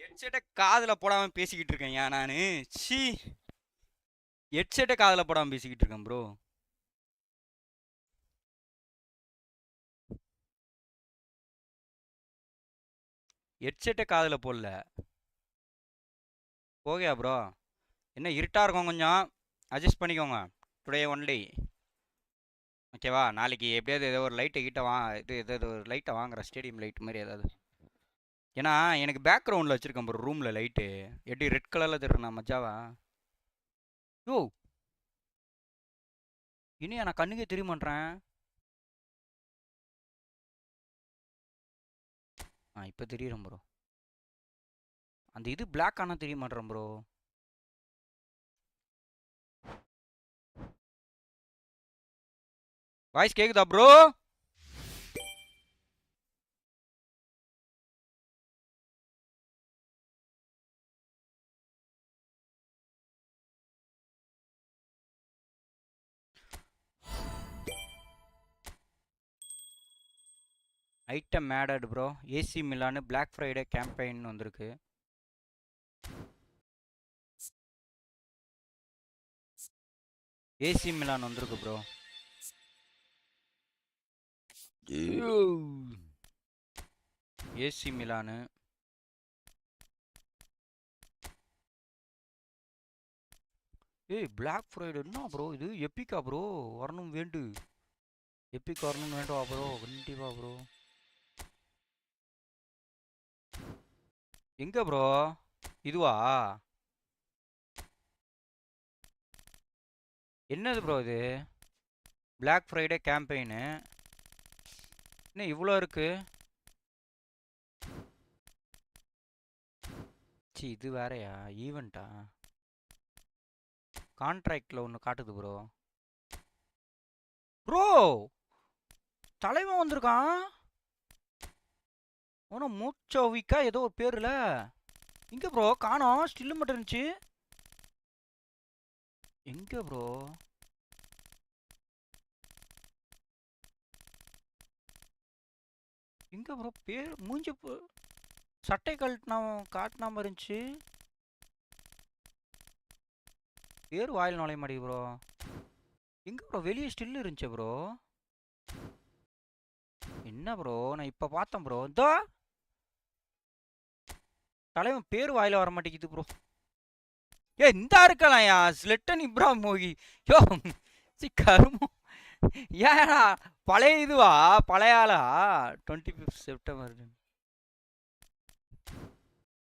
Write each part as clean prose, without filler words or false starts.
ஹெட்செட்டை காதில் போடாமல் பேசிக்கிட்டு இருக்கேன் ஏன் நான் சி ஹெட்செட்டை காதில் போடாமல் பேசிக்கிட்டு இருக்கேன் ப்ரோ. ஹெட்செட்டை காதில் போடல. ஓகே ப்ரோ, என்ன இருட்டாக இருக்கும், கொஞ்சம் அட்ஜஸ்ட் பண்ணிக்கோங்க. டுடே ஒன்லி ஓகேவா? நாளைக்கு எப்படியாவது ஏதோ ஒரு லைட்டை கிட்ட ஏதாவது ஒரு லைட்டை வாங்குறேன், ஸ்டேடியம் லைட் மாதிரி ஏதாவது. ஏன்னா எனக்கு பேக்ரவுண்டில் வச்சுருக்கேன் ப்ரோ ரூமில் லைட்டு. எப்படி ரெட் கலரில் தெரியுறேண்ணா மஜாவா? யோ இனியா நான் கண்ணுக்கே தெரிய மாட்டேறேன். இப்போ தெரியுறேன் ப்ரோ. அந்த இது பிளாக் ஆனால் தெரிய மாட்டேறேன் ப்ரோ. வாய்ஸ் கேக்குதா bro? Item added bro. AC Milan black Friday campaign வந்திருக்கு. ஏசி மிலான் வந்திருக்கு bro. AC Milan black Friday என்ன ப்ரோ இது? எப்பிக்கா ப்ரோ? வரணும் வேண்டு. எப்பிக் வரணும் வேண்டுவா ப்ரோ? கண்டிப்பா ப்ரோ. எங்க ப்ரோ இதுவா? என்னது ப்ரோ இது? பிளாக் ஃப்ரைடே கேம்பெயின் என்ன இவ்வளோ இருக்கு? சி இது வேறயா ஈவெண்ட்டா? கான்ட்ராக்டில் ஒன்று காட்டுது ப்ரோ. ப்ரோ தலைவன் வந்திருக்கான். ஒன்றும் மூச்சோவிக்கா ஏதோ ஒரு பேர்ல. எங்க ப்ரோ காணோம்? ஸ்டில்லு மட்டும் இருந்துச்சு. எங்க ப்ரோ? எங்க ப்ரோ பேர் மூஞ்சி சட்டை காட்டினாம இருந்துச்சு. பேர் வாயில் நுழைய மாட்டேங்குது ப்ரோ. எங்க ப்ரோ வெளியே ஸ்டில் இருந்துச்சு ப்ரோ? என்ன ப்ரோ நான் இப்போ பார்த்தேன் ப்ரோ. இதோ தலைவன் பேர் வாயில வர மாட்டேங்குது ப்ரோ. இந்த இருக்கலாம்யா ஸ்லெட்டன் இப்ராஹிம் மோகி. யோ சி கருமோ. ஏடா பழைய இதுவா? பழைய ஆளா? 25 செப்டம்பர்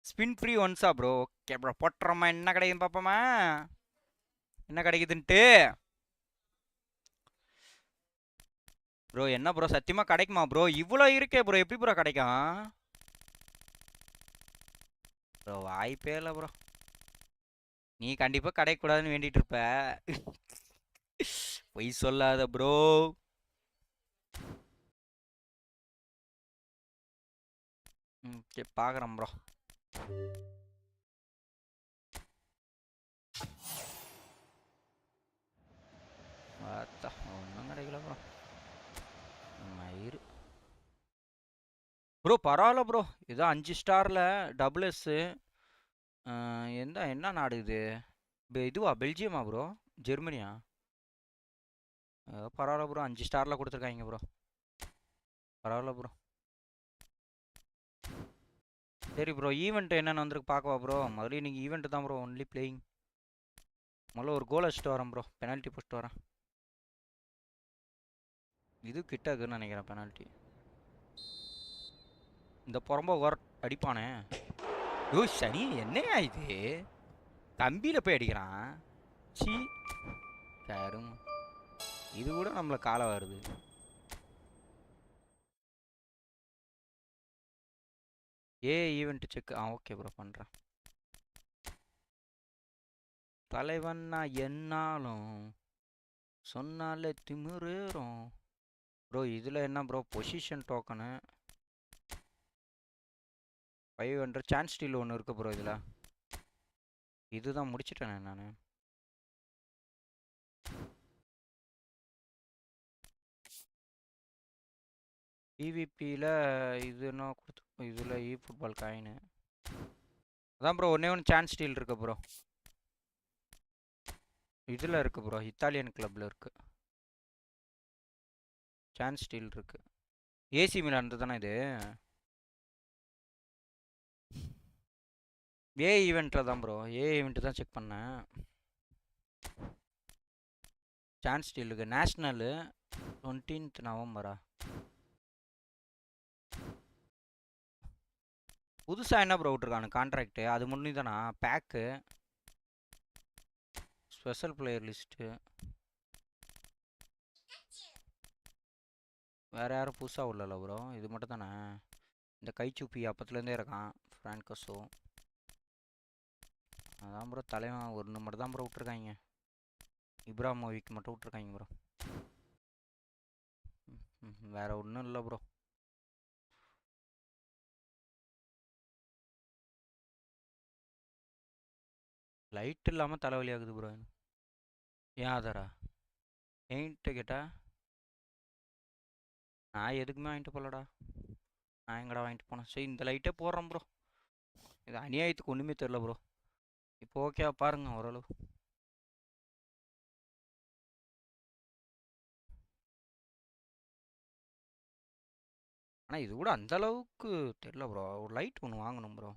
ஸ்பின் ஃப்ரீ ஒன்ஸா ப்ரோ? ஓகே ப்ரோ போட்டுறோமா? என்ன கிடைக்குதுன்னு பார்ப்போமா என்ன கிடைக்குதுன்ட்டு. ப்ரோ என்ன ப்ரோ சத்தியமாக கிடைக்குமா ப்ரோ? இவ்வளோ இருக்கே ப்ரோ, எப்படி ப்ரோ கிடைக்கும் ப்ரோ? வாய்ப்பே இல்லை ப்ரோ. நீ கண்டிப்பாக கிடைக்கக்கூடாதுன்னு வேண்டிட்டு இருப்ப. பொய் சொல்லாத ப்ரோ. சரி பார்க்குறேன் ப்ரோ. பார்த்தா ஒன்றும் கிடைக்கல ப்ரோ. மயிறு ப்ரோ பரவாயில்ல ப்ரோ. ஏதோ 5 ஸ்டாரில் டபுள் எஸ்ஸு. என்ன நாடு இது? இதுவா பெல்ஜியமா ப்ரோ? ஜெர்மனியா? பரவாயில்ல ப்ரோ, 5 ஸ்டாரில் கொடுத்துருக்காங்க ப்ரோ. பரவாயில்ல ப்ரோ. சரி ப்ரோ ஈவெண்ட் என்னென்னு வந்துருக்கு பார்க்கவா ப்ரோ? முதல்ல நீங்கள் ஈவெண்ட் தான் ப்ரோ ஒன்லி பிளேயிங். முதல்ல ஒரு கோல் அடிச்சுட்டு வரேன் ப்ரோ, பெனால்ட்டி போட்டு வரேன். இது கிட்ட இருக்குன்னு நினைக்கிறேன் பெனால்ட்டி. இந்த புறம்ப அடிப்பானே. ஓ சரி என்னையா இது? கம்பியில் போய் அடிக்கிறான். சி கரும். இது கூட நம்மளை காலை வருது. Event check. ஓகே ப்ரோ பண்ணுறேன். தலைவன்னா என்னாலும் சொன்னாலே திமிரேறும் ப்ரோ. இதில் என்ன bro position token 500 chance steel ஒன்று இருக்குது ப்ரோ. இதில் இதுதான் முடிச்சிட்டேனே நான். பிவிபியில் இது என்ன கொடுத்து இதில் ஃபுட்பால் காயினு அதான் ப்ரோ ஒன்றே ஒன்று சான்ஸ் ஸ்டீல் இருக்கு ப்ரோ. இதில் இருக்குது ப்ரோ, இத்தாலியன் கிளப்பில் இருக்குது. சான்ஸ் ஸ்டீல் இருக்குது. ஏசி மிலான் தானே இது? ஏ ஈவெண்ட்டில் தான் ப்ரோ, ஏ ஈவெண்ட்டு தான் செக் பண்ணேன். சான்ஸ் ஸ்டீலுக்கு நேஷ்னலு 20th நவம்பரா? புதுசாக என்ன ப்ரோ விட்ருக்கானு கான்ட்ராக்டு? அது முன்னி தானா பேக்கு? ஸ்பெஷல் பிளேயர் லிஸ்ட்டு வேறு யாரும் புதுசாக உள்ளல ப்ரோ? இது மட்டும் தானே? இந்த கைச்சூப்பி அப்பத்துலேருந்தே இருக்கான் ஃப்ரான்கஸோ. அதான் ப்ரோ தலைவன் ஒன்று மட்டும் தான் ப்ரோ விட்ருக்காங்க. இப்ராமோவிக் மட்டும் விட்ருக்காங்க ப்ரோ. வேறு ஒன்றும் இல்லை ப்ரோ. லைட் இல்லாமல் தலைவலி ஆகுது ப்ரோ. ஏன் ஆதாரா? என்கிட்ட கேட்டா நான் எதுக்குமே வாங்கிட்டு போகலடா. நான் எங்கடா வாங்கிட்டு போனேன்? சரி இந்த லைட்டே போடுறேன் ப்ரோ. இது அநியாயத்துக்கு ஒன்றுமே தெரில ப்ரோ. இப்போ ஓகேவா பாருங்க ஓரளவு. ஆனால் இது கூட அந்தளவுக்கு தெரில ப்ரோ. ஒரு லைட் ஒன்று வாங்கணும் ப்ரோ.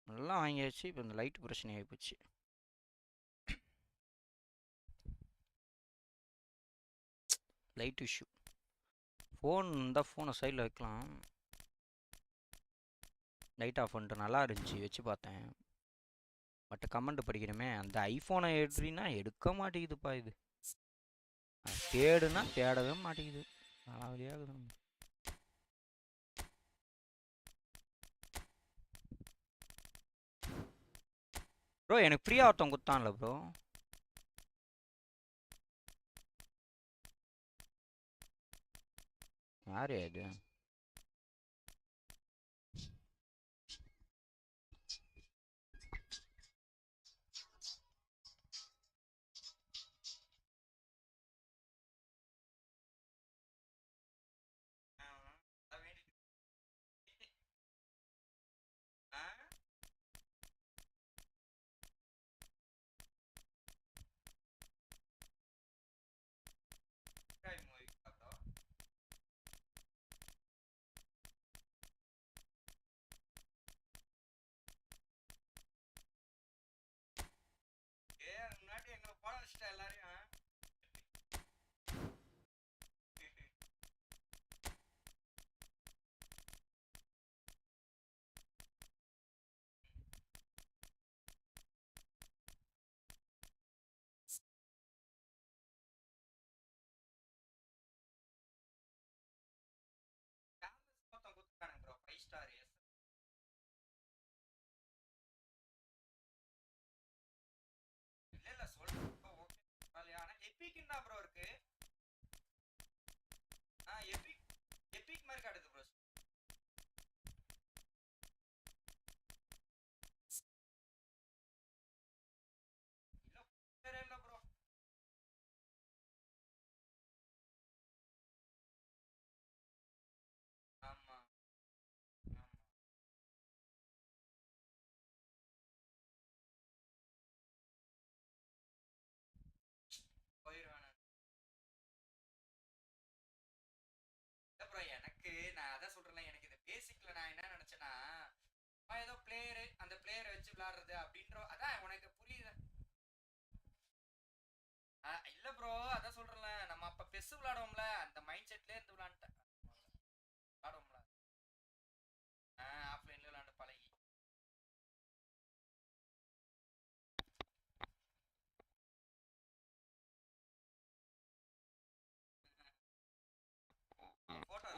நல்லா வாங்கியாச்சு, இப்போ இந்த லைட் பிரச்சனை ஆகிப்போச்சு. Light issue. ஃபோன் இருந்தால் ஃபோனை சைடில் வைக்கலாம். லைட் ஆஃப் பண்ணிட்டு நல்லா இருந்துச்சு வச்சு பார்த்தேன். பட் கமெண்ட் படிக்கணுமே. அந்த ஐஃபோனை எடுறீன்னா எடுக்க மாட்டேங்குதுப்பா இது. தேடுனா தேடவே மாட்டேங்குது. நல்லா வழியாகுது. ப்ரோ எனக்கு ஃப்ரீயாக ஒருத்தன் கொடுத்தான்ல ப்ரோ. யார் அது? எனக்கு நான் அதான் சொல்றேன். எனக்கு இந்த பேசிக்ல நான் என்ன நினைச்சேன்னா ஏதோ பிளேயரு அந்த பிளேயரை வச்சு விளையாடுறது அப்படின்ற அதான் உனக்கு புரியுது. இல்ல ப்ரோ அதான் சொல்றேன்ல, நம்ம அப்ப பெஸ் விளையாடுவோம்ல அந்த மைண்ட் செட்லயே இருந்து விளையாண்டேன். விளையாடுவோம்ல ஆஃப்லைன்ல விளையாண்டு பழகி. Photo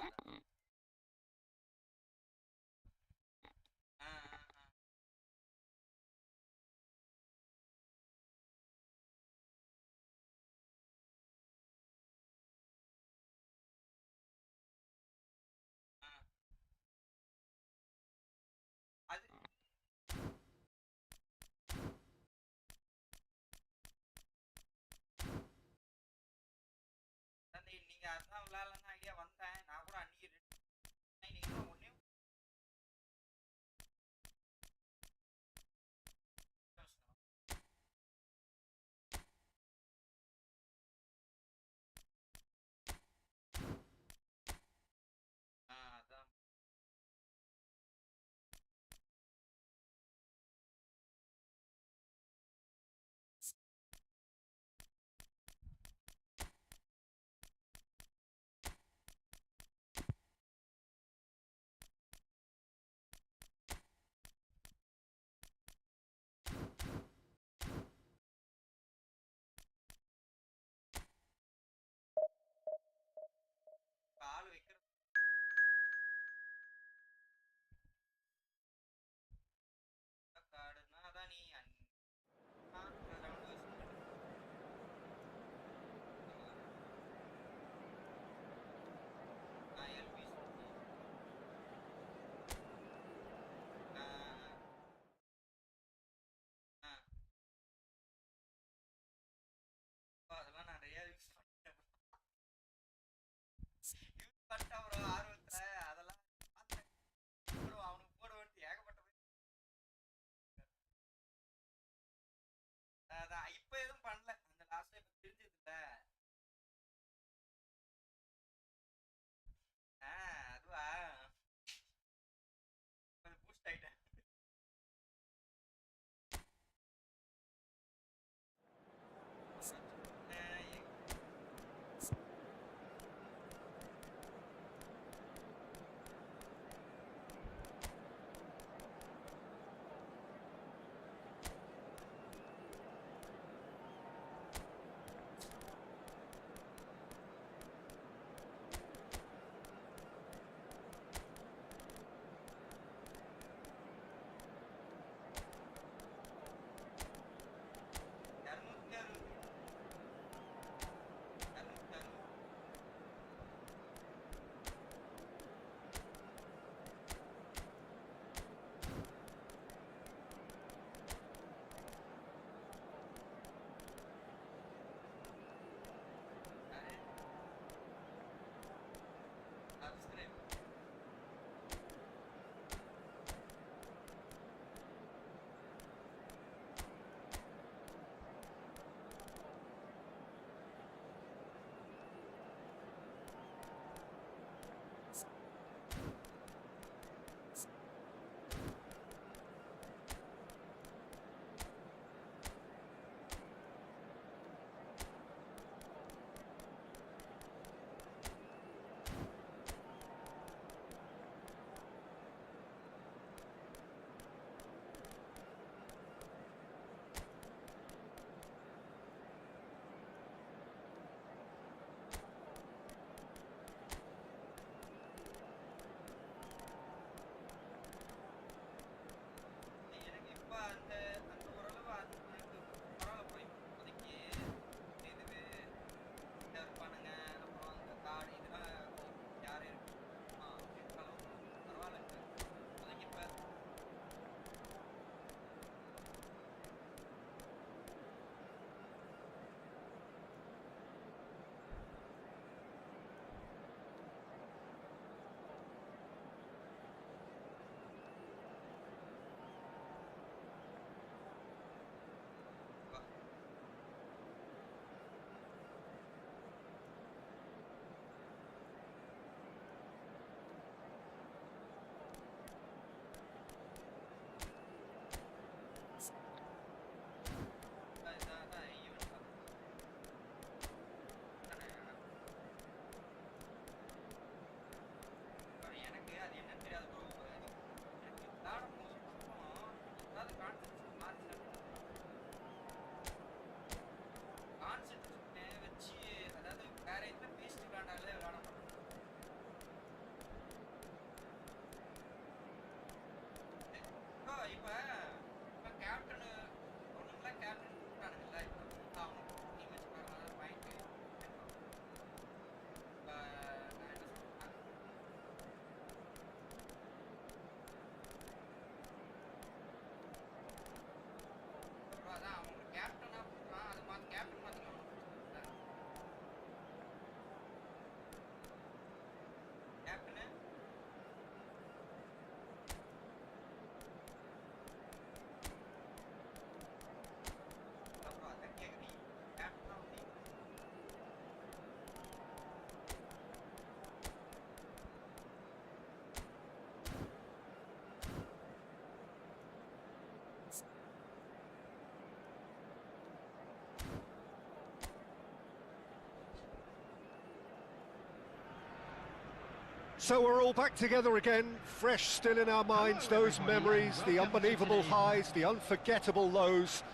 So we're all back together again, fresh still in our minds, those memories, the unbelievable highs, the unforgettable lows.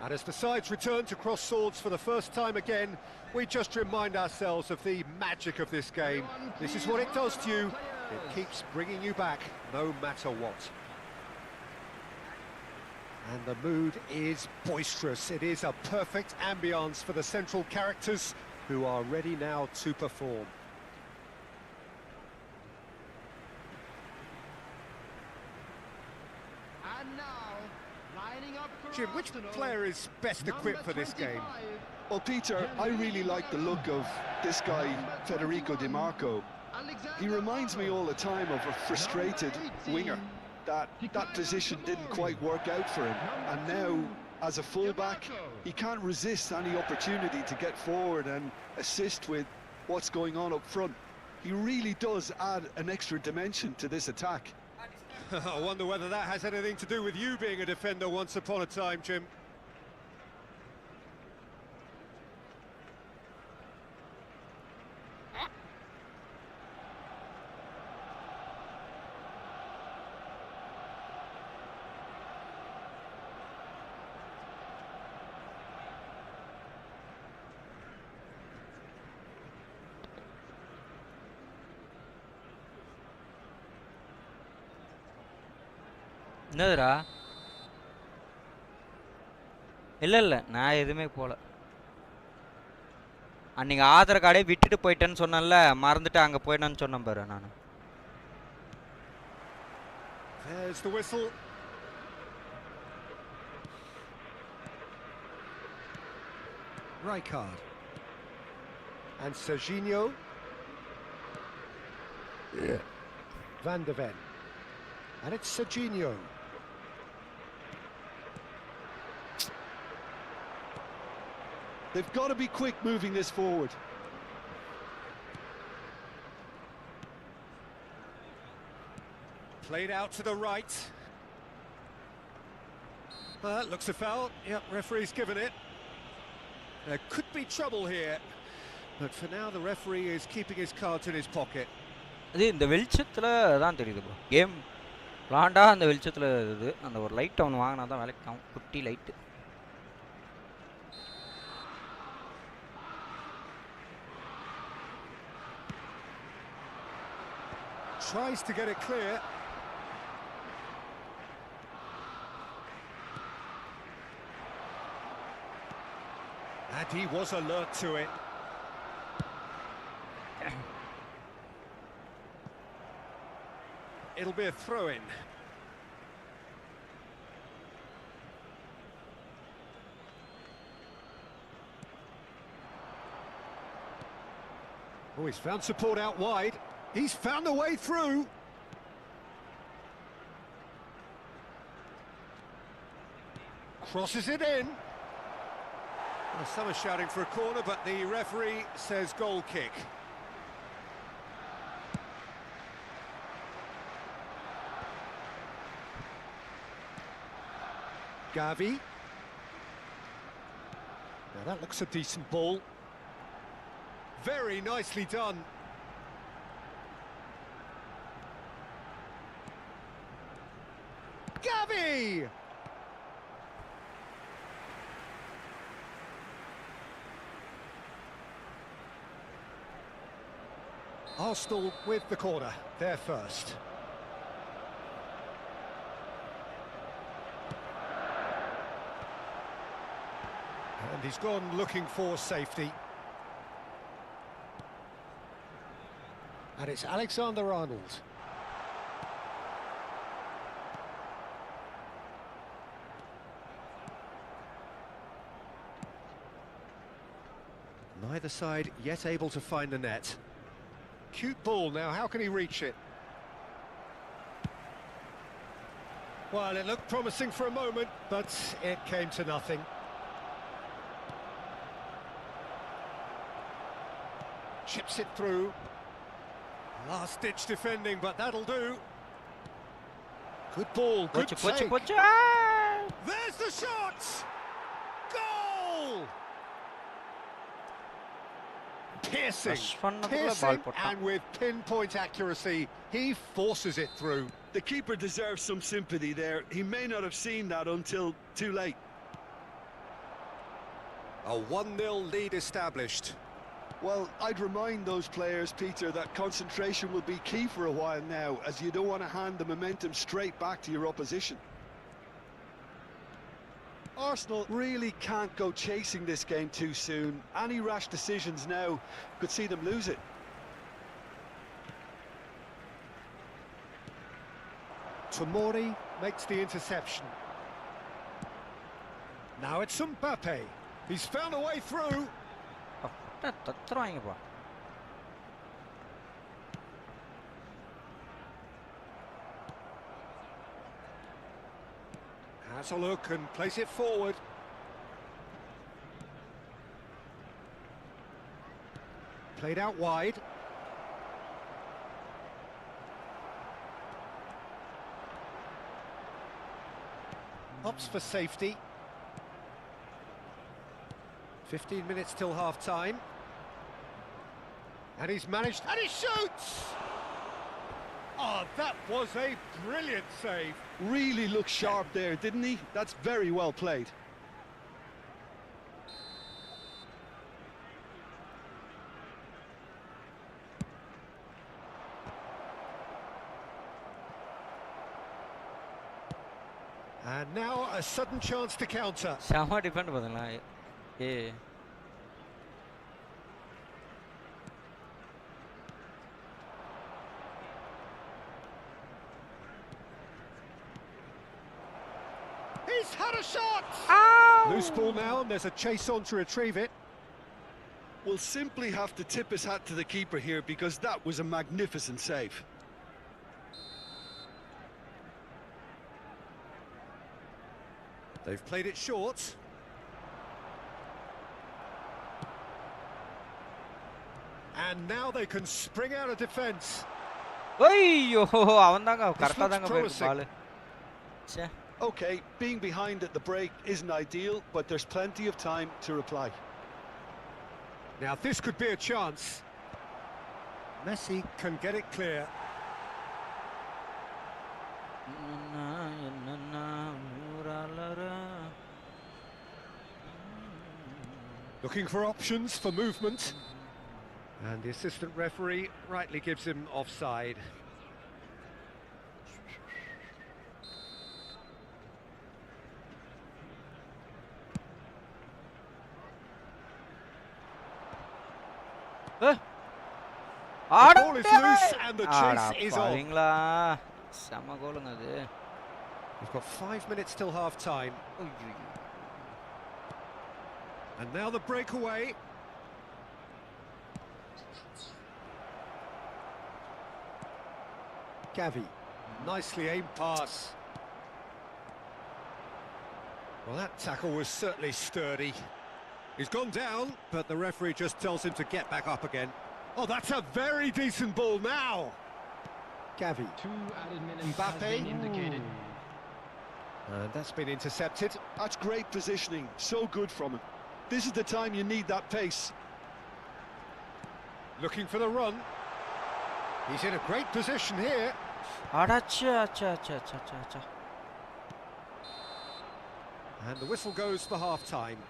And as the sides return to cross swords for the first time again, we just remind ourselves of the magic of this game. This is what it does to you. It keeps bringing you back, no matter what. And the mood is boisterous. It is a perfect ambience for the central characters who are ready now to perform. Jim, which player is best equipped for this game? Well, Peter, I really like the look of this guy, Federico Di Marco. He reminds me all the time of a frustrated winger. That position didn't quite work out for him, and now, as a fullback, he can't resist any opportunity to get forward and assist with what's going on up front. He really does add an extra dimension to this attack. I wonder whether that has anything to do with you being a defender once upon a time, Jim. என்னதுடா இல்லை நான் எதுவுமே போல. அன்னைக்கு ஆதார் கார்டே விட்டுட்டு போயிட்டேன்னு சொன்னேன்ல, மறந்துட்டு அங்கே போயிட்டேன்னு சொன்னேன் பாரு நான். There's the whistle. Rijkaard. And Serginho. Yeah. Van de Ven. And it's Serginho. They've got to be quick moving this forward. Played out to the right. Looks a foul. Yep, referee's given it. There could be trouble here. But for now, the referee is keeping his cards in his pocket. அது இந்த வெளிச்சத்தில் தான் தெரியுது bro. Game விளாண்டா அந்த வெளிச்சத்தில் இது அந்த ஒரு லைட் ஒன்று வாங்கினா தான் வேலைக்கு ஆகும். குட்டி light. Tries to get it clear. And he was alert to it. It'll be a throw-in. Oh, he's found support out wide. He's found a way through. Crosses it in. Well, some are shouting for a corner, but the referee says goal kick. Gavi. Now that looks a decent ball. Very nicely done. Gavi! Arsenal with the corner, they're first. And he's gone looking for safety. And it's Alexander-Arnold. Neither side yet able to find the net. Cute ball now, how can he reach it? Well, it looked promising for a moment, but it came to nothing. Chips it through. Last-ditch defending, but that'll do. Good ball, good take. There's the shot! Goal! Piercing, Rush பண்ணதுக்குள்ள piercing, ball போட்டான். and with pinpoint accuracy, he forces it through. The keeper deserves some sympathy there. He may not have seen that until too late. A 1-0 lead established. Well, I'd remind those players, Peter, that concentration will be key for a while now, as you don't want to hand the momentum straight back to your opposition. Arsenal really can't go chasing this game too soon. Any rash decisions now could see them lose it. Tomori makes the interception. Now it's Mbappe. He's found a way through. தத்துறாங்கப்பா. Has a look and plays it forward. Played out wide. Opts for safety. 15 minutes till half-time. And he's managed, and he shoots! Oh, that was a brilliant save. Really looked sharp there, didn't he? That's very well played. And now a sudden chance to counter. செம defend பாத்தீங்களா? He's had a shot! Ow! Loose ball now, and there's a chase on to retrieve it. We'll simply have to tip his hat to the keeper here, because that was a magnificent save. They've played it short. And now they can spring out of defence. ஐயோ அவன் தாங்க கரெக்டா தாங்க போயிருக்கு பால். ச்சே. Okay, being behind at the break isn't ideal, but there's plenty of time to reply. Now this could be a chance. Messi can get it clear. Looking for options for movement. And the assistant referee rightly gives him offside. The ball is loose and the chase is on. பாவீங்களா? செம கோலுங்க அது. We've got 5 minutes till half-time. And now the breakaway. Gavi, nicely aimed pass. Well, that tackle was certainly sturdy. He's gone down, but the referee just tells him to get back up again. Oh, that's a very decent ball now. Gavi. 2 added minutes Mbappe. has been indicated. And that's been intercepted. That's great positioning, so good from him. This is the time you need that pace. Looking for the run. He's in a great position here. அடச்சே அச்சா அச்சா அச்சா அச்சா. And the whistle goes for half-time.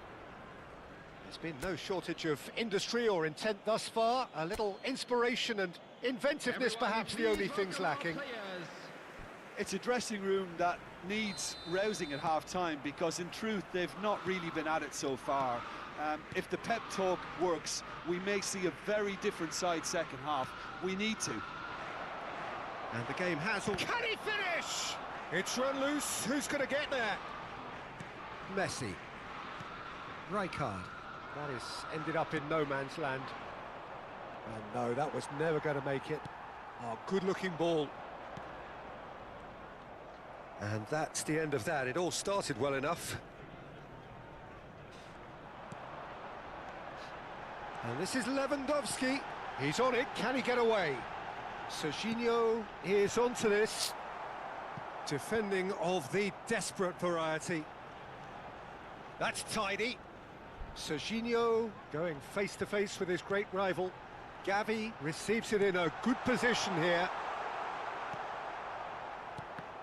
There's been no shortage of industry or intent thus far. A little inspiration and inventiveness, perhaps the only things lacking. It's a dressing room that needs rousing at half-time, because in truth they've not really been at it so far. If the pep talk works, we may see a very different side second half. We need to. And the game has... Can he finish? It's run loose. Who's going to get there? Messi. Rijkaard. That is ended up in no man's land. And no, that was never going to make it. Oh, good-looking ball. And that's the end of that. It all started well enough. And this is Lewandowski. He's on it. Can he get away? Serginho is onto this. Defending of the desperate variety. That's tidy. Serginho going face to face with his great rival. Gavi receives it in a good position here.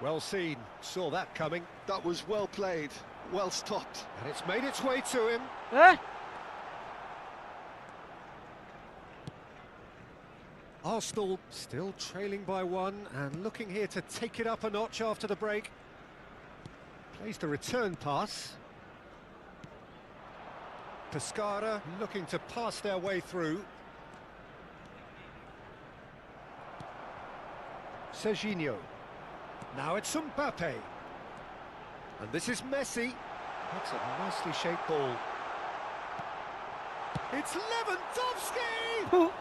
Well seen, saw that coming. That was well played, well stopped. And it's made its way to him. Arsenal still trailing by one and looking here to take it up a notch after the break. Plays the return pass. Pescara looking to pass their way through. Serginho. Now it's Mbappe. And this is Messi. That's a nicely shaped ball. It's Lewandowski!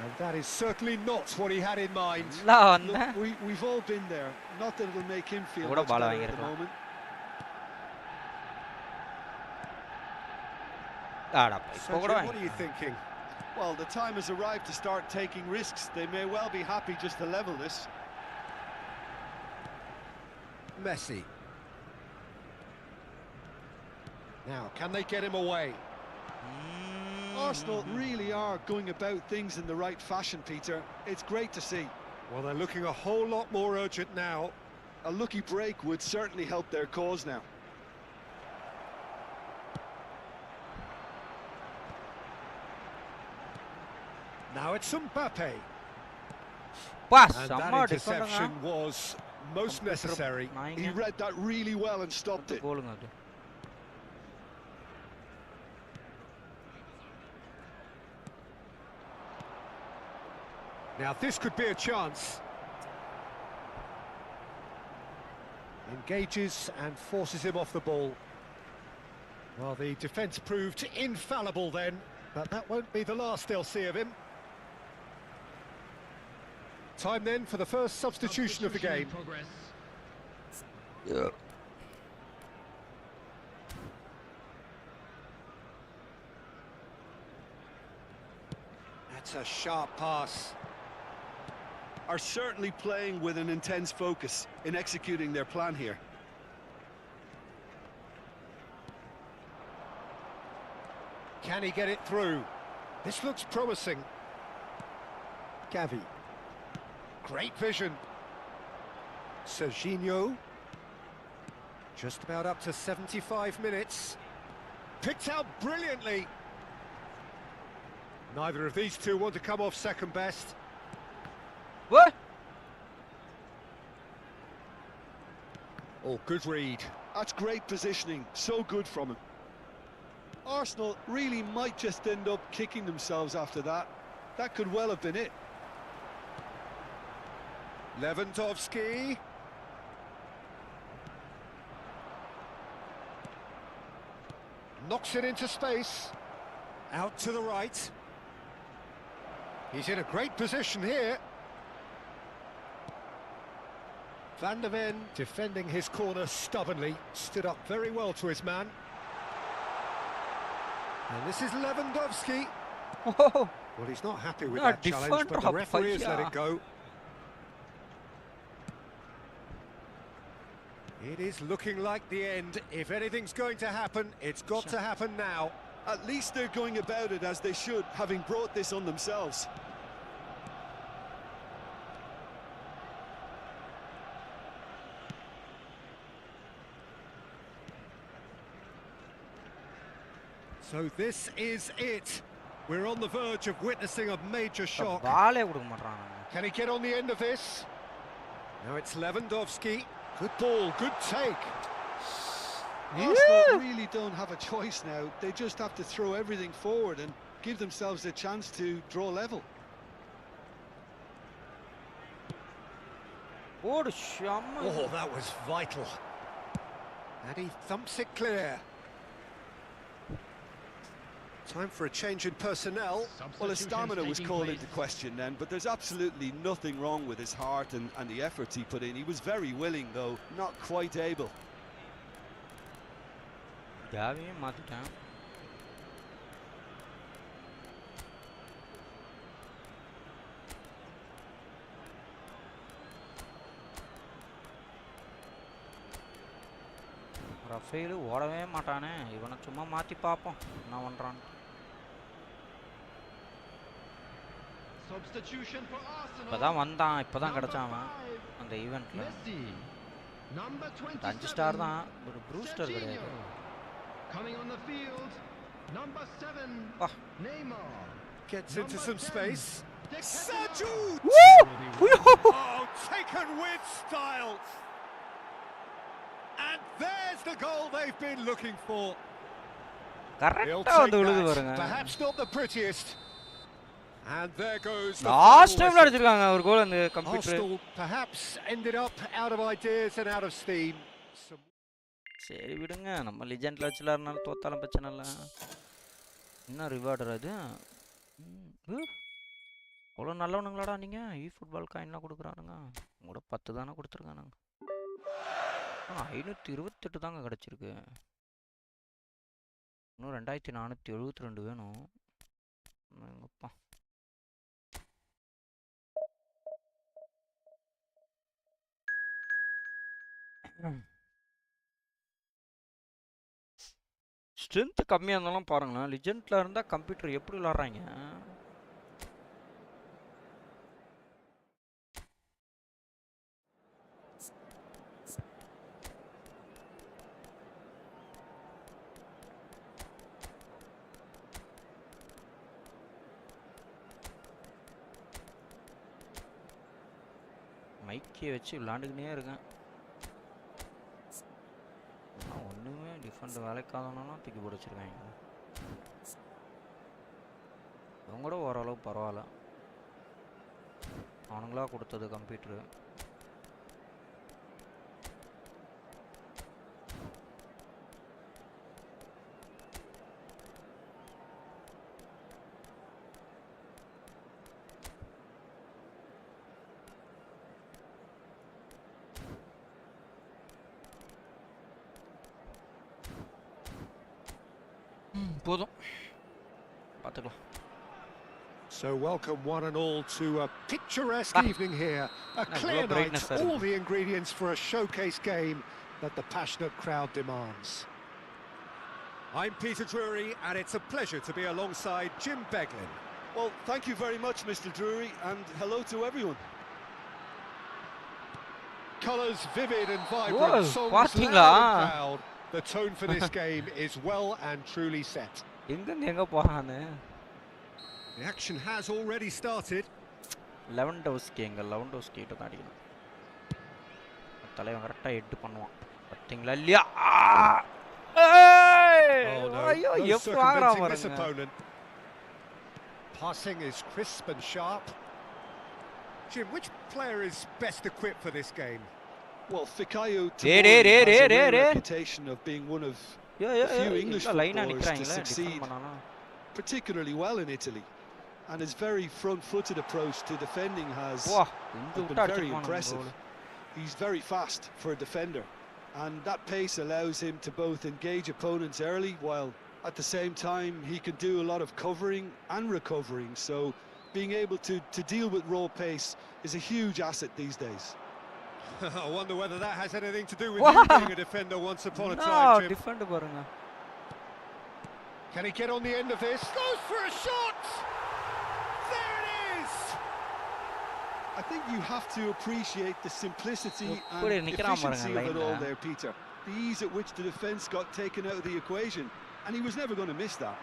And that is certainly not what he had in mind. Look, we've all been there. Not that it'll make him feel much better at the moment. Sergio, what are you thinking? Well, the time has arrived to start taking risks. They may well be happy just to level this. Messi. Now, can they get him away? Arsenal really are going about things in the right fashion, Peter. It's great to see. Well, they're looking a whole lot more urgent now. A lucky break would certainly help their cause now. Now it's Mbappe. Pass. And that interception was most necessary. He read that really well and stopped it. Now this could be a chance. Engages and forces him off the ball. Well, the defence proved infallible then, but that won't be the last they'll see of him. Time then for the first substitution of the game. Yeah. That's a sharp pass. Are certainly playing with an intense focus in executing their plan here. Can he get it through? This looks promising. Gavi. Great vision. Serginho. Just about up to 75 minutes. Picked out brilliantly. Neither of these two want to come off second best. What? Oh, good read. That's great positioning, so good from him. Arsenal really might just end up kicking themselves after that. That could well have been it. Lewandowski. Knocks it into space. Out to the right. He's in a great position here. Van der Ven defending his corner stubbornly, stood up very well to his man. And this is Lewandowski. Oh, Well, he's not happy with No, that challenge, different but the referee has let yeah. it go. It is looking like the end. If anything's going to happen, it's got to happen now. At least they're going about it as they should, having brought this on themselves. So this is it. We're on the verge of witnessing a major shock. Can he get on the end of this? Now it's Lewandowski. Good ball, good take. Arsenal really don't have a choice now. They just have to throw everything forward and give themselves a chance to draw level. Oh, that was vital. And he thumps it clear. Time for a change in personnel. Well, his stamina was called into question then, but there's absolutely nothing wrong with his heart and the efforts he put in. He was very willing, though, not quite able. Rafael ஓடவே மாட்டானே, இவனை சும்மா மாற்றி பார்ப்போம் என்ன பண்ணுறான்னு. இப்போ தான் வந்தான், இப்போ தான் கிடச்சான் அவன் அந்த ஈவெண்ட்டில். 5 ஸ்டார் தான், ஒரு ப்ரூஸ்டர் கிடையாது. Gets into some space. Saju! Oh, taken with style. And there's the goal they've been looking for. கரெக்டாக வந்து விழுது பாருங்க. Perhaps not the prettiest. And there goes the last டைம்ல அடிச்சிருக்காங்க ஒரு கோல் அந்த computer. Perhaps ended up out of ideas and out of steam. சரி விடுங்க, நம்ம லெஜெண்ட்ல வச்சுலாருனால தோத்தாலும் பிரச்சனை இல்லை. என்ன ரிவார்டர் அது? அவ்வளோ நல்லவனுங்களாடா நீங்கள். ஃபுட்பால் காயின்லாம் கொடுக்குறானுங்க. உங்களோட 10 தானே கொடுத்துருக்கானுங்க. ஆனால் 528 தாங்க கிடச்சிருக்கு. இன்னும் 2472 வேணும். எங்கப்பா ஸ்ட்ரென்த் கம்மியாக இருந்தாலும் பாருங்களேன், லிஜெண்டில் இருந்தால் கம்ப்யூட்டர் எப்படி விளாட்றாங்க. மைக்கே வச்சு விளாண்டுக்கினே இருக்கேன். ஒன்றுமே டிஃபெண்ட் வேலைக்காதனாலும் தூக்கி போட்டு வச்சுருக்காங்க. அவங்க கூட ஓரளவு பரவாயில்ல. அவனுங்களா கொடுத்தது கம்ப்யூட்டரு. போதும் பார்த்துக்கலாம். So welcome one and all to a picturesque evening here. A clear night, all the ingredients for a showcase game that the passionate crowd demands. I'm Peter Drury and it's a pleasure to be alongside Jim Beglin. Well, thank you very much, Mr. Drury, and hello to everyone. Colours vivid and vibrant, songs loud and proud. The tone for this game is well and truly set. The action has already started. Lewandowski கிட்ட தான் அடிக்கணும். தலைவன் கரெக்டாக head பண்ணுவான். பார்த்தீங்களா இல்லையா? ஐயோ எப்படி வாங்குறான் பாருங்க. Passing is crisp and sharp. Jim, which player is best equipped for this game? Well, Fikayo Tomori has a reputation of being one of the few English footballers to succeed particularly well in Italy, and his very front-footed approach to defending has been very impressive. He's very fast for a defender, and that pace allows him to both engage opponents early, while at the same time he can do a lot of covering and recovering, so being able to deal with raw pace is a huge asset these days. I wonder whether that has anything to do with you being a defender once upon a time, Jim. Defender பாருங்க. Can he get on the end of this? Goes for a shot! There it is! I think you have to appreciate the simplicity and efficiency of it all there, Peter. The ease at which the defence got taken out of the equation, and he was never going to miss that.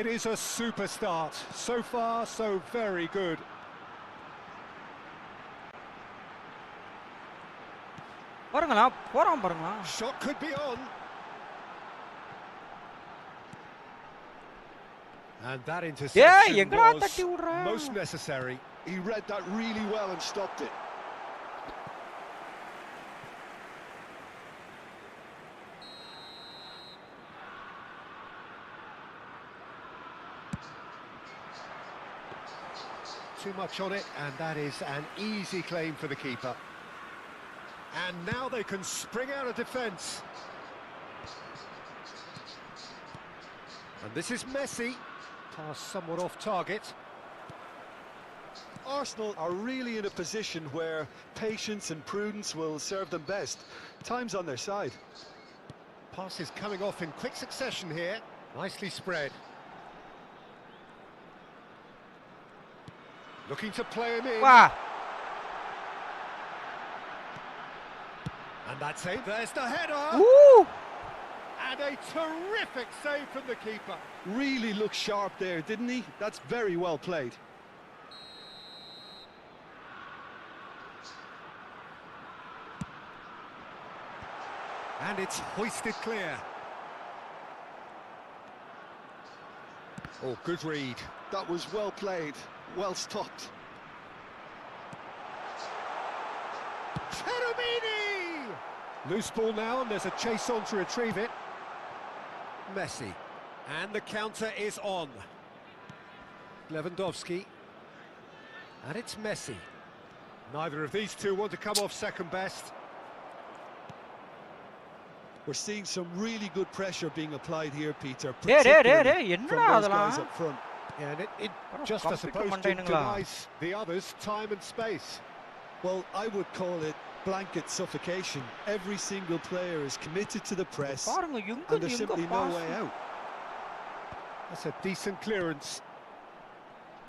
It is a super start. So far, so very good. பாருங்களா, போறான் பாருங்களா. Shot could be on. And that interception was most necessary. He read that really well and stopped it. Too much on it, and that is an easy claim for the keeper. And now they can spring out of defence. And this is Messi. Pass somewhat off target. Arsenal are really in a position where patience and prudence will serve them best. Time's on their side. Passes coming off in quick succession here. Nicely spread. Looking to play him in. Wow. And that's it. There's the header. Woo! And a terrific save from the keeper. Really looked sharp there, didn't he? That's very well played. And it's hoisted clear. Oh, good read. That was well played, well stopped. Cherubini! Loose ball now, and there's a chase on to retrieve it. Messi. And the counter is on. Lewandowski. And it's Messi. Neither of these two want to come off second best. We're seeing some really good pressure being applied here, Peter. Hey, particularly from என்னடா those guys அதெல்லாம்? up front. Yeah, and it just, I suppose, denies the others time and space. Well, I would call it blanket suffocation. Every single player is committed to the press, பாருங்க and there's simply no way out. That's a decent clearance.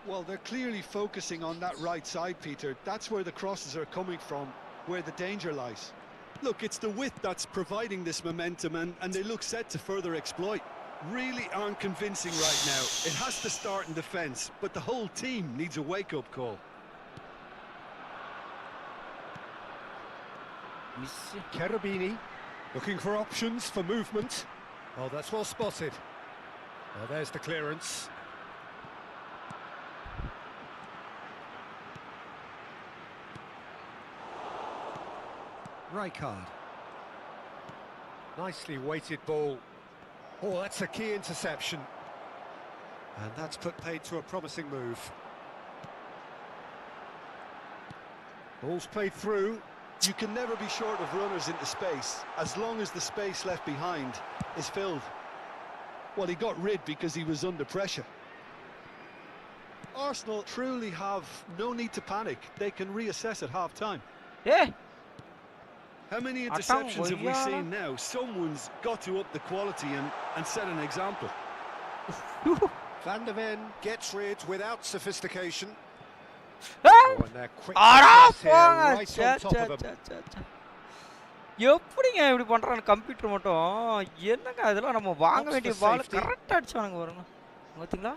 Well, they're clearly focusing on that right side, Peter. That's where the crosses are coming from, where the danger lies. Look, it's the width that's providing this momentum, and they look set to further exploit. Really aren't convincing right now. It has to start in defence, but the whole team needs a wake-up call. Cherubini looking for options for movement. Oh, that's well spotted. Oh, there's the clearance. Rijkaard. Nicely weighted ball. Oh, that's a key interception. And that's put paid to a promising move. Ball's played through. You can never be short of runners into space, as long as the space left behind is filled. Well, he got rid because he was under pressure. Arsenal truly have no need to panic. They can reassess at half-time. Yeah. How many interceptions have we seen now? Someone's got to up the quality and set an example. Van der Ven gets rid without sophistication. Ah! Oh, and they're quick pass here, right on top of them. எப்படிங்க இப்படி பண்றாங்க computer மட்டும் என்னங்க அதெல்லாம் நம்ம வாங்க வேண்டிய பால் கரெக்ட்டா அடிச்சானுங்க பாருங்க பாத்தீங்களா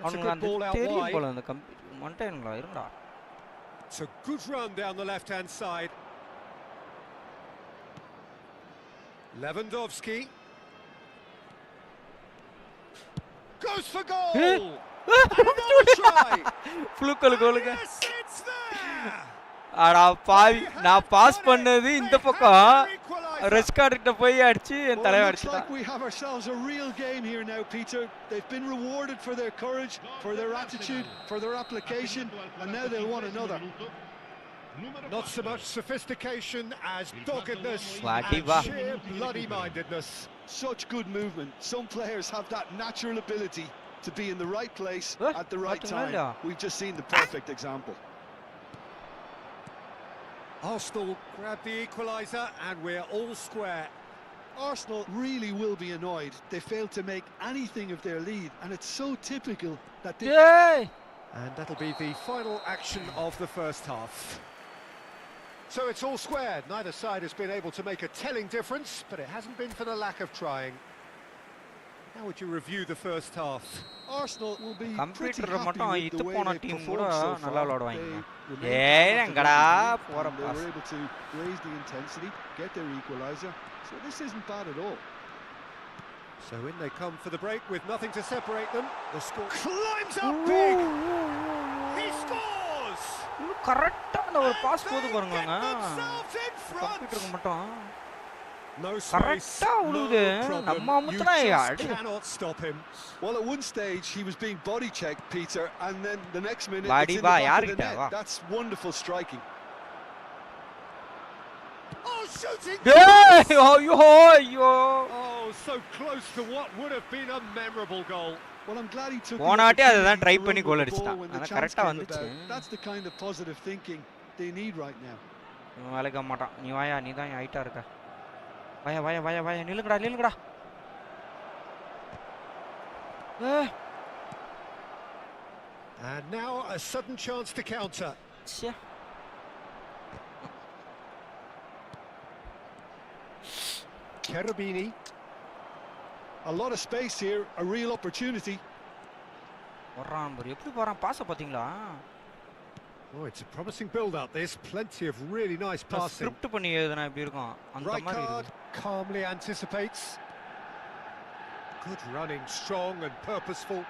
அவனுங்க அந்த தெரியும் போல அந்த கம்ப்யூட்டர் மண்டேங்களா இருங்கடா. It's a good run down the left hand side. Lewandowski goes for goal. Another try. Fluke goal. Yes, it's there. அடா பாவி நான் பாஸ் பண்ணது இந்த பக்கம் ரெட் கார்டு கிட்ட போய் அடிச்சு என் தலைய அடிச்சிட்டான். We have ourselves a real game here now, Peter. They've been rewarded for their courage, for their attitude, for their application, and now they'll want another. Not so much sophistication as doggedness and sheer bloody-mindedness. Such good movement. Some players have that natural ability to be in the right place at the right time. We've just seen the perfect example. Arsenal grab the equaliser and we're all square. Arsenal really will be annoyed. They failed to make anything of their lead, and it's so typical that they... Yay! And that'll be the final action of the first half. So it's all square. Neither side has been able to make a telling difference, but it hasn't been for the lack of trying. How would you review the first half? Arsenal will be pretty computer happy மட்டும் with இது the way போன they team கூட performed so நல்லா far. விளையாடுவாங்க. They ஏங்கடா போற they pass. were able to raise the intensity, get their equaliser. So this isn't bad at all. So in they come for the break with nothing to separate them. The score climbs up big. He scores. கரெக்ட்டா அந்த ஒரு pass போடு பாருங்கங்க. Themselves in front. கம்ப்யூட்டருக்கு மட்டும் No space. கரெக்ட்டா உழுது நம்ம அமுத்துனா அடி. Cannot stop him. Well, at one stage he was being body checked, Peter, and then the next minute Body it's in the back of the யார்கிட்ட வா. net. That's wonderful striking. Oh, shooting! ஐயோ ஐயோ. Oh, so close to what would have been a memorable goal. Well, I'm glad he took the போனாட்டே அதை தான் try opportunity to பண்ணி run goal with the ball அடிச்சிட்டான் when the ஆனால் chance கரெக்டாக came வந்துச்சு about. That's the kind of positive thinking they need right now. இவன் வேலைக்கு ஆக மாட்டான் நீ வாயா நீ தான் ஹைட்டாக இருக்க வாயா வாயா வாயா வாயா நில்லுங்கடா நில்லுங்கடா And now a sudden chance to counter. ச்சே Cherubini. A lot of space here, a real opportunity. வர்றான் நம்பர் எப்படி போகிறான் பாசை பார்த்தீங்களா Oh, it's a promising build-up. There's plenty of really nice passing. Script பண்ணி எழுதுனா எப்படி இருக்கும் அந்த Right மாதிரி card, இருக்கு calmly anticipates. Good running, strong and purposeful.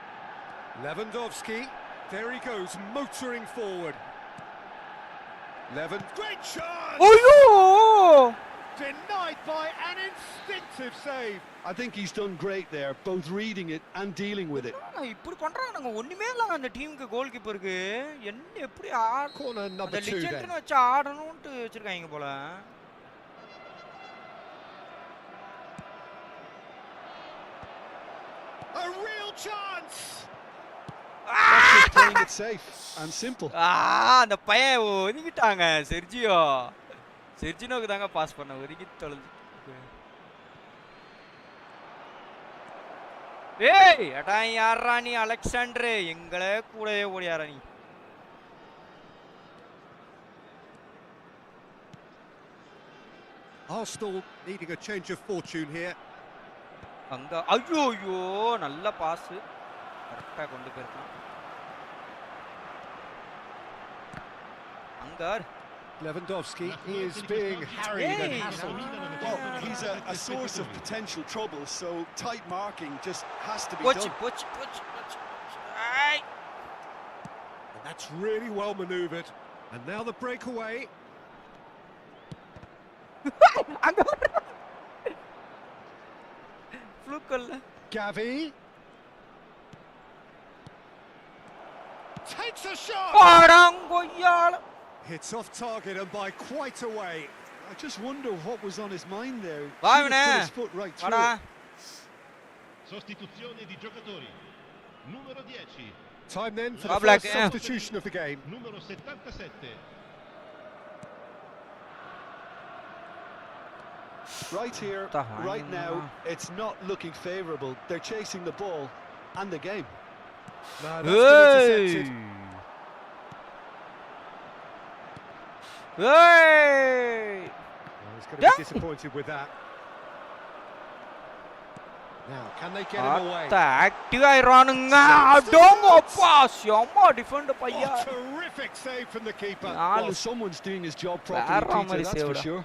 Lewandowski, there he goes, motoring forward. Great chance! ஐயோ Denied by an instinctive save. I think he's done great there, both reading it and dealing with it. இப்படி பண்றாங்க நாங்க ஒண்ணுமே இல்லங்க அந்த டீமுக்கு கோல் கீப்பருக்கு என்ன எப்படி Corner number அந்த 2 then. லிஜெண்ட்னு வச்சு ஆடணும்னு வச்சிருக்காங்க போல A real chance! That's just playing it safe and simple. அந்த பையன் ஒதுங்கிட்டாங்க செர்ஜினோக்கு தாங்க பாஸ் பண்ண ஒதுங்கி தொலைஞ்சு ஏய் அடா யாரா நீ அலெக்சாண்டர் எங்களே கூடவே ஓடியாரா நீ Arsenal needing a change of fortune here. அங்க ஐயோ ஐயோ நல்ல பாஸ் கரெக்டா கொண்டு போயிருக்கான் அங்க Lewandowski, he is being harried and hassled. Well, he's a source of potential trouble, so tight marking just has to be போச்சு done. போச்சு போச்சு போச்சு ஐ And that's really well manoeuvred. And now the breakaway. அங்க ஃப்ளூக்கல்ல Gavi. Takes a shot! பாடங்கொய்யால Hits off target and by quite a way. I just wonder what was on his mind there. Vai, Should have Vene. put his foot right through வாடா it. Sostituzione di giocatori. Numero 10, Time then for Ah, the Black, first substitution of the game. numero 77. Right here, right now, it's not looking favourable. They're chasing the ball and the game. No, that's been intercepted. ஏய் Well, he's going to be disappointed with that. Now, can they get him away? அத்த active ஆயிரானுங்க அடோங்கப்பா செம்ம defend Bhaiya Oh, terrific save from the keeper. நாலு Well, someone's doing his job Vera properly, மாதிரி Peter, that's for saved. sure.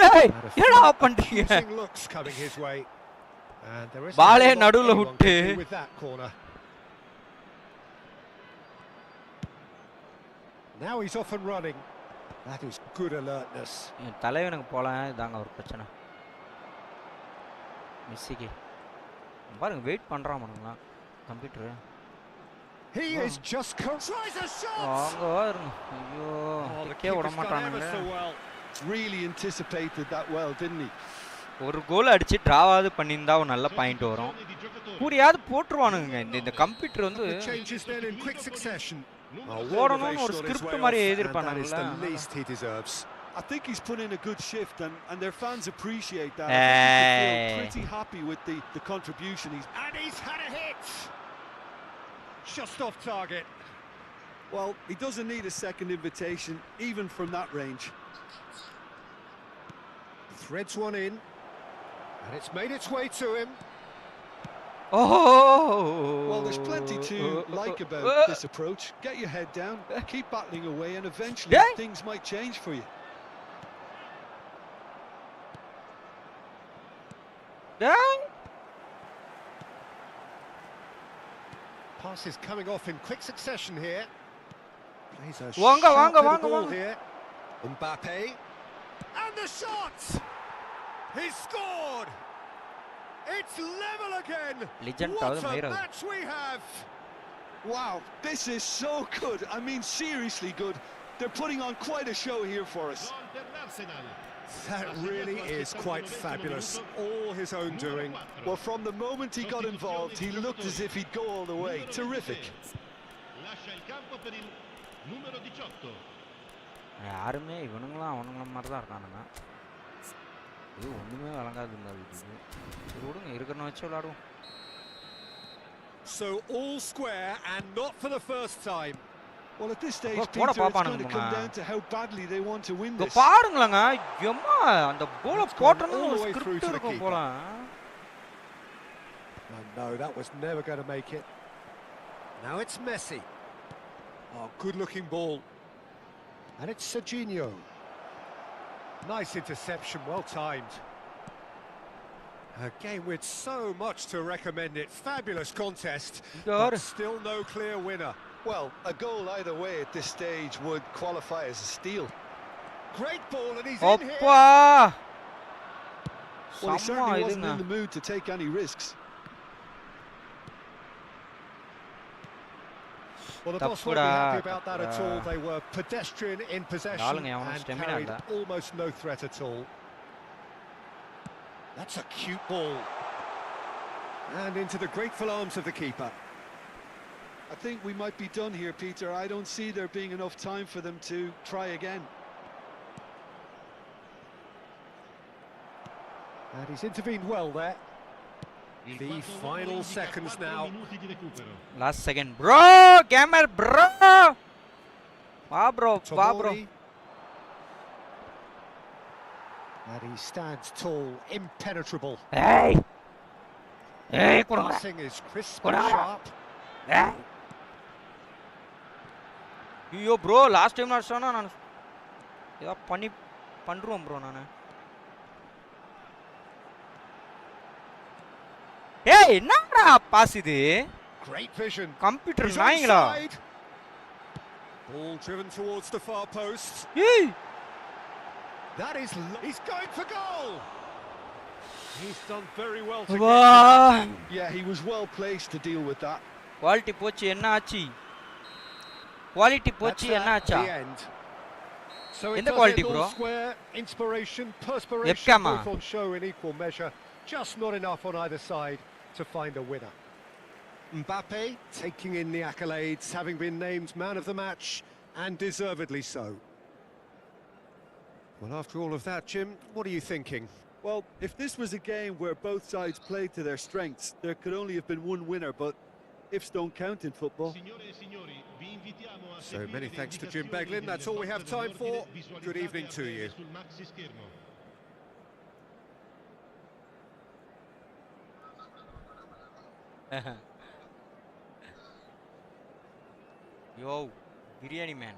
ஏய் And a என்னடா few பண்றீங்க accusing looks coming his way. And there isn't Ball a A lot நடுவுல anyone விட்டு. can do with that corner. Now he's off and running. That is good alertness. என் தலைவனுக்கு போலாம் இதாங்க ஒரு பிரச்சனை மெஸ்ஸிக்கு பாருங்க வெயிட் பண்றான் பாருங்களா computer He is just tries a shot. அங்க வாருங்க ஐயோ Oh, the கே விட keeper's done ever மாட்டானுங்க so well. Really anticipated that well, didn't he? ஒரு கோல் அடிச்சு டிராவாவது பண்ணியிருந்தா ஒரு நல்ல பாயிண்ட் வரும் Sostituzione di giocatori. கூடியாவது போட்டுருவானுங்க இந்த கம்ப்யூட்டர் வந்து The changes then in quick succession. ஓடணும்னு ஒரு Motivation on his script way மாதிரி off, and that is எழுதிருப்பானுங்களா the least he deserves. I think he's put in a good shift, and their fans appreciate that. I think he can Hey. feel pretty happy with the contribution he's. And he's had a hit. Just off target. Well, he doesn't need a second invitation, even from that range. Threads one in. And it's made its way to him. Oh Well, there's plenty to like about this approach. Get your head down, keep battling away, and eventually Yeah. things might change for you. டேய் Pass is coming off in quick succession here. Plays a Wanga, sharp wanga, little wanga, ball wanga. here. Mbappe. And the shot! He's scored! It's level again! Legend What ஆவது a மயிராவது match we have! Wow, this is so good. I mean, seriously good. They're putting on quite a show here for us. Gol per l'Arsenal. That really is quite fabulous. All his own doing. Well, from the moment he got involved, he looked as if he'd go all the way. Terrific. Lascia il campo per il numero 18. யாருமே இவனுங்களாம் அவனுங்கள மாதிரி தான் இருக்கானுங்க. இது ஒன்றுமே விளங்காது இருந்தால் சரி விடுங்க இருக்கிறன வச்சு விளாடுவோம். So all square and not for the first time. Well, at this stage, Peter, it's going to come down to how badly they want to win this. பாருங்களேங்க எம்மா அந்த கோலை போட்டனு ஒரு ஸ்கிரிப்ட் இருக்கும் போல. No, that was never going to make it. Now it's Messi. Oh, good-looking ball. And it's Serginho. Nice interception, well timed. A game with so much to recommend it. Fabulous contest, but still no clear winner. Well, a goal either way at this stage would qualify as a steal. Great ball, and he's in here. Well, he certainly wasn't in the mood to take any risks. Well, the boss won't be happy about that at all. They were pedestrian in possession and carried almost no threat at all. That's a cute ball. And into the grateful arms of the keeper. I think we might be done here, Peter. I don't see there being enough time for them to try again. And he's intervened well there. The final seconds now. Last second, bro. Gamer, bro. Wow, bro. Wow, bro. And he stands tall, impenetrable. Hey. Hey, passing is crisp and sharp. Hey. Yo, bro. Last time I saw na. Yeah, pandruam, bro, na. Hey, nada pass idu. Great vision. Computer naingla. Ball driven towards the far post. Hey. That is, he's going for goal. He's done very well to Yeah, he was well placed to deal with that. Quality pochi enna aachi. Quality pochi enna acha. So in the quality, bro. Square, inspiration, perspiration, both on show in equal measure. Just not enough on either side to find a winner. Mbappe taking in the accolades, having been named man of the match, and deservedly so. Well, after all of that, Jim, what are you thinking? Well, if this was a game where both sides played to their strengths, there could only have been one winner, but ifs don't count in football. So many thanks to Jim Beglin. That's all we have time for. Good evening to you. Yo, biryani man.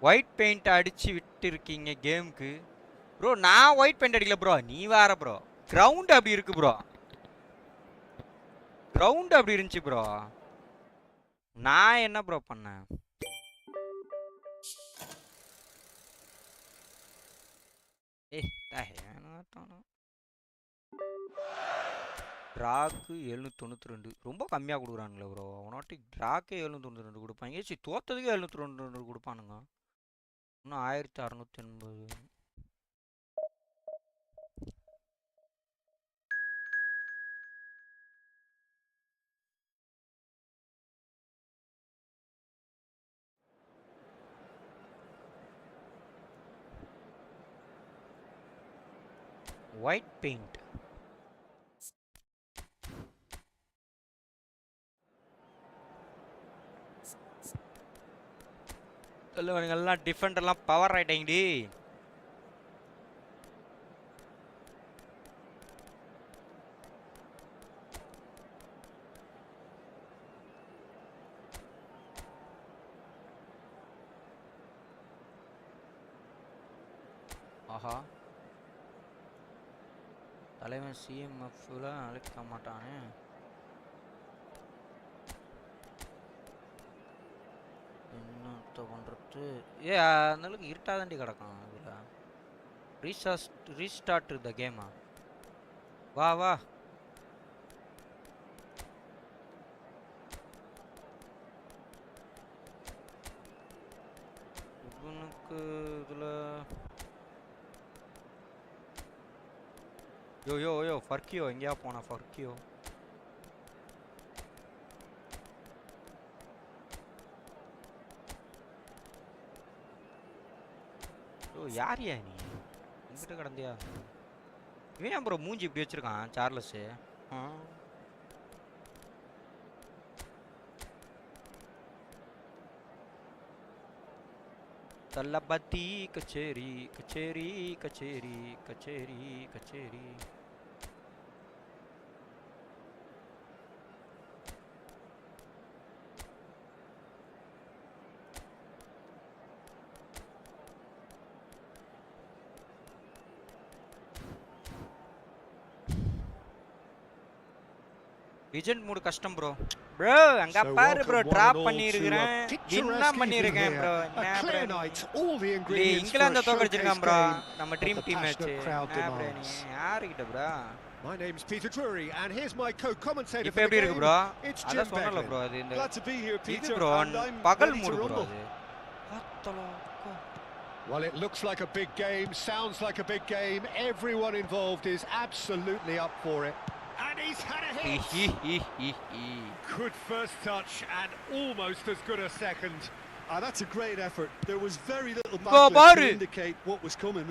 White paint அடிச்சு விட்டிருக்கீங்க கேமுக்கு. bro நான் white paint அடிக்கல bro. நீ வேற bro. Ground அப்படி இருக்கு bro. Ground அப்படி இருந்துச்சு bro. நான் என்ன bro பண்ணேன்? ஏய், டிராக்கு 792 ரொம்ப கம்மியா கொடுக்குறானுங்களே ப்ரோ. அவனாட்டி டிராக்கே 792 கொடுப்பாங்க. ஏச்சி தோத்ததுக்கே 792 கொடுப்பானுங்க. இன்னும் 1680. ஒயிட் பெயிண்ட் எல்லாம் டிஃபெண்டர் எல்லாம் பவர் ஆயிட்டாங்கடி. ஆஹா, தலைவன் சிஎம்எஃப்ல அழைக்க மாட்டானே. என்னத்த பண்றது? அந்த அளவுக்கு இருட்டாதாண்டி கிடக்கும். இதுல ரீஸ்டார்ட் த கேமா. வா வா. இவனுக்கு இதுல யோ ஃபர்க்கியோ எங்கயா போனா ஃபர்க்கியோ. யாரியா நீ எங்கிட்ட கிடந்தியா? இவன் ஏன் ப்ரோ மூஞ்சி இப்படி வச்சிருக்கான் சார்லஸ்? தலபதி கச்சேரி கச்சேரி கச்சேரி கச்சேரி கச்சேரி. Legend mood custom bro. Bro, anga paru bro drop பண்ணிருக்கேன். என்ன பண்ணிருக்கேன் bro? என்ன bro? நீ இங்கிலாந்து தோக்கடிச்சிருக்கான் bro. நம்ம ட்ரீம் டீம் மேட்ச். என்ன bro நீ? யார்கிட்ட bro? My name's Peter Drury and here's my co-commentator for the game. Bro? அத சொன்னல bro அது இந்த. Glad to be here Peter. bro பகல் மூடு bro அது. Well, it looks like a big game, sounds like a big game. Everyone involved is absolutely up for it. And he's had a hit. Good first touch and almost as good a second. That's a great effort. There was very little backlash to indicate what was coming.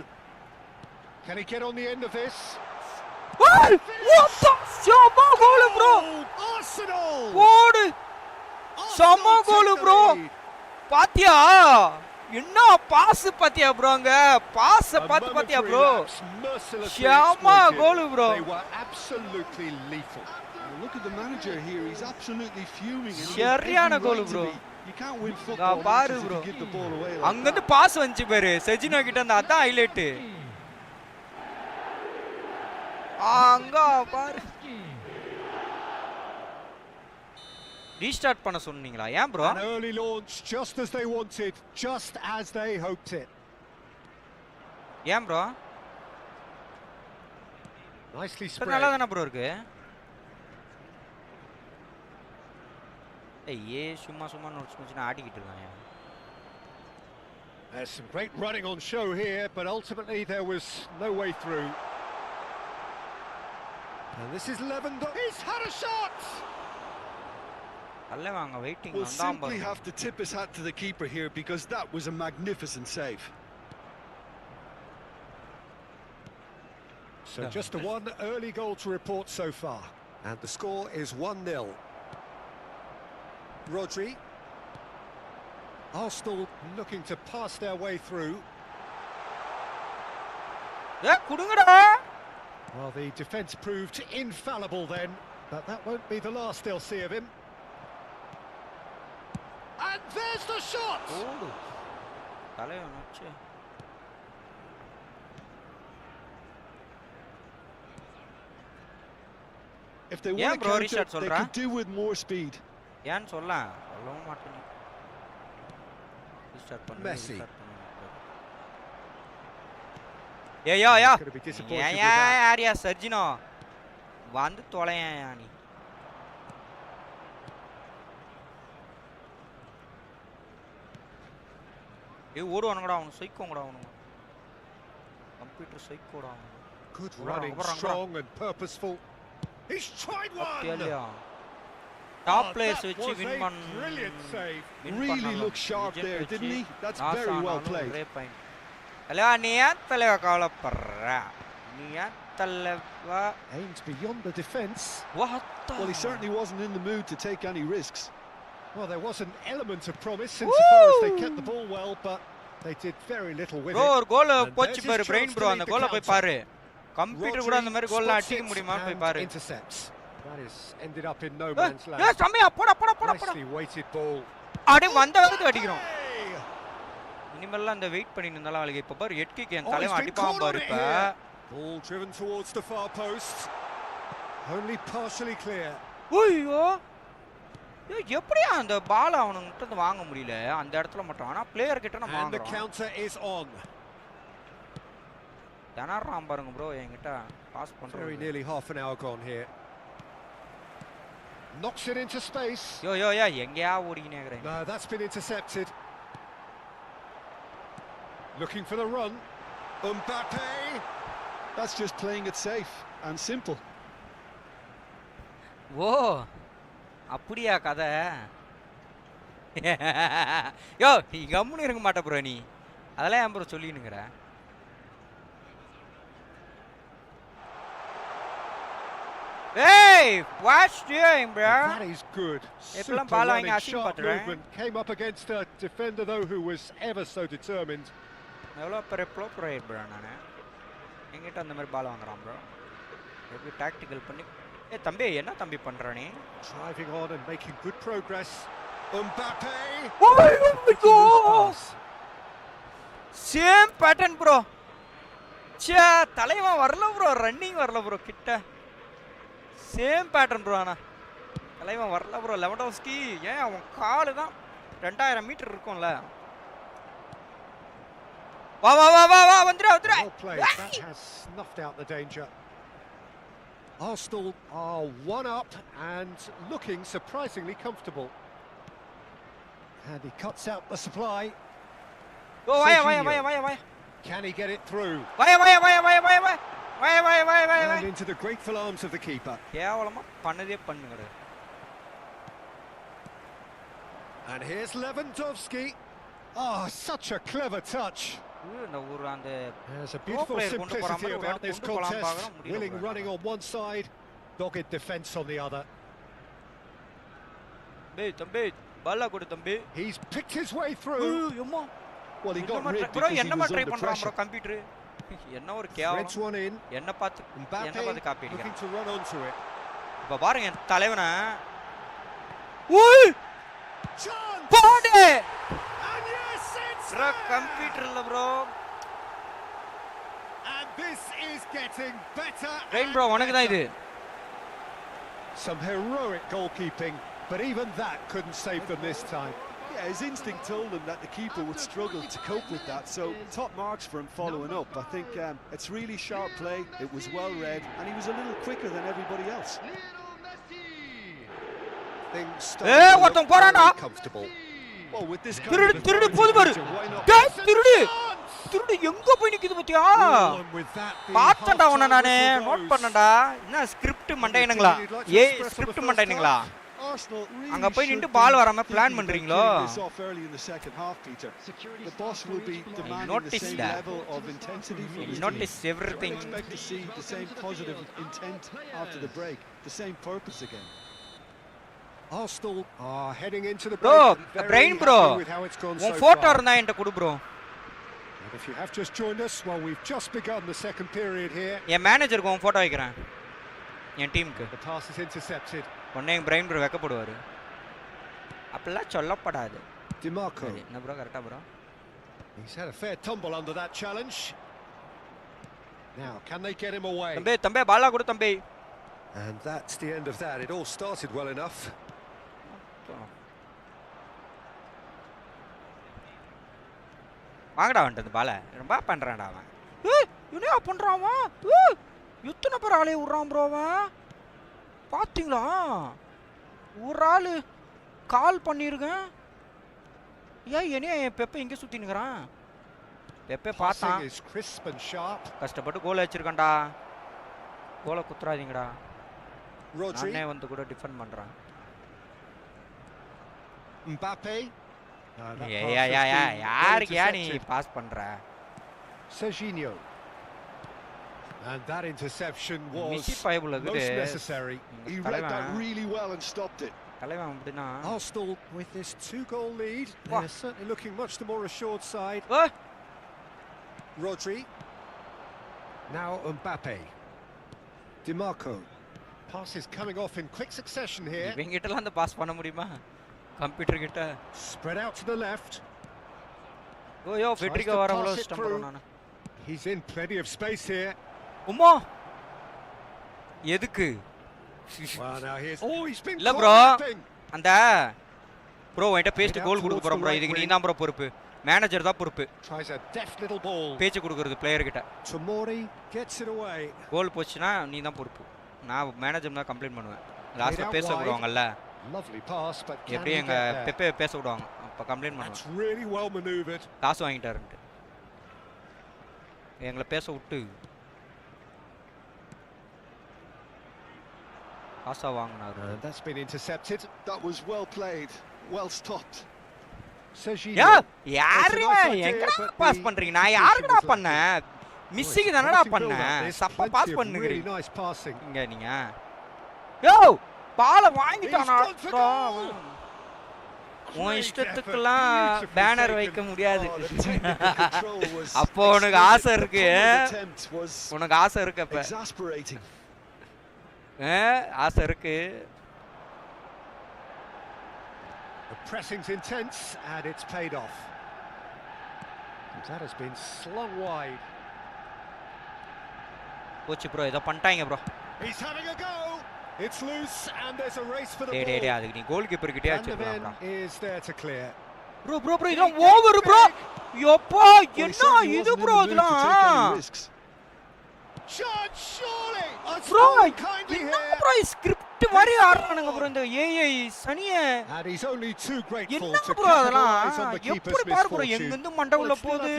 Can he get on the end of this? What the? Sama goal bro. Arsenal. What? Sama goal bro. பாத்தியா? என்ன pass பாத்தியா bro அங்க? Pass பாத்தியா bro? Sharma goal bro. They were absolutely lethal. Look at the manager here. He's absolutely fuming. சரியான கோல் bro. You can't win football பாரு bro. Give the ball away. அங்க இருந்து pass வந்துச்சு பாரு. செஜினோ கிட்ட அந்த அதான் ஹைலைட். அங்க பாரு. Restart பண்ண சொன்னீங்களா? ஏன் bro? An early launch just as they wanted, just as they hoped it. ஏன் bro? Nicely spread. நல்லா தான bro இருக்கு. ஏய் சும்மா நோட்ஸ் மச்சி ஆடிக்கிட்டு இருக்கான். There's some great running on show here, but ultimately there was no way through. And this is Lewandowski. He's had a shot. We'll simply have to tip his hat to the keeper here because that was a magnificent save. So just a one early goal to report so far. And the score is 1-0. Rodri. Arsenal looking to pass their way through. Well, the defence proved infallible then, but that won't be the last they'll see of him. And there's the shot! If they want to counter, they could do with more speed. Messi. Yeah, Sergino. வந்து தொலையா நீ. ஓடுவானுங்கடா அவனு சைக்கோங்கடா அவனு. Computer சைக்கோடா அவனு. Good running, strong and purposeful. He's tried one. Top players வச்சு win பண்ண. Brilliant save. Really looked sharp there, didn't he? That's very well played. Hello, நீ ஏத்தல கவலைப்படுற. நீ ஏத்தலவா aims beyond the defence. Well, he certainly wasn't in the mood to take any risks. Well, there was an element of promise insofar as they kept the ball well, but they did very little with it. Bro, goal போச்சு பாரு brain bro அந்த கோலை போய் பாரு. Computer கூட அந்த மாதிரி கோல்லாம் அடிக்க முடியுமா போய் பாரு. Intercepts. That is ended up in no man's land. ஏய் சமையா போடா. Nicely weighted ball. அடி வந்த வேகத்துக்கு அடிக்குறோம். இனிமேல்ல அந்த வெயிட் பண்ணி நின்னால அவளுக்கு இப்ப பாரு 8 கிக் என் தலைவன் அடிப்பான் பாரு இப்ப. Ball driven towards the far post. Only partially clear. ஐயோ. எப்படியா அந்த பால் அவனுங்கிட்ட இருந்து வாங்க முடியல அந்த இடத்துல மட்டும். ஆனா பிளேயர் கிட்ட நம்ம வாங்குறோம். And the counter is on. தனறாம் பாருங்க bro என்கிட்ட பாஸ் பண்றோம். Very nearly half an hour gone here. Knocks it into space. யோ எங்கயா ஓடிக்கினே இருக்கறேன். No, that's been intercepted. Looking for the run. Mbappe. That's just playing it safe and simple. ஓ அப்படியா கதை? யோ நீ கம்முன்னு இருக்க மாட்ட ப்ரோ நீ. அதெல்லாம் ஏன் bro சொல்லினுங்கிற? Hey, what's doing, bro? That is good. Super ball running, வாங்கி sharp பண்றேன். movement. Came up against a defender though who was ever so determined. எவ்வளோ பெரிய ப்ரோ ப்ரோ நான் எங்கிட்ட அந்த மாதிரி பால் வாங்குறான் ப்ரோ. எப்படி டாக்டிக்கல் பண்ணி தம்பி என்ன தம்பி பண்ற நீ? Driving on and making good progress. Mbappe. Same pattern bro. ச்சே தலைவன் வரல ப்ரோ, ரன்னிங் வரல ப்ரோ கிட்ட. Same pattern bro. ஆனா தலைவன் வரல ப்ரோ. லெவன்டோவ்ஸ்கி ஏன் அவன் காலு தான் 2000 மீட்டர் இருக்கும்ல. வா வா வா வா வா வந்துரு வந்துரு. Well played. That has snuffed out the danger. Arsenal are one up and looking surprisingly comfortable. And he cuts out the supply. Go vaya. Can he get it through? Vaya. And into the grateful arms of the keeper. கேவலமா பண்ணதே பண்ணுங்கற. And here's Lewandowski. Oh, such a clever touch. There's a beautiful simplicity about this contest. Willing running on one side, dogged defence on the other. Tambi, balla kodu tambi. He's picked his way through. Well, he got rid bro, because he was try under பண்றான் pressure. bro computer. என்ன ஒரு Threads கேவலம். one in. என்ன பார்த்து copy looking அடிக்கிறான். to run onto it. இப்ப பாருங்க தலைவனா. ஓய்! Chance! போடு! And yes, it's bro there! computer இல்ல bro. And this is getting better. Rain bro உனக்கு தான் இது. Some heroic goalkeeping, but even that couldn't save them this time. Yeah, his instinct told him that the keeper would struggle to cope with that, so top marks for him following up. I think it's really sharp play, it was well read, and he was a little quicker than everybody else. Things started to look very comfortable. Well, with this kind திருடு of திருடு போது பாரு. why not? டேய் திருடு. திருடு எங்க போய் நிக்குது பாத்தியா? And with that, the பாத்தடா உன்ன half-time நானே whistle நோட் blows. பண்ணடா. என்ன ஸ்கிரிப்ட் மண்டையனுங்களா? ஏய் ஸ்கிரிப்ட் மண்டையனுங்களா? Arsenal really அங்க போய் நின்னு should பால் be வராம பிளான் thinking about பண்றீங்களோ? killing this off early in the second half, Peter. The boss will be demanding the noticed same that. level of intensity from his Notice team. everything. I expect to see the same positive intent after the break, the same purpose again. Arsenal are heading into the Bro, break. very brain bro. happy with how it's gone so உன் photo far. இருந்தா என்கிட்ட கொடு bro. And if you have just joined us, well, we've just begun the second period here. என் மேனேஜருக்கு உன் photo வைக்கிறேன். என் டீமுக்கு. The pass is intercepted. உடனே என் brain bro வெக்கப்படுவாரு. அப்பெல்லாம் சொல்லப்படாது. DiMarco. என்ன ப்ரோ கரெக்டா bro? He's had a fair tumble under that challenge. Now, can they get him away? தம்பி பாலா கொடு தம்பி. And that's the end of that. It all started well enough. வாங்கடா வந்துட்டு பால. ரொம்ப பண்றான்டா அவன். ஏய் என்ன பண்றான் அவன்? ஏய் எத்தனை பேர் ஆளே விடுறான் ப்ரோ அவன்? பாத்தீங்களா? ஒரு ஆளு கால் பண்ணிருக்கேன். ஏய் என்னைய பெப்பே இங்க சுத்தி நிக்கறான். பெப்பே பார்த்தான். Passing is crisp and sharp. கஷ்டப்பட்டு கோல் அடிச்சிருக்கான்டா. கோலை குத்துறாதீங்கடா. Rodri. நானே வந்து கூட டிஃபெண்ட் பண்றான். Mbappe. யாருக்கு நீ பாஸ் பண்ற? Serginho. And that interception was மிஷி பைபிள் most இருக்குது. necessary. He read that really well and stopped it. தலைவன் அப்படினா Arsenal with this 2-goal lead. Wow. They're certainly looking much the more assured side. O Rodri. Now Mbappe. DiMarco. Pass is coming off in quick succession here. இவங்க கிட்டலாம் அந்த pass பண்ண முடியுமா? Computer கிட்ட. Spread out to the left. Oh Federico வரவளோ ஸ்டம் பண்ணானே. He's in plenty of space here. உம்மா எதுக்கு? Well, now here's he's been இல்ல ப்ரோ அந்த ப்ரோ என்கிட்ட பேஸ்ட் கோல் கொடுக்க போறோம் ப்ரோ. இதுக்கு நீ தான் ப்ரோ பொறுப்பு. மேனேஜர் தான் பொறுப்பு. Tries a deft little ball. பேச்சு கொடுக்கிறது பிளேயர் கிட்ட. Tomori gets it away. கோல் போச்சுனா நீ தான் பொறுப்பு. நான் மேனேஜர் தான் கம்ப்ளைன்ட் பண்ணுவேன். லாஸ்ட்ல பேச விடுவாங்கல்ல. Lovely pass, but எப்படி எங்க பெப்பே பேச விடுவாங்க. அப்ப கம்ப்ளைன்ட் பண்ணுவேன். That's really well maneuvered. காசு வாங்கிட்டாருன்னு. எங்களை பேச விட்டு காசா வாங்குனாரு. That's been intercepted. That was well played, well stopped. யா யாரே எங்கடா பாஸ் பண்றீங்க? நான் யாருக்குடா பண்ணேன்? மிஸ்ஸிங் தானடா பண்ணேன். சப்ப பாஸ் பண்ணுகிறீங்க. Nice passing. இங்க நீங்க. யோ பால வாங்கிட்டானா? உன் இஷ்டத்துக்குலாம் பேனர் வைக்க முடியாது. அப்போ உனக்கு ஆசை இருக்கு. உனக்கு ஆசை இருக்கு அப்ப. ஆசை இருக்கு. The pressing's intense and it's paid off. That has been slung wide. போச்சு ப்ரோ, ஏதோ பண்ணிட்டாங்க bro. He's having a go. It's loose and there's a race for the ball. டேய் அதுக்கு நீ கோல் கீப்பர் கிட்டே அடிச்சிரலாம்டா. Is there to clear. Bro இதெல்லாம் over bro. யோப்பா என்ன இது ப்ரோ இதெல்லாம்? Shot surely. ப்ரோ என்ன ப்ரோ ஸ்கிரிப்ட் மாதிரி ஆடுறானுங்க ப்ரோ இந்த ஏஐ சனியே. And he's only too grateful என்ன to ப்ரோ அதெல்லாம்? capitalize on the keeper's எப்படி பாரு ப்ரோ misfortune. எங்க இருந்து மண்டை உள்ள போகுது.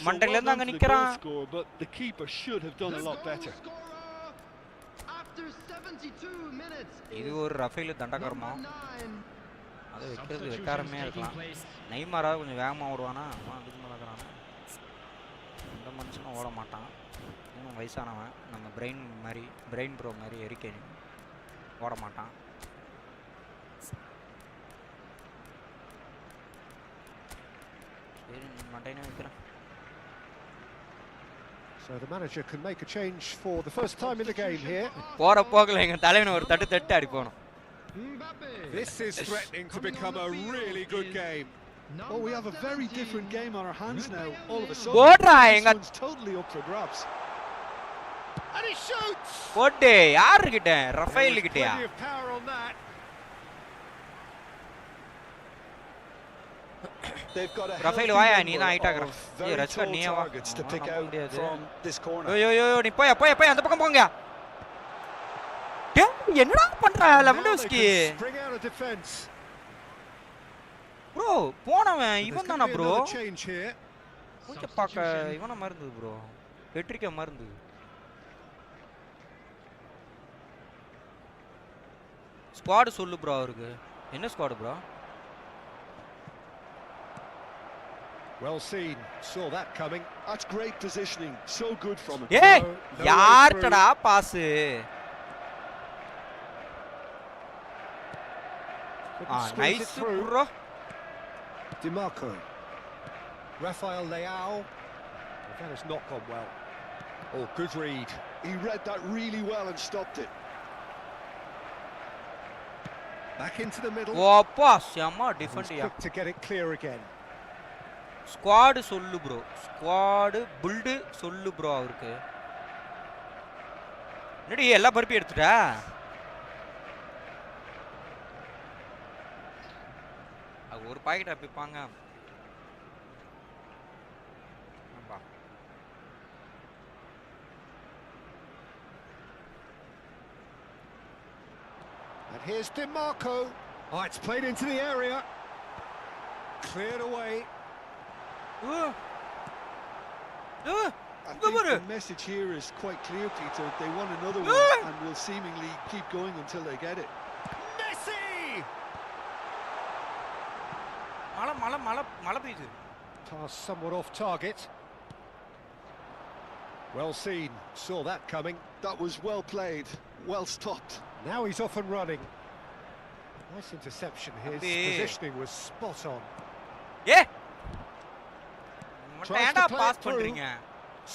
மண்டையில இருந்து அங்க நிக்கறான். But the keeper should have done a lot better. இது ஒரு ரஃபேல் தண்டகரமா. அது வெக்கிறது வெக்காரமே இருக்கலாம். நெய்மாரா கொஞ்சம் வேகமா ஓடுவானா? அதுக்கு மேல இருக்கறானே. இந்த மனுஷனும் ஓட மாட்டான். இன்னும் வயசானவன். நம்ம பிரெயின் ப்ரோ மாதிரி எரிக்கேனி ஓட மாட்டான். சரி மண்டைனே வைக்கிறேன். So the manager can make a change for the first time in the game here. போற போகல எங்க தலைவனை ஒரு தட்டு அடி போணும். This is threatening to become a really good game. Oh, we have a very different game on our hands now. All of a sudden, this one's totally up for grabs. And he shoots. போடு யார் கிட்ட? Rafael கிட்டயா? Plenty of power on that. They've got a Rafael வாயா நீ தான் height ஆகற. ஏய் ரச்சா நீ வா. to pick out from this corner. யோ நீ போய் அந்த பக்கம் போங்க. டேய் என்னடா பண்ற Lewandowski? Bring out a defense. Bro போனவன் இவன் தானா ப்ரோ? Change here. மூஞ்ச பாக்க இவன மறந்து ப்ரோ. பெட்ரிக்க மறந்து. ஸ்குவாட் சொல்லு ப்ரோ அவருக்கு. என்ன squad bro? Well seen. Saw that coming. That's great positioning. So good from him. ஏய் யார்டா boss? Nice bro. DiMarco. Rafael Leao. That has not gone well. Oh, good read. He read that really well and stopped it. Back into the middle. ஓப்பா செம்ம டிஃபென்டியா. To get it clear again. Squad சொல்லு bro. Squad build சொல்லு bro அவருக்கு. என்னடி எல்லா பருப்பி எடுத்துட்டா? அது ஒரு packet அப்பிப்பாங்க. ஆமா. And here's DiMarco. Oh, it's played into the area. Cleared away. I think the message here is quite clear, Peter. They want another one and will seemingly keep going until they get it. Messi! மழை பெய்யுது. Pass somewhat off target. Well seen. Saw that coming. That was well played. Well stopped. Now he's off and running. Nice interception. His positioning was spot on. Yeah! Tries to play it through.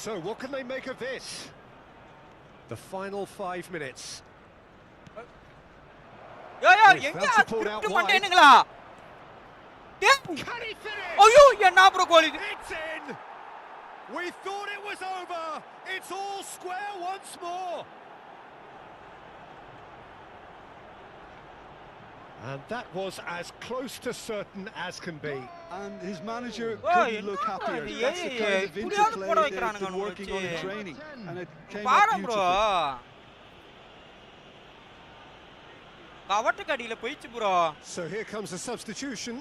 So what can they make of this? The final 5 minutes. எங்க script பண்ணிட்டீங்களா? Can he finish? ஐயோ என்ன bro கோல் இது? It's in. We thought it was over. It's all square once more. And that was as close to certain as can be. And his manager couldn't look happier. That's the kind of interplay they've been working on in training. And it came out beautifully. கவட்ட கடியில போயிச்சு bro. So here comes a substitution.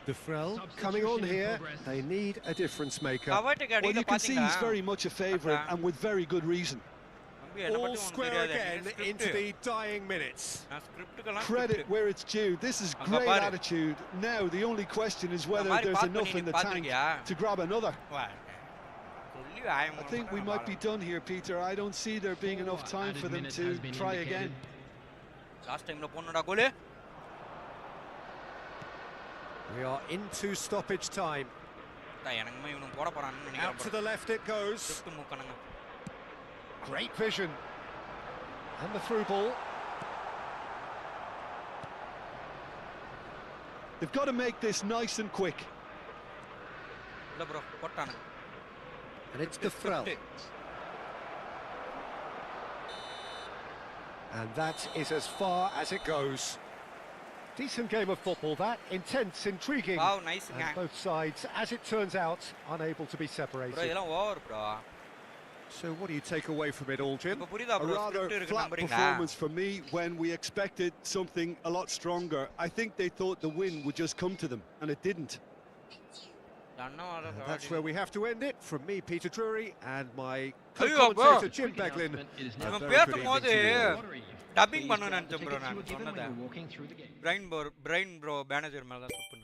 Dufrel coming on here. They need a difference maker. Well, you can see he's very much a favourite and with very good reason. All square again into the dying minutes. Credit where it's due. This is great attitude. Now the only question is whether there's enough in the tank to grab another. I think we might be done here, Peter. I don't see there being enough time for them to try again. Last time ponnoda goal. We are into stoppage time. Out to the left it goes. Great vision. And the through ball. They've got to make this nice and quick. And it's the Frel. And that is as far as it goes. Decent game of football, that. Intense, intriguing. Wow, nice. And both sides, as it turns out, unable to be separated. So what do you take away from it all, Jim? A rather flat performance for me when we expected something a lot stronger. I think they thought the win would just come to them, and it didn't. And that's where we have to end it. From me, Peter Drury, and my co-commentator, Jim Beglin. Dubbing பண்ணனும் நினைச்சேன் bro நான் சொன்னதே brain bro manager மேல தான் தப்பு.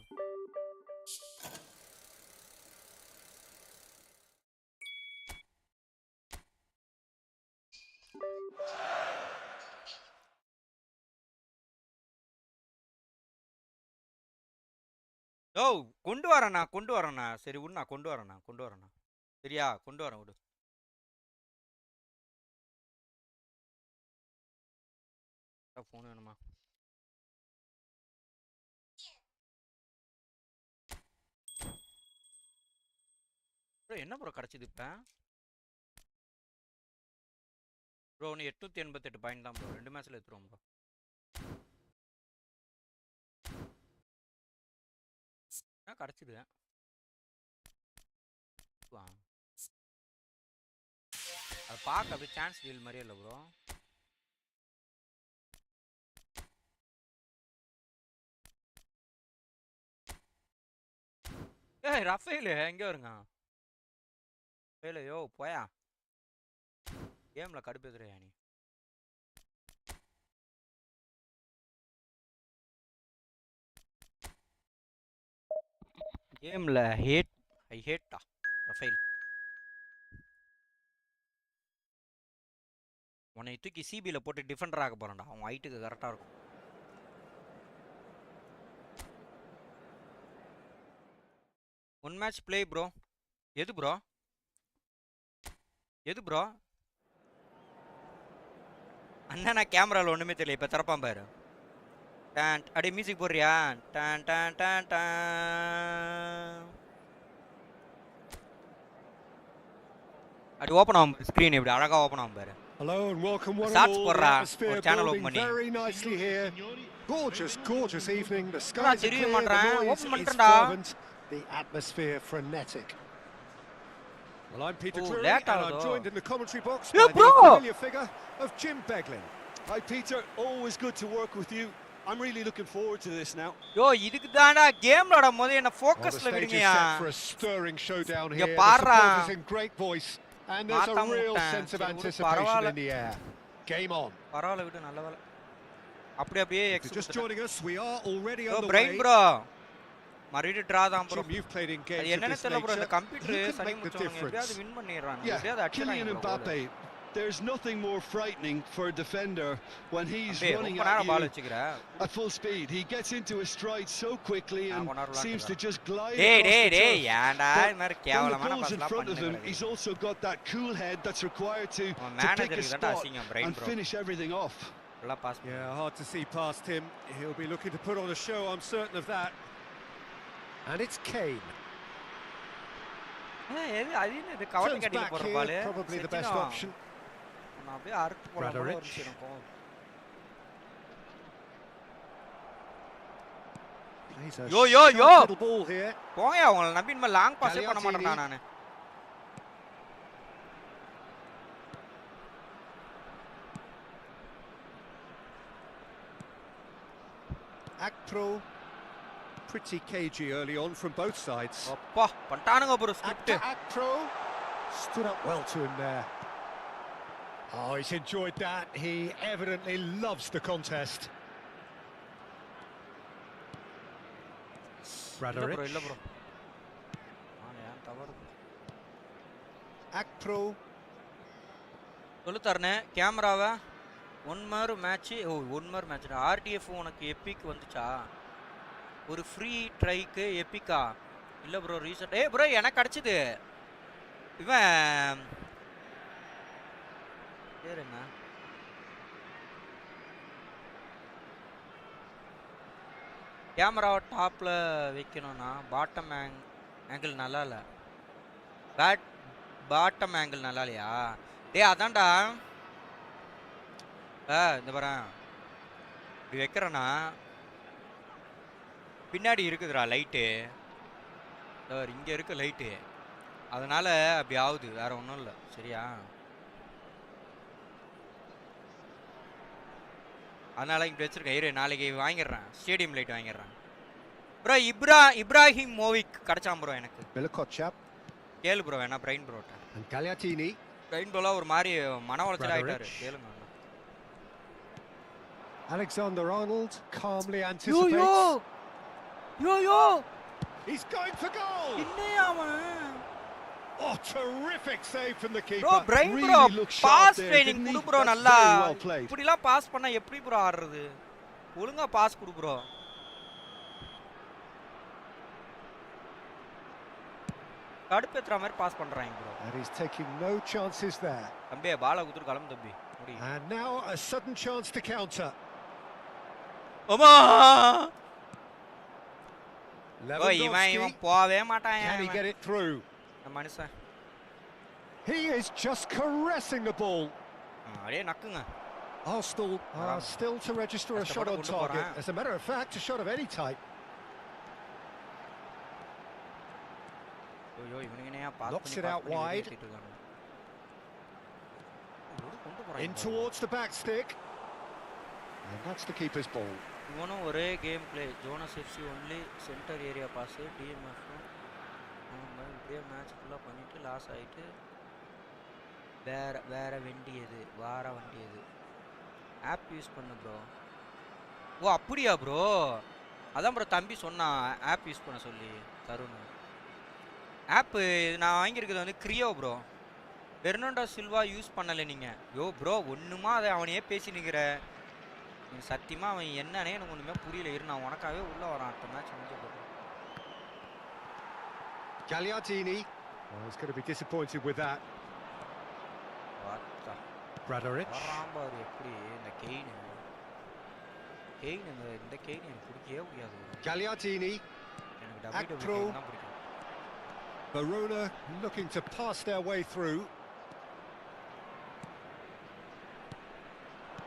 ஓ கொண்டு வரேனா சரி உன்ன கொண்டு வரேனா சரியா கொண்டு வரேன் விடு. ஃபோன் வேணுமா? ப்ரோ என்ன ப்ரோ கிடைச்சது இப்ப? ப்ரோ நீ 888 பாயிண்ட் தான் ப்ரோ. 2 மேட்ச்ல எடுத்துறோம் ப்ரோ. என்ன கிடைச்சது? வா. அது பார்க்க அப்படியே சான்ஸ் டீல் மாதிரியே இல்ல ப்ரோ. ஏய் ரஃபேல் எங்க வருங்க? ரஃபேல் யோ போயா. கேம்ல கடுப்பேத்துறியா நீ? கேம்ல ஐ ஹேட்டா ரஃபேல். உன்னை தூக்கி சிபில போட்டு டிஃபெண்டர் ஆக போறேன்டா. அவன் ஹைட்டுக்கு கரெக்டா இருக்கும். One match play bro. எது bro? அண்ணா நான் கேமரால ஒண்ணுமே தெரியல. இப்ப தரப்பான் பாரு. டான் அடி மியூசிக் போடுறியா? டான் டான் டான் டான். அடி ஓபன் ஆகும் ஸ்கிரீன் இப்படி அழகா ஓபன் ஆகும் பாரு. Hello and welcome one and all. The atmosphere building very nicely here. Gorgeous evening. The sky is clear, the noise is fervent. The atmosphere frenetic. Well, I'm Peter Drury, and I'm joined in the commentary box by the familiar figure of Jim Beglin. Hi Peter, always good to work with you. I'm really looking forward to this now. Yo, இதுக்கு தான்டா கேம்ல ஆட போது என்ன ஃபோக்கஸ்ல விடுங்கயா. For a stirring showdown here. The support is in great voice and there's a real sense of anticipation in the air. Game on. பரவால விடு நல்ல வேளை. அப்படியே Just joining us, we are already on the way. Brain bro. மறுபடியும் draw தான் bro. You've played in games. என்னன்னு தெரியல bro இந்த கம்ப்யூட்டர் சரி முடிச்சவங்க எப்படியாவது வின் பண்ணிடுறாங்க. எப்படியாவது Kylian Mbappe. There's nothing more frightening for a defender when he's running at you at full speed. He gets into his stride so quickly and seems to just glide across the turf. ஏன்டா இந்த மாதிரி கேவலமான பாஸ்லாம் in front of him, he's also got that cool head that's required to pick a spot and finish everything off. Yeah, hard to see past him. He'll be looking to put on a show, I'm certain of that. And it's Kane. Turns back here, probably the best option. Radoric. Plays a sharp little ball here. போயா உங்களை நம்பி நம்ம long பாஸே பண்ண மாட்டேன்டா நானு. Akpro. Pretty cagey early on from both sides. அப்பா பண்டானுங்க bro script. Akpro stood up well to him there. Oh, he's enjoyed that. He evidently loves the contest. Bradoric. இல்ல bro ஏன் தவறு Akpro. சொல்லு தரனே கேமராவை one more match one more match RTF உனக்கு epic வந்துச்சா ஒரு ஃப்ரீ ட்ரைக்கு எப்பிக்கா இல்லை ப்ரோ ரீசெண்ட் ப்ரோ எனக்கு கிடச்சிது இவன் பேர் என்ன கேமராவை டாப்பில் வைக்கணும்னா பாட்டம் ஆங்கிள் நல்லா இல்லை பாட்டம் ஆங்கிள் நல்லா இல்லையா அதான்டா இந்த பாரேன் இப்படி வைக்கிறேன்னா பின்னாடி இருக்குதுடா லைட்டு இங்கே இருக்கு லைட்டு அதனால அப்படி ஆகுது வேற ஒன்றும் இல்லை சரியா அதனால இப்படி வச்சிருக்கேன் நாளைக்கு வாங்கிடுறேன் ஸ்டேடியம் லைட் வாங்கிடுறேன் ப்ரோ இப்ராஹிம் மோவிக் கிடைச்சான் ப்ரோ எனக்கு கேளு ப்ரோ வேணா பிரைன் ப்ரோட்ட பிரைன் ப்ரோலாம் ஒரு மாதிரி மன உளைச்சல் ஆகிட்டாரு கேளுங்க Alexander Arnold calmly anticipates. Yo! He's going for goal. Innaya avan. Oh, terrific save from the keeper. Bro, Brian really bro, pass training kudu bro nalla. Well ipudila pass panna eppadi bro aadradhu? Olunga pass kudu bro. கடுப்பேத்துற மாதிரி pass பண்றாங்க bro. And he's taking no chances there. தம்பி பால குத்துற கலம் தம்பி. And now a sudden chance to counter. Oma! Lewandowski. Can he get it through? He is just caressing the ball. Arsenal are still to register a shot on target. As a matter of fact, a shot of any type. Knocks it out wide. In towards the back stick. And that's the keeper's ball. இவனும் ஒரே game play Jonas FC only centre area pass டிஎம்எஃப்பும் இப்படியே match ஃபுல்லாக பண்ணிவிட்டு loss ஆகிட்டு வேற வண்டியது app use பண்ணு ப்ரோ ஓ அப்படியா ப்ரோ அதான் ப்ரோ தம்பி சொன்னான் ஆப் யூஸ் பண்ண சொல்லி தருண் ஆப்பு நான் வாங்கியிருக்கிறது வந்து கிரியோ ப்ரோ பெர்னாண்டோ சில்வா யூஸ் பண்ணலை நீங்கள் ப்ரோ ஒன்றுமா அதை அவனையே பேசி நிற்கிற சத்தியமா அவன் என்னன்னே எனக்கு ஒண்ணுமே புரியல நான் உனக்காவே உள்ள வரான் அடுத்த மேட்ச் முடிஞ்ச போது Gagliardini is going to be disappointed with that. Bradoric ராம்பார் எப்படி இந்த கெயின் இந்த கெயின் எனக்கு பிடிக்கவே முடியாது Gagliardini எனக்கு WWE தான் பிடிக்கும் Verona looking to pass their way through.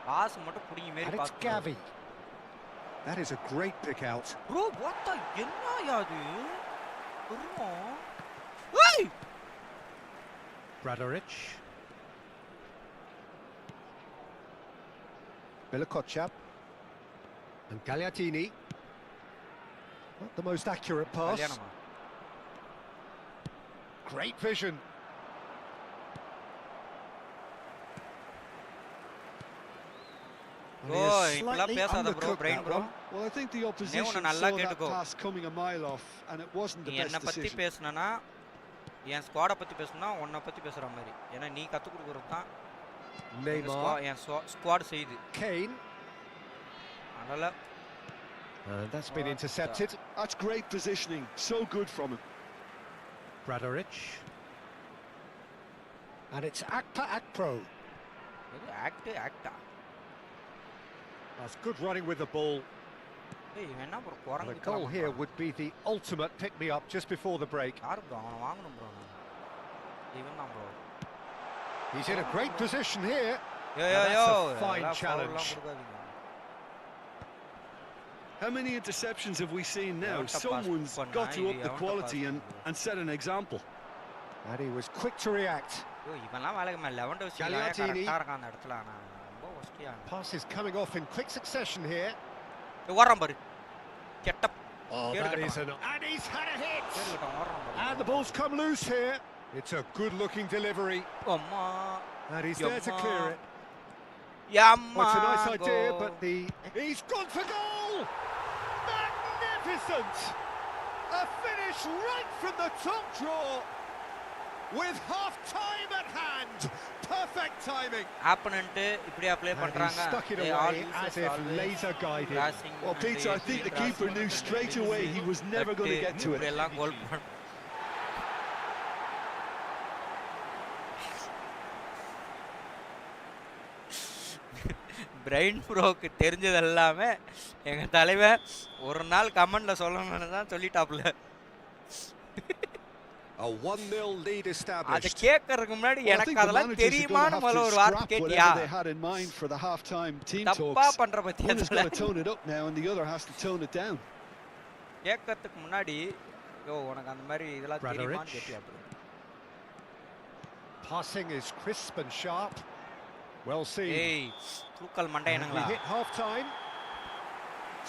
Pass மட்டும் புடிங்க மேரி pass Gavi. That is a great pick out. Bro, what the என்னயா இது? bro. Hey! Bradoric. Milokochap. And Gagliardini. Not the most accurate pass. Great vision. Well, I think the opposition saw that pass coming a mile off, and it wasn't the best decision. என் ஸ்குவாட பத்தி பேசணும்னா உன்னை பத்தி பேசுற மாதிரி ஏன்னா நீ கத்து கொடுக்கறது தான் Neymar என் ஸ்குவாட் செய்யுது Kane அதனால and that's been intercepted. That's great positioning, so good from him. Bradoric and it's Akpro. Acta. That's good running with the ball. Hey, the goal here would be the ultimate pick-me-up just before the break. He's in a great position here. That's a fine challenge. How many interceptions have we seen now? Someone's got to up the quality and set an example. And he was quick to react. Gagliardini. Passes coming off in quick succession here. Oh, that is and he's had a hit. And the ball's come loose here. It's a good-looking delivery. And he's there to clear it. Yamma. Oh, it's a nice idea, but he's gone for goal! Magnificent! A finish right from the top draw, with half-time at hand. Perfect timing. Opponent இப்படியா play பண்றாங்க. Stuck it away as if laser guided. Well, Peter, I think the keeper knew straight away he was never going to get to it. இப்படியெல்லாம் கோல் brain ப்ரோக்கு தெரிஞ்சது எல்லாமே எங்க தலைவன் ஒரு நாள் கமெண்ட்ல சொல்லணும்னு தான் சொல்லிட்டாப்ல. A 1-0 lead அத established. கேக்குறதுக்கு முன்னாடி எனக்கு அதெல்லாம் தெரியுமான்னு முதல்ல ஒரு வார்த்தை கேட்டியா? They had in mind for the half-time team தப்பா talks. பண்ற பத்தியா? One has got to tone it up now, and the other has to tone it down. கேக்குறதுக்கு முன்னாடி யோ உனக்கு அந்த மாதிரி இதெல்லாம் தெரியுமான்னு கேட்டியா bro? Passing is crisp and sharp. Well seen. ஏய் தூக்கல் மண்டையனங்களா? We hit half-time.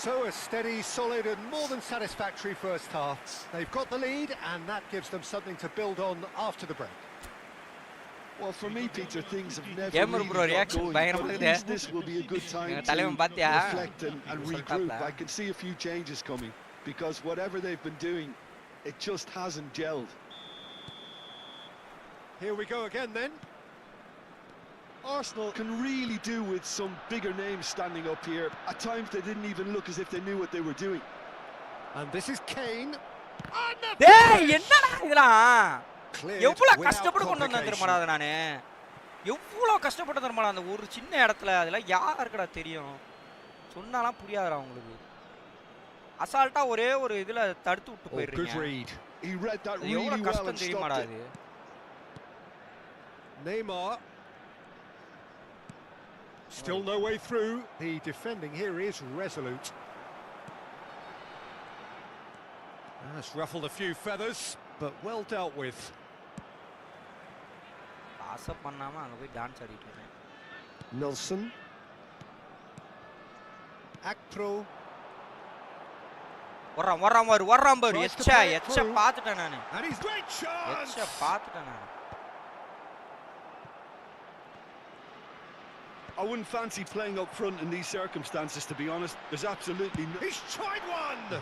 So a steady, solid and more than satisfactory first half. They've got the lead and that gives them something to build on after the break. Well, for me, Peter, things have never Gamer really bro got reaction going. பயங்கரமா At இருக்குதே. least this will be a good time எங்க to தலைவன் பாத்தியா? reflect and regroup. I can see a few changes coming because whatever they've been doing, it just hasn't gelled. Here we go again then. Arsenal can really do with some bigger names standing up here. At times they didn't even look as if they knew what they were doing. And this is Kane. டேய் என்னடா இதெல்லாம்? Cleared எவ்வளவு without கஷ்டப்பட்டு கொண்டு வந்தேன் தெரியுமாடா complication. நானு? எவ்வளவு கஷ்டப்பட்டு தெரியுமாடா அந்த ஒரு சின்ன இடத்துல அதெல்லாம் யாருக்குடா தெரியும்? சொன்னாலாம் புரியாதுடா உங்களுக்கு. அசால்ட்டா ஒரே ஒரு இதுல தடுத்து விட்டு Oh, good போயிடுறீங்க. read. He read that அது really எவ்வளவு well and கஷ்டம் தெரியுமாடா stopped அது? it. Neymar. Still no way through. The defending here is resolute. That's ruffled a few feathers, but well dealt with. Pass பண்ணாம அங்க போய் dance ஆடிட்டு இருக்கேன். Nelson. Akpro. வர்றான் பாரு Tries to எச்ச play it எச்ச through. பாத்துட்டேன் நானு. And he's great chance. எச்ச பாத்துட்டேன் நானு. I wouldn't fancy playing up front in these circumstances, to be honest. There's absolutely no... He's tried one.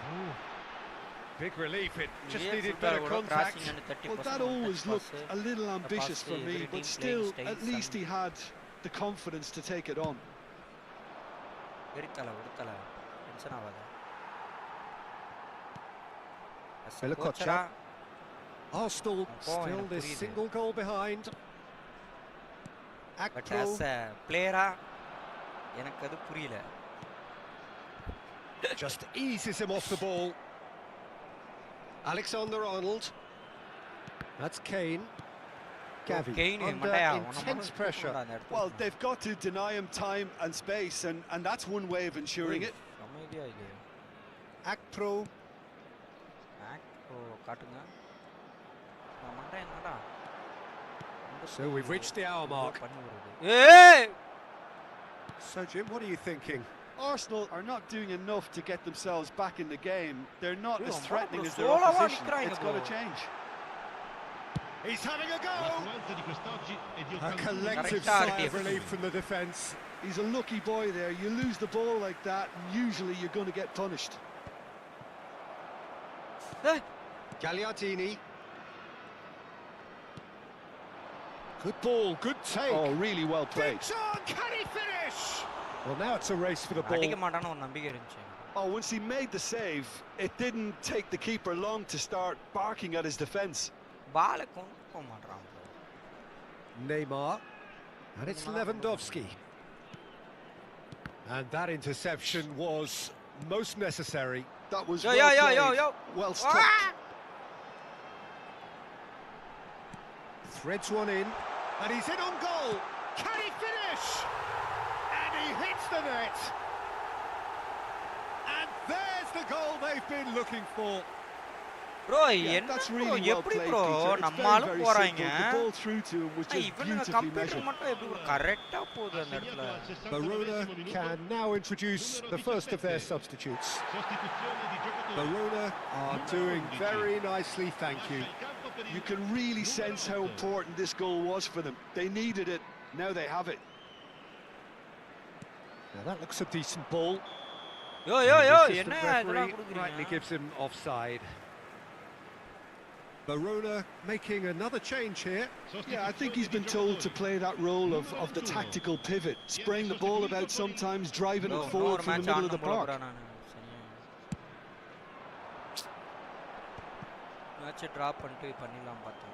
Big relief. It just Yeah, needed football better would contact. crossing and 30% Well, that always touch looked pass, a little ambitious pass, for me, every but team still, playing at least stays he had the confidence to take it on. வெறித்தல tension ஆகாத. Villa Arsenal Oh, still this breathe. single goal behind. But Akpro. as a player எனக்கு அது புரியல. Just eases him off the ball. Alexander-Arnold. That's Kane. Gavi Kane under மண்டையா intense pressure. Well, they've got to deny him time and space, and that's one way of ensuring it. அமைதியா இது. Akpro. காட்டுங்க. மண்டை என்னடா? So we've reached the hour mark. ஏய்! So Jim, what are you thinking? Arsenal are not doing enough to get themselves back in the game. They're not Bro, as threatening as their solo opposition. crying, It's got to bro. change. He's having a go. L'affluenza di quest'oggi è di A collective Correct sigh of target. relief from the defence. He's a lucky boy there. You lose the ball like that, and usually you're going to get punished. Gagliardini. Good ball, good take. Oh, really well played. Digs on, can he finish? Well, now it's a race for the ball. அடிக்க மாட்டான்னு ஒரு நம்பிக்கை இருந்துச்சு. Oh, once he made the save, it didn't take the keeper long to start barking at his defence. பாலை கொண்டு போக மாட்டான். Neymar. And it's Lewandowski. And that interception was most necessary. That was Yo, well yo, played, yo, yo. well struck. Threads one in. And he's in on goal. Can he finish? And he hits the net. And there's the goal they've been looking for. Bro Yeah, என்ன that's bro really well எப்படி played, bro Peter. It's நம்மாலும் very, very போறாங்க. simple. The ball through to him was just இவனுங்க beautifully computer measured. மட்டும் எப்படி ஒரு கரெக்டா போகுது அந்த இடத்துல. Barona can now introduce the first of their substitutes. Barona are doing very nicely, thank you. You can really sense how important this goal was for them. They needed it, Now they have it. Now that looks a decent ball. Yo, And yo, the yo, assistant என்ன referee இதெல்லாம் rightly கொடுக்குறீங்க? gives him offside. Verona making another change here. Yeah, I think he's been told to play that role of the tactical pivot, spraying the ball about sometimes, driving it forward from the middle of the park. Match drop பண்ணிட்டு பண்ணிடலாம் பார்த்தேன்.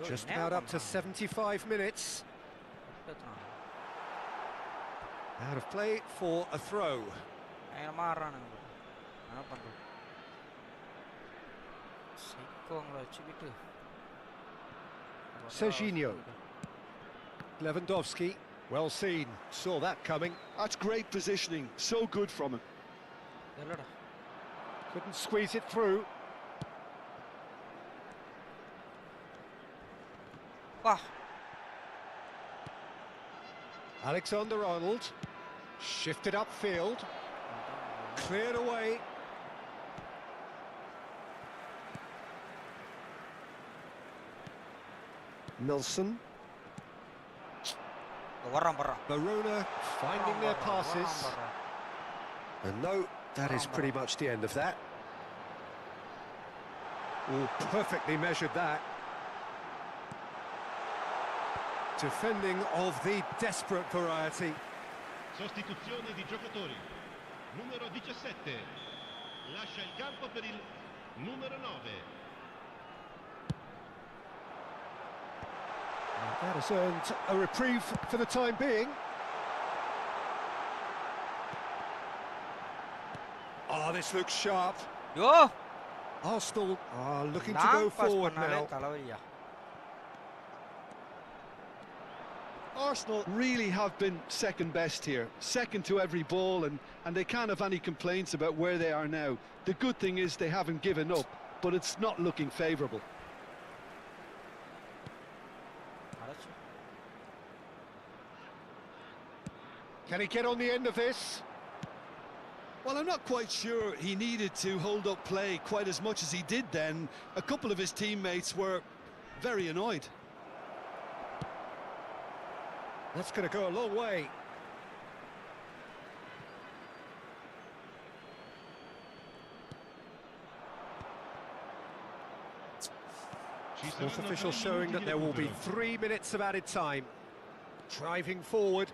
Just about up to 75 minutes. Out of play for a throw. Serginho. Lewandowski. Well seen. Saw that coming. That's great positioning. So good from him. Couldn't squeeze it through. Alexander-Arnold. Shifted upfield. Cleared away. Nelson. Verona finding their passes. And no, that is pretty much the end of that. Oh, perfectly measured that. Defending of the desperate variety. Sostituzione di giocatori. Numero 17. Lascia il campo per il numero 9. That has earned a reprieve for the time being. Oh, this looks sharp. Yo! Arsenal are looking to go forward now. Arsenal really have been second best here, second to every ball, and they can't have any complaints about where they are now. The good thing is they haven't given up, but it's not looking favourable. Can he get on the end of this? Well, I'm not quite sure he needed to hold up play quite as much as he did then. A couple of his teammates were very annoyed. That's going to go a long way. Fourth official showing that there will be 3 minutes of added time. Driving forward.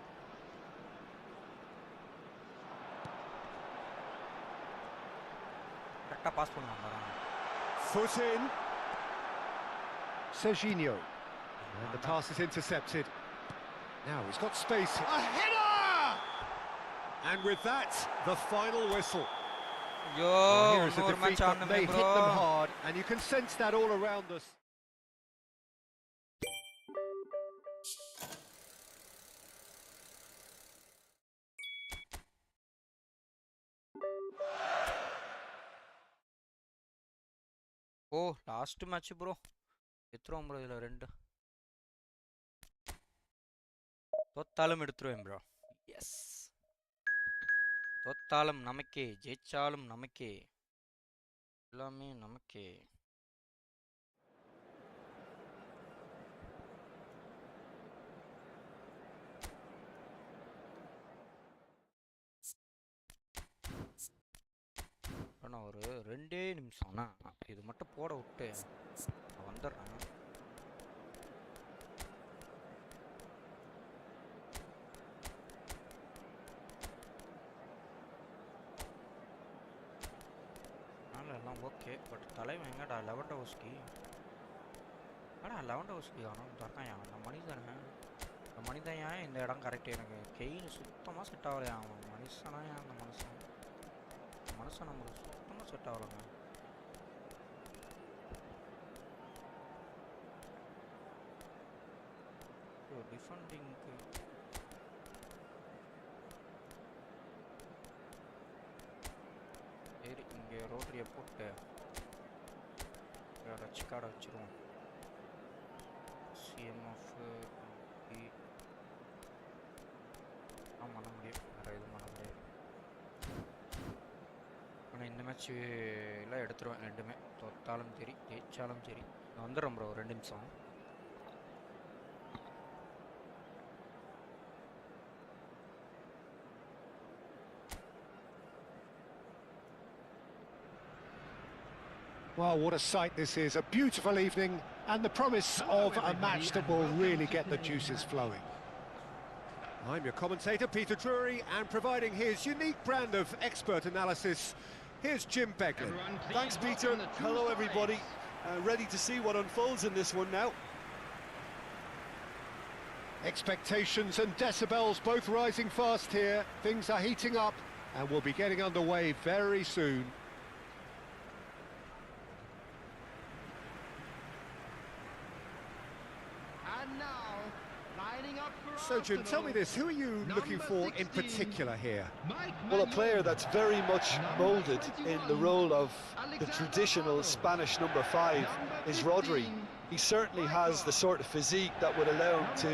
Foot in. Serginho. And the pass is intercepted. Now he's got space. A header! And with that, the final whistle. Yo, here is a defeat that may hit them hard, and you can sense that all around us. Oh, last match bro. Ethrom bro idla rendu. Thothalum eduthuruven bro. Yes. Thothalum namakke, jeichaalum namakke. Ellame namakke. நான் ஒரு 2 நிமிஷம்னா இது மட்டும் போட விட்டு நான் வந்துடுறேன். அதனால எல்லாம் ஓகே. பட் தலைவன் எங்கடா லெவன்டோவ்ஸ்கி? லெவன்டோவ்ஸ்கி ஆனால் தரக்கான் அந்த மனிதனை இந்த மனிதன் ஏன் இந்த இடம் கரெக்டு எனக்கு கெயின் சுத்தமாக செட் ஆகலையா? அவன் மனுஷனா அந்த மனுஷன் நம்மளுக்கு சுத்தமாக செட் ஆகலைங்க. டிஃபெண்டிங்க்கு சரி இங்கே ரோட்டரியை போட்டு ரச் கார்டை வச்சுருவோம். சிஎம்எஃப் பண்ண முடியும், வேறு எதுவும் பண்ண முடியாது. ஆனால் இந்த மேட்ச் எல்லாம் எடுத்துருவேன் ரெண்டுமே. தோத்தாலும் சரி ஜெயிச்சாலும் சரி. நான் வந்துடுறேன் ப்ரோ 2 நிமிஷம். Well, what a sight this is. A beautiful evening and the promise of a match that will really get the juices flowing. I'm your commentator, Peter Drury, and providing his unique brand of expert analysis, here's Jim Beglin. Thanks, Peter. Hello, everybody. Ready to see what unfolds in this one now. Expectations and decibels both rising fast here. Things are heating up and we'll be getting underway very soon. So, Jim, tell me this, who are you looking for in particular here? Well, a player that's very much moulded in the role of the traditional Spanish number 5 is Rodri. He certainly has the sort of physique that would allow him to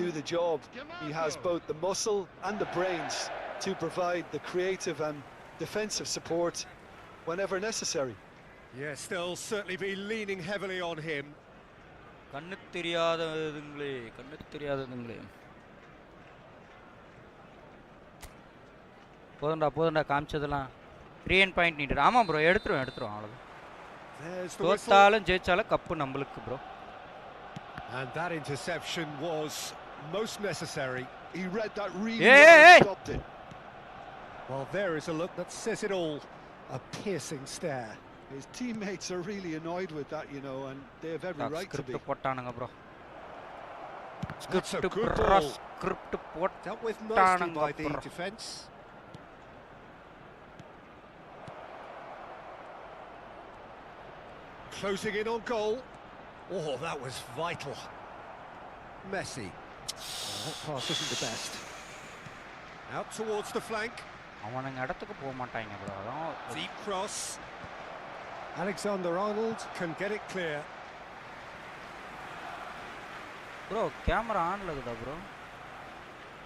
do the job. He has both the muscle and the brains to provide the creative and defensive support whenever necessary. Yes, they'll certainly be leaning heavily on him. கண்ணு தெரியாததுங்களே. போதும்டா காமிச்சதெல்லாம் 3 point NEET. ஆமா bro எடுத்துருவோம் அவ்வளவுதான். தோத்தாலும் ஜெயிச்சாலும் cup நம்மளுக்கு bro. And that interception was most necessary. He read that really well and stopped it. Well, there is a look that says it all. A piercing stare. His teammates are really annoyed with that, you know, and they have every right to be. போட்டானுங்க bro. That's a good ball. Script Dealt with nicely by the defence. Closing in on goal. Oh, that was vital. Messi. Oh, that pass isn't the best. Out towards the flank. அவனுங்க இடத்துக்கு போக மாட்டாங்க bro. அதான் deep cross. Alexander-Arnold can get it clear. Bro camera ஆன்ல இருக்குதா bro?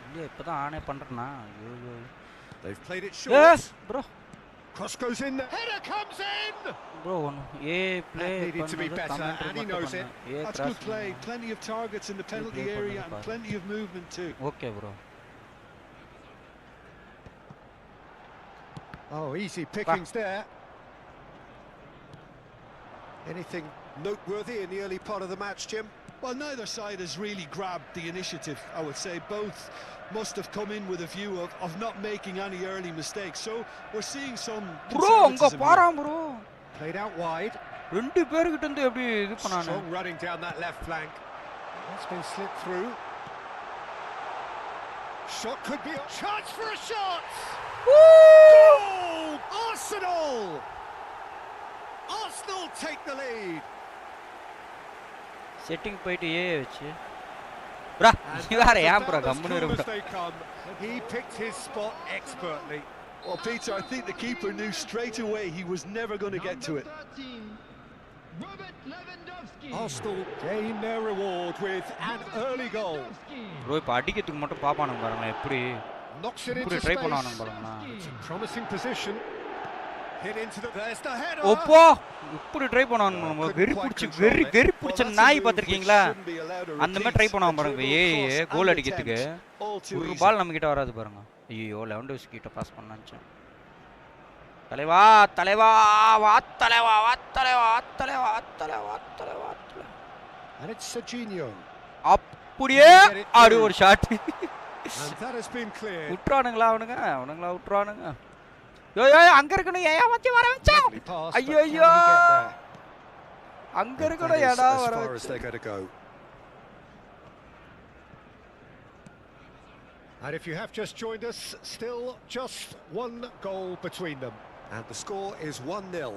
இல்ல இப்பதான் ஆனே பண்றேனா. ஐயோ. They've played it short. Bro. Cross goes in. Header comes in. Bro, play needed to be better, and he knows it. That's good play. Plenty of targets in the penalty area and plenty of movement too. Okay, bro. Oh, easy pickings there. Anything noteworthy in the early part of the match, Jim? Well, neither side has really grabbed the initiative, I would say. Both must have come in with a view of not making any early mistakes. So we're seeing some conservatism bro. Played out wide. Strong running down that left flank. That's been slipped through. Shot could be a chance for a shot. Goal! Arsenal! Arsenal take the lead. Setting போயிட்டு வெச்சு bro இவரே ஏன் bro கம்முனு இரு. He picked his spot expertly. Well, Peter, I think the keeper knew straight away he was never going to get to it. Arsenal gain their reward with an early goal. bro இப்ப அடிக்கிறதுக்கு மட்டும் பாப்பானுங்க பாருங்க எப்படி knocks it into try space. பண்ணானுங்க பாருங்க. It's a promising position. Hit into the there's the header. Oppo இப்படி try பண்ணானுங்க. Very பிடிச்ச நாய் பாத்திருக்கீங்களா? அந்த மாதிரி ட்ரை பண்ணாம பாருங்க. கோல் அடிக்கிறதுக்கு ஒரு பால் நம்ம கிட்ட வராது பாருங்க. ஐயோ லெவன்டோவ்ஸ்கி கிட்ட பாஸ் பண்ணாச்சு. தலைவா வா தலைவா. And it's Serginho. அப்படியே ஆடு ஒரு shot. And that has been clear. விட்டுறானுங்களா விட்டுறானுங்க. யோ அங்க இருக்கணும். ஏன் வந்து வர வச்சா? ஐயோ அங்க இருக்கணும். ஏடா வர வச்சா? And if you have just joined us, still just one goal between them, and the score is 1-0.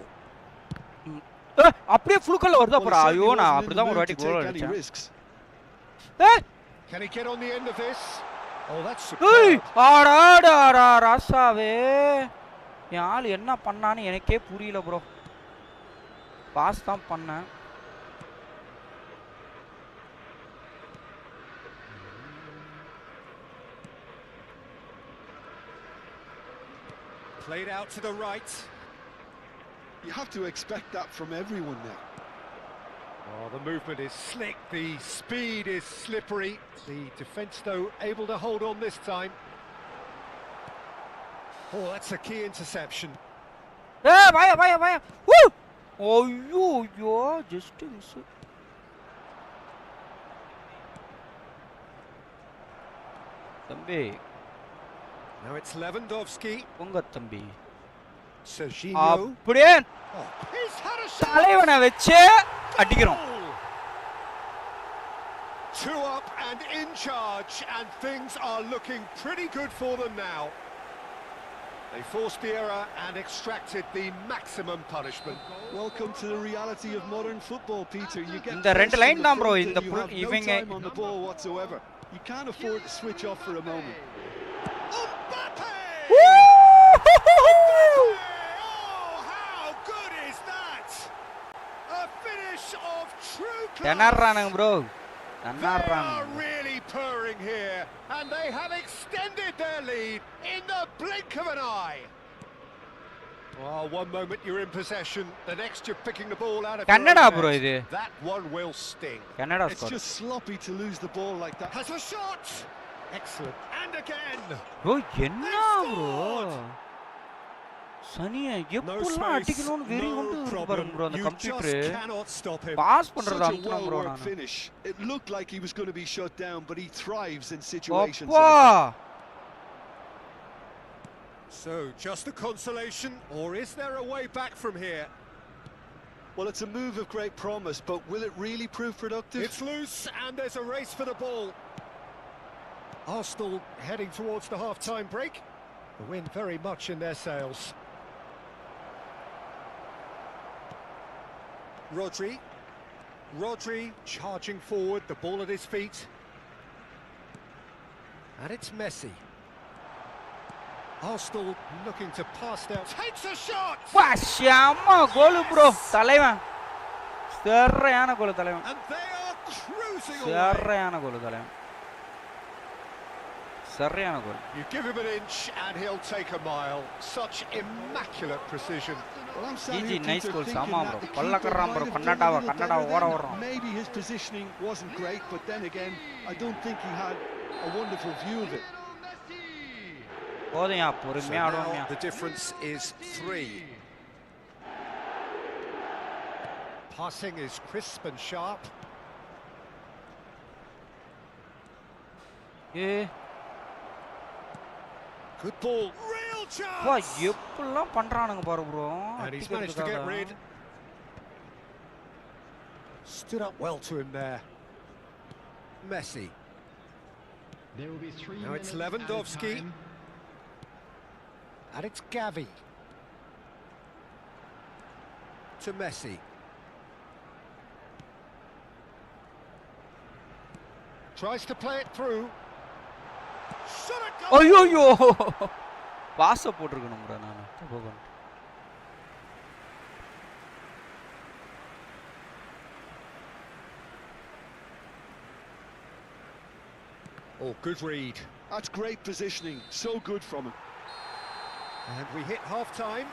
அப்படியே ஃப்ளூக்கல்ல வருதா போறா? ஐயோ நான் அப்படிதான் ஒரு வாட்டி கோல் அடிச்சேன். Can he get on the end of this? Oh, that's ஆடாடா ராசாவே. என் ஆள் என்ன பண்ணான்னு எனக்கே புரியல ப்ரோ. பாஸ் தான் பண்ணேன். played out to the right. You have to expect that from everyone now. Oh, the movement is slick, the speed is slippery. The defence, though, able to hold on this time. Oh, that's a key interception. Vaya. Woo! Oh, just a miss. Tambi. Now it's Lewandowski. Ponga Tambi. Serginho. அப்படியே Oh, he's had a shot. தலைவனை வச்சு அடிக்கிறோம். Two up and in charge, and things are looking pretty good for them now. They forced the error and extracted the maximum punishment. Welcome to the reality of modern football, Peter. You get இந்த ரெண்டு line தான் bro இந்த you have no இவங்க time on the ball whatsoever. You can't afford to switch off for a moment. Mbappe! Woo! Oh, how good is that? A finish of true class. திணறானுங்க bro. They are really purring here, and they have extended their lead in the blink of an eye. Oh, one moment you're in possession, the next you're picking the ball out of Canada your bro own இது. net. That one will sting. Canada It's score. just sloppy to lose the ball like that. Has a shot. Excellent. And again. bro என்ன bro? சனியா எப்பலாம் அடிக்கணும்னு வெறி கொண்டு பாருங்க bro அந்த You computer just cannot stop him. Pass Such பண்றது a அமுக்குறோம் bro well-worked நான். finish. It looked like he was going to be shut down, but he thrives in situations அப்பா like that. So, just a consolation, or is there a way back from here? Well, it's a move of great promise, but will it really prove productive? It's loose, and there's a race for the ball. Arsenal heading towards the half-time break. The wind very much in their sails. Rodri charging forward, the ball at his feet. And it's Messi. Arsenal looking to pass down. Takes a shot! வா ஷாமா கோல் bro தலைவன் சரியான கோல் தலைவன் And they are cruising away. சரியான கோல் தலைவன் சரியான கோல் You give him an inch and he'll take a mile. Such immaculate precision. Well, I'm sat GG, here, nice Peter, goal. thinking Sama that bro. the Palla keeper karran might bro. have Kannada done a little Kannada better ora there. oram. Maybe his positioning wasn't great, but then again, I don't think he had a wonderful view of it. போதும்யா So பொறுமையா now ஆடுவோம்யா. the difference is 3. Passing is crisp and sharp. A Good ball. Real வா chance. எப்பலாம் பண்றானுங்க பாரு bro. And he's managed to get rid. Stood up well to him there. Messi. There will be 3 Now it's minutes Lewandowski. added time. And it's Gavi. To Messi. Tries to play it through. Shot a goal! ஐயோ pass போட்டுருக்கணும் bro நான் தப்பு பண்ணிட்டேன். Oh, good read. That's great positioning, so good from him. And we hit half-time.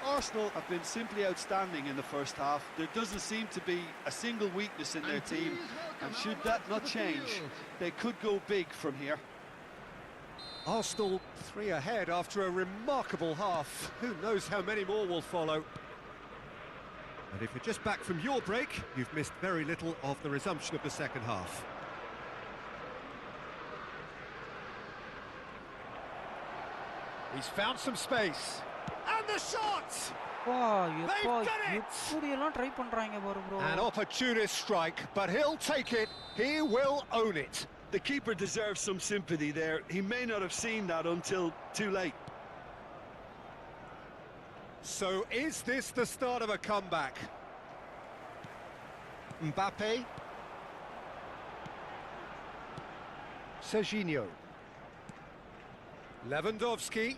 Arsenal have been simply outstanding in the first half. There doesn't seem to be a single weakness in their team, and should that not change, they could go big from here. Arsenal 3 ahead after a remarkable half. Who knows how many more will follow. And if you're just back from your break, you've missed very little of the resumption of the second half. He's found some space. And the shot! வா எப்பா They've done it! எப்படி எல்லாம் try பண்றாங்க பாரு bro. An opportunist strike, but he'll take it. He will own it. The keeper deserves some sympathy there. He may not have seen that until too late. So is this the start of a comeback? Mbappe. Serginho. Lewandowski.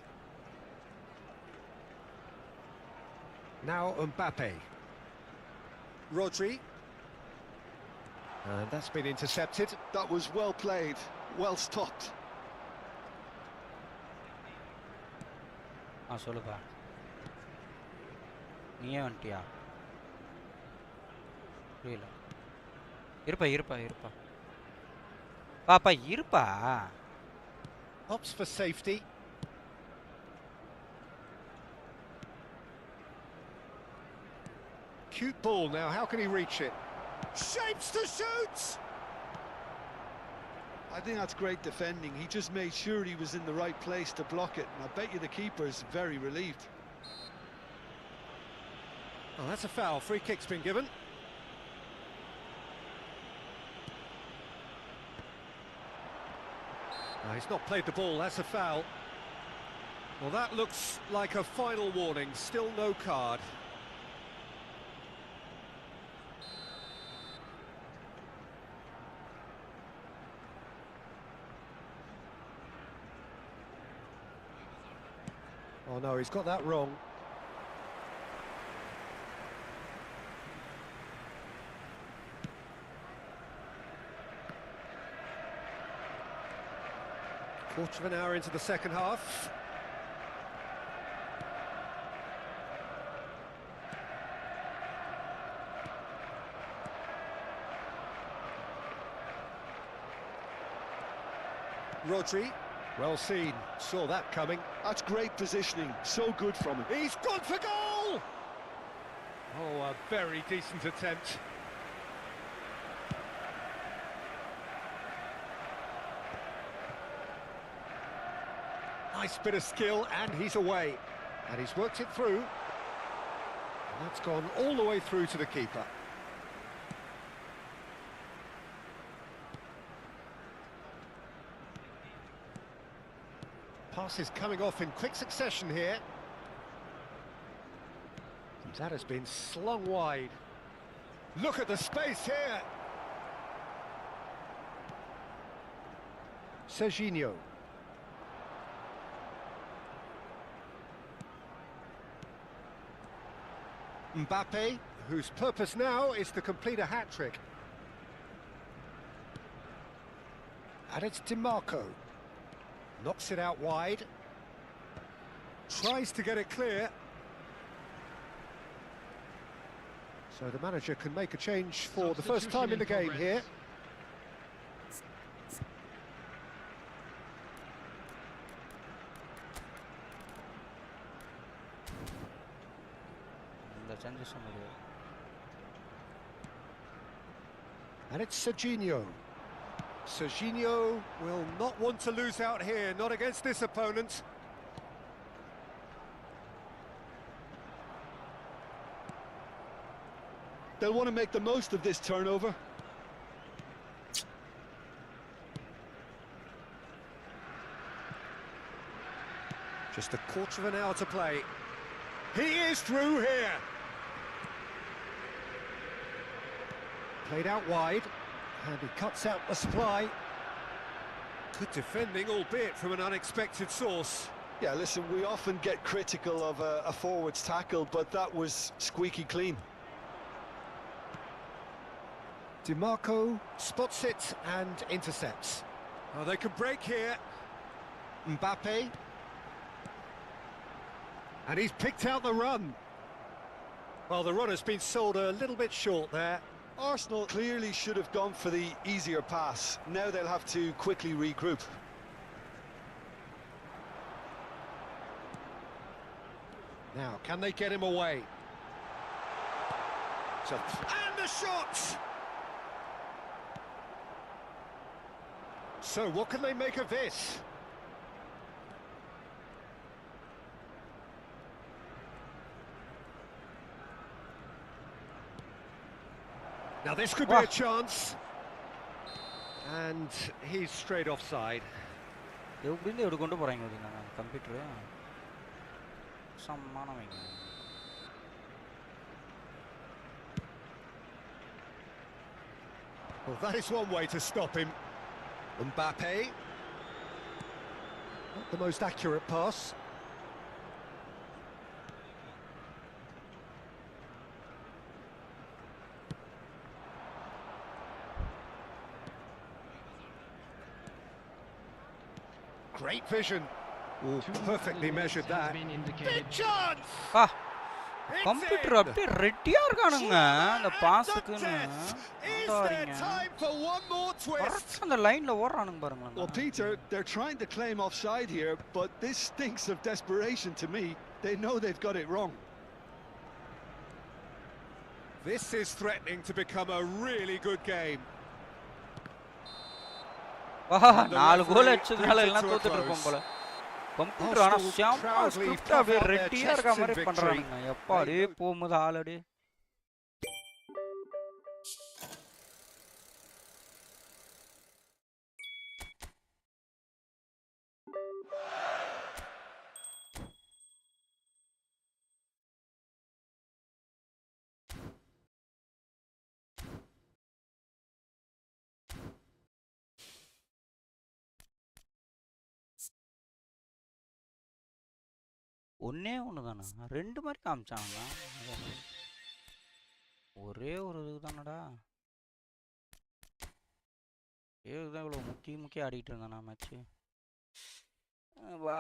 Now Mbappe. Rodri. And that's been intercepted. That was well played, well stopped. நீயே வந்துட்டியா? புரியல. இருப்பா இருப்பா இருப்பா பாப்பா இருப்பா. Opts for safety. Cute ball now, how can he reach it? Shapes to shoot! I think that's great defending. He just made sure he was in the right place to block it, and I bet you the keeper's very relieved. Oh, that's a foul. Free kick's been given. He's not played the ball, that's a foul. Well, that looks like a final warning, still no card. Oh no, he's got that wrong. Quarter of an hour into the second half. Rodri, well seen, saw that coming. That's great positioning, so good from him. He's gone for goal! Oh, a very decent attempt. Nice bit of skill, and he's away. And he's worked it through. And that's gone all the way through to the keeper. Passes coming off in quick succession here. That has been slung wide. Look at the space here. Serginho. Mbappe, whose purpose now is to complete a hat-trick. And it's DiMarco. Knocks it out wide. Tries to get it clear. So the manager can make a change for the first time in the game here. And it's Serginho. Serginho will not want to lose out here, not against this opponent. They'll want to make the most of this turnover. Just a quarter of an hour to play. He is through here. Played out wide, and he cuts out the supply. Good defending, albeit from an unexpected source. Yeah, listen, we often get critical of a forward's tackle, but that was squeaky clean. DiMarco spots it and intercepts. Oh, they can break here. Mbappe. And he's picked out the run. Well, the run has been sold a little bit short there. Arsenal clearly should have gone for the easier pass. Now they'll have to quickly regroup. Now, can they get him away? And the shot! So, what can they make of this? Now this could be a chance. And he's straight offside. எப்படின்னு எப்படி கொண்டு போகிறாங்க அப்படின்னா computer சம்மானவங்க. Well, that is one way to stop him. Mbappe. Not the most accurate pass. Great vision. Ooh, perfectly measured that. Big chance! Computer அப்படியே ரெட்டியா இருக்கானுங்க அந்த பாஸுக்குன்னு அந்த லைன்ல ஓடுறானுங்க பாருங்களேன். Well, Peter, they're trying to claim offside here, but this stinks of desperation to me. They know they've got it wrong. This is threatening to become a really good game. நாலு கோல் அடிச்சதுனால எல்லாம் தோத்துட்டு இருப்போம் போல. கம்ப்யூட்டர் ஆனா செம்ம script அப்படியே ரெட்டியா இருக்க மாதிரி பண்றானுங்க. எப்பா அப்படியே போகும்போது ஆளடி ஒன்னே ஒன்று தானே, ரெண்டு மாதிரி காமிச்சாங்க. ஒரே ஒரு இதுதானடா, இதுதான் இவ்வளோ முக்கிய ஆடிட்டு இருந்தானா மேட்ச்சு. வா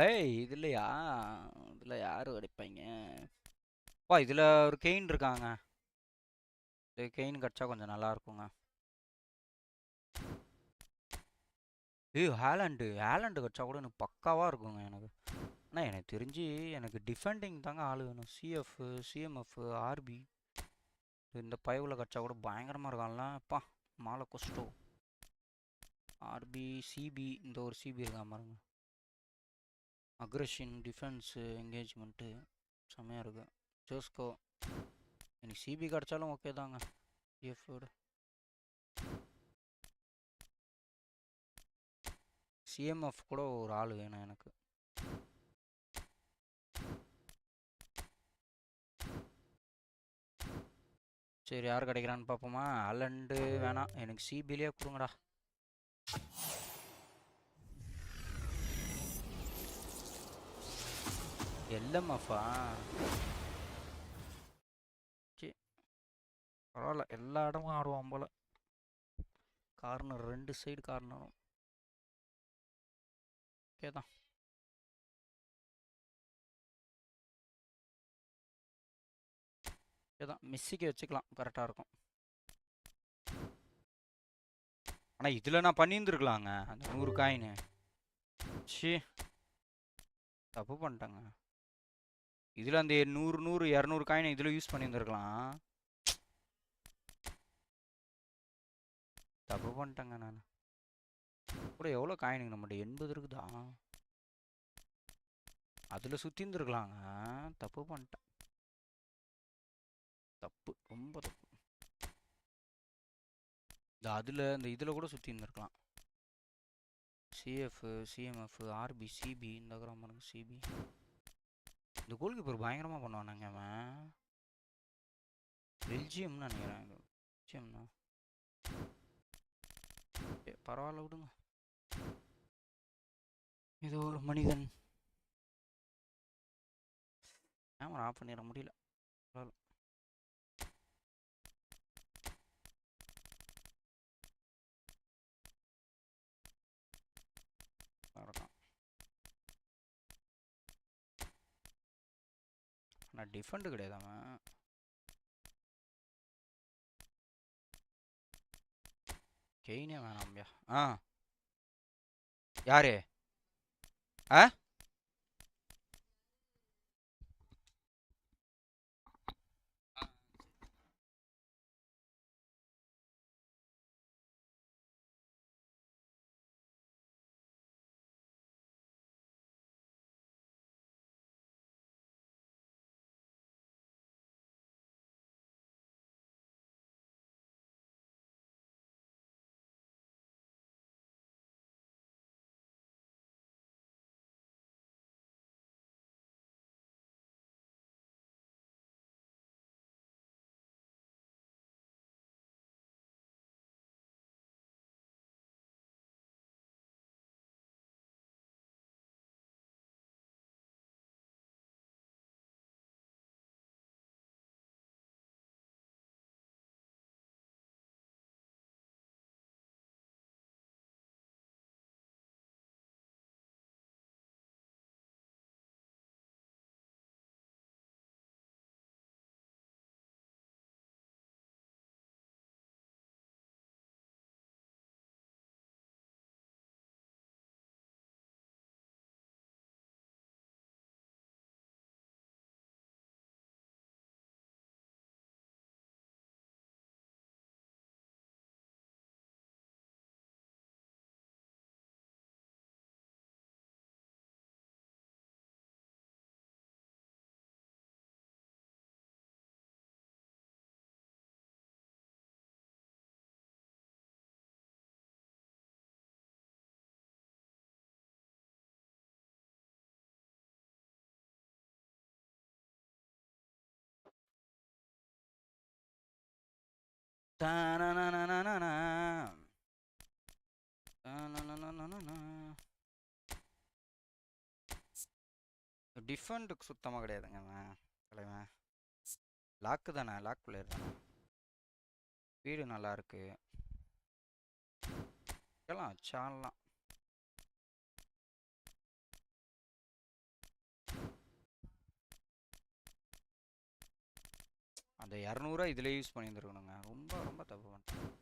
ஏய் இதுலையா, இதில் யார் அடிப்பாங்க? வா இதில் ஒரு கெயின் இருக்காங்க, கெயின் கிடச்சா கொஞ்சம் நல்லா இருக்குங்க. ஹேலண்டு கிடச்சா கூட எனக்கு பக்காவாக இருக்குங்க எனக்கு. ஆனால் எனக்கு தெரிஞ்சு எனக்கு டிஃபெண்டிங் தாங்க ஆள் வேணும். சிஎஃப், சிஎம்எஃப், ஆர்பி இந்த பயவில் கிடச்சா கூட பயங்கரமாக இருக்கான்ல. அப்பா மாலை கொஸ்டோ, ஆர்பி, சிபி, இந்த ஒரு சிபி இருக்கா பாருங்க. அக்ரெஷன், டிஃபென்ஸு, என்கேஜ்மெண்ட்டு செம்மையாக இருக்கு. ஜோஸ்கோ எனக்கு சிபி கிடச்சாலும் ஓகே தாங்க. சிஎஃபோட சிஎம்எஃப் கூட ஒரு ஆள் வேணும் எனக்கு. சரி யார் கிடைக்கிறான்னு பார்ப்போமா. ஹாலண்டு வேணாம், எனக்கு சிபிலே கொடுங்கடா. எல்எம்எஃபா? சரி பரவாயில்ல, எல்லா இடமும் ஆடுவான் போல். கார்னர், ரெண்டு சைடு கார்னரும் ஓகே தான். ஓகே தான், மெஸ்ஸிக்கு வச்சுக்கலாம், கரெக்டாக இருக்கும். ஆனால் இதில் நான் பண்ணியிருந்துருக்கலாங்க அந்த 100 காயின்னு. ஷி தப்பு பண்ணிட்டேங்க. இதில் அந்த 100 200 காயினை இதில் யூஸ் பண்ணியிருந்துருக்கலாம். தப்பு பண்ணிட்டேங்க நான். கூட எவ்வளோ காயினுங்க நம்மகிட்ட? 80 இருக்குதா? அதில் சுற்றி இருந்துருக்கலாங்க. தப்பு பண்ணிட்டேன், தப்பு, ரொம்ப தப்பு. இந்த இதில் கூட சுற்றி இருந்திருக்கலாம். சிஎஃப், சிஎம்எஃப், ஆர்பி, சிபி, இந்த கிராமருக்கு சிபி. இந்த கோல் கீப்பர் பயங்கரமாக பண்ணுவானாங்க அவன். பெல்ஜியம்னு நினைக்கிறேன், பெல்ஜியம்னா. பரவாயில்ல விடுங்க, ஏதோ ஒரு மனிதன். கேமரா ஆஃப் பண்ணிட முடியல. பரவாயில்ல. ஆனால் டிஃபெண்ட் கிடையாது அவன். கெயினே வேணாம்பியா. யாரு? தானனனனனன. டிஃபெண்டுக்கு சுத்தமாக கிடையாதுங்க அவன் தலைவன். லாக்கு தானே, லாக் பிளேயர் தானே. ஸ்பீடு நல்லா இருக்கு. சாடலாம். அந்த 200 இதில் யூஸ் பண்ணியிருந்துருக்கணுங்க. ரொம்ப ரொம்ப தப்பு பண்ணிட்டேன்.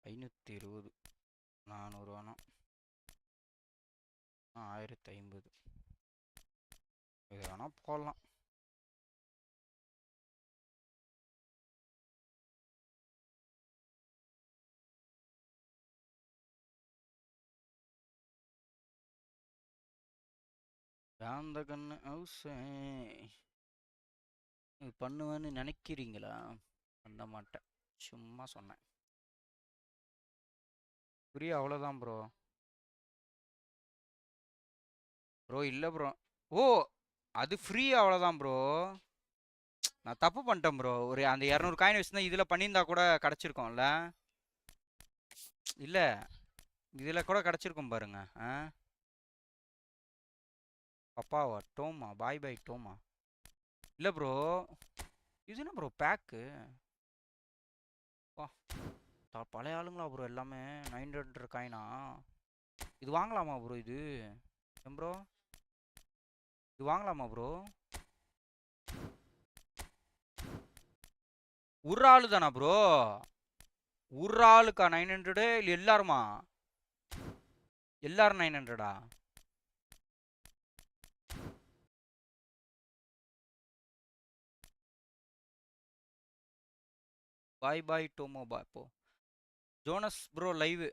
$520 400 வேணும். 1050 இது வேணால் போடலாம். அந்த கண்ணு ஹவுஸே இது பண்ணுவேன்னு நினைக்கிறீங்களா? பண்ண மாட்டேன், சும்மா சொன்னேன். புரிய அவ்வளோதான் ப்ரோ. ப்ரோ இல்லை ப்ரோ. ஓ அது ஃப்ரீ அவ்வளோதான் ப்ரோ. நான் தப்பு பண்ணிட்டேன் ப்ரோ. ஒரு அந்த 200 காயின் வச்சுருந்தா இதில் பண்ணியிருந்தா கூட கிடச்சிருக்கோம்ல. இல்லை இதில் கூட கிடச்சிருக்கும் பாருங்க. பப்பாவா டோமா பாய் பாய் டோமா. இல்லை ப்ரோ இது என்ன ப்ரோ பேக்கு? வா பழைய ஆளுங்களா ப்ரோ எல்லாமே. 900 காயினா? இது வாங்கலாமா ப்ரோ? இது ஏன் ப்ரோ இது வாங்கலாமா ப்ரோ? ஒரு ஆளு தானா ப்ரோ? ஒரு ஆளுக்கா 900? இல்லை எல்லாருமா? எல்லாரும் 900ஆ? பாய் பாய் டோமோ பா. இப்போ Jones bro live.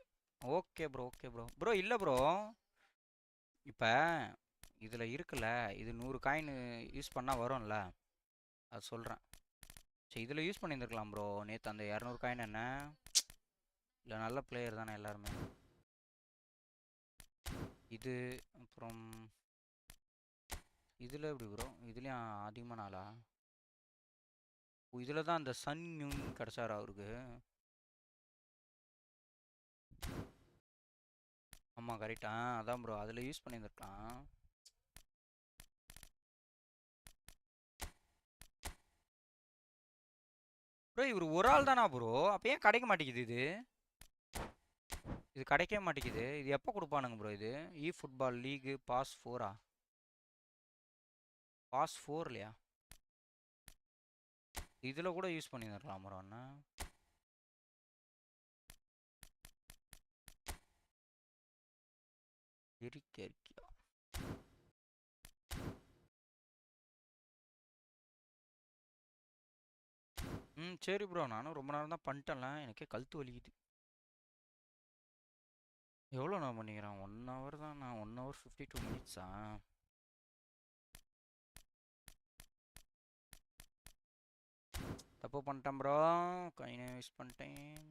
Okay bro okay bro. Bro இல்லை ப்ரோ இப்போ இதில் இருக்குல்ல, இது 100 காயின் யூஸ் பண்ணால் வரும்ல, அது சொல்கிறேன். சரி இதில் யூஸ் பண்ணியிருந்துருக்கலாம் ப்ரோ நேற்று அந்த 200 காயின். என்ன இல்லை நல்ல பிளேயர் தானே எல்லாருமே. இது அப்புறம் இதில் எப்படி ப்ரோ? இதுலேயும் அதிகமாக நாளா? இதில் தான் அந்த சன் யூன் கிடச்சாரா அவருக்கு? ஆமாம் கரெக்டா, அதான் ப்ரோ அதில் யூஸ் பண்ணியிருந்துருக்கலாம். ப்ரோ இவர் ஒரு ஆள் தானா ப்ரோ? அப்போ ஏன் கிடைக்க மாட்டேங்குது இது? இது கிடைக்கவே மாட்டேங்குது. இது எப்போ கொடுப்பானுங்க ப்ரோ? இது இ ஃபுட்பால் லீகு பாஸ் 4ஆ? பாஸ் 4 இல்லையா? இதில் கூட யூஸ் பண்ணியிருக்கலாம் ப்ரோ. அண்ணா இருக்கியா? சரி ப்ரோ, நானும் ரொம்ப நேரம் தான் பண்ணிட்டேன்ல, எனக்கே கழுத்து வலிக்குது. எவ்வளோ நான் பண்ணிக்கிறேன்? 1 ஹவர் தான். நான் 1 ஹவர் 52 மினிட்ஸா? தப்பு பண்ணிட்டேன் ப்ரோ, கையை யூஸ் பண்ணிட்டேன்.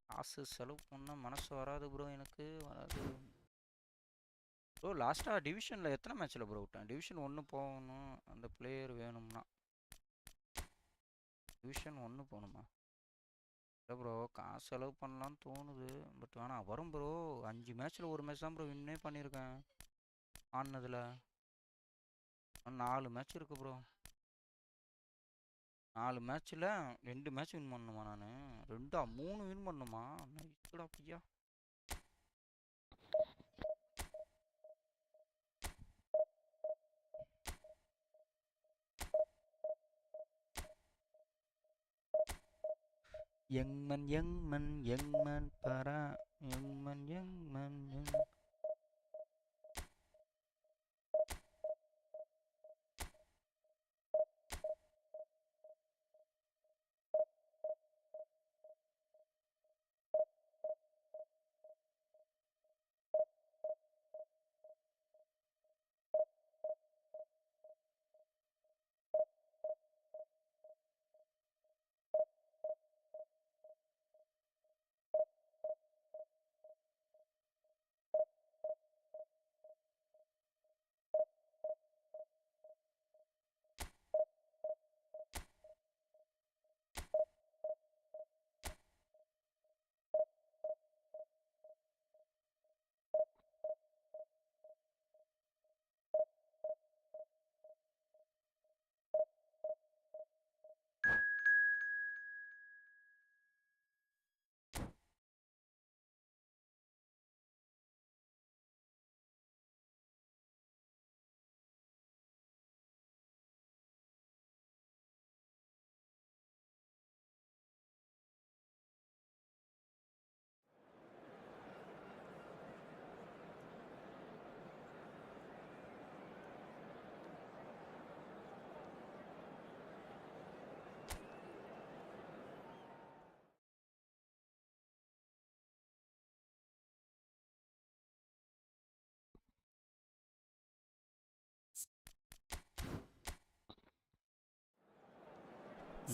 காசு செலவு பண்ண மனசு வராது ப்ரோ, எனக்கு வராது ப்ரோ. லாஸ்ட்டாக டிவிஷனில் எத்தனை மேட்ச்சில் ப்ரோ விட்டேன்? டிவிஷன் 1 போகணும், அந்த பிளேயர் வேணும்னா. டிவிஷன் 1 போகணுமா? இல்லை ப்ரோ காசு செலவு பண்ணலான்னு தோணுது, பட் வேணாம். வரும் ப்ரோ. 5 மேட்ச்சில் 1 மேட்ச் தான் ப்ரோ வின்னே பண்ணியிருக்கேன் ஆனதில். 4 மேட்ச் இருக்குது ப்ரோ. 4 மேட்ச்சில் 2 மேட்ச் வின் பண்ணணுமா? நான் 2 3 வின் பண்ணணுமா? நைட்டுடா பையா. யங்மன் யங்மன் யங்மன் பரா யங்மன் யங்மன் யங்.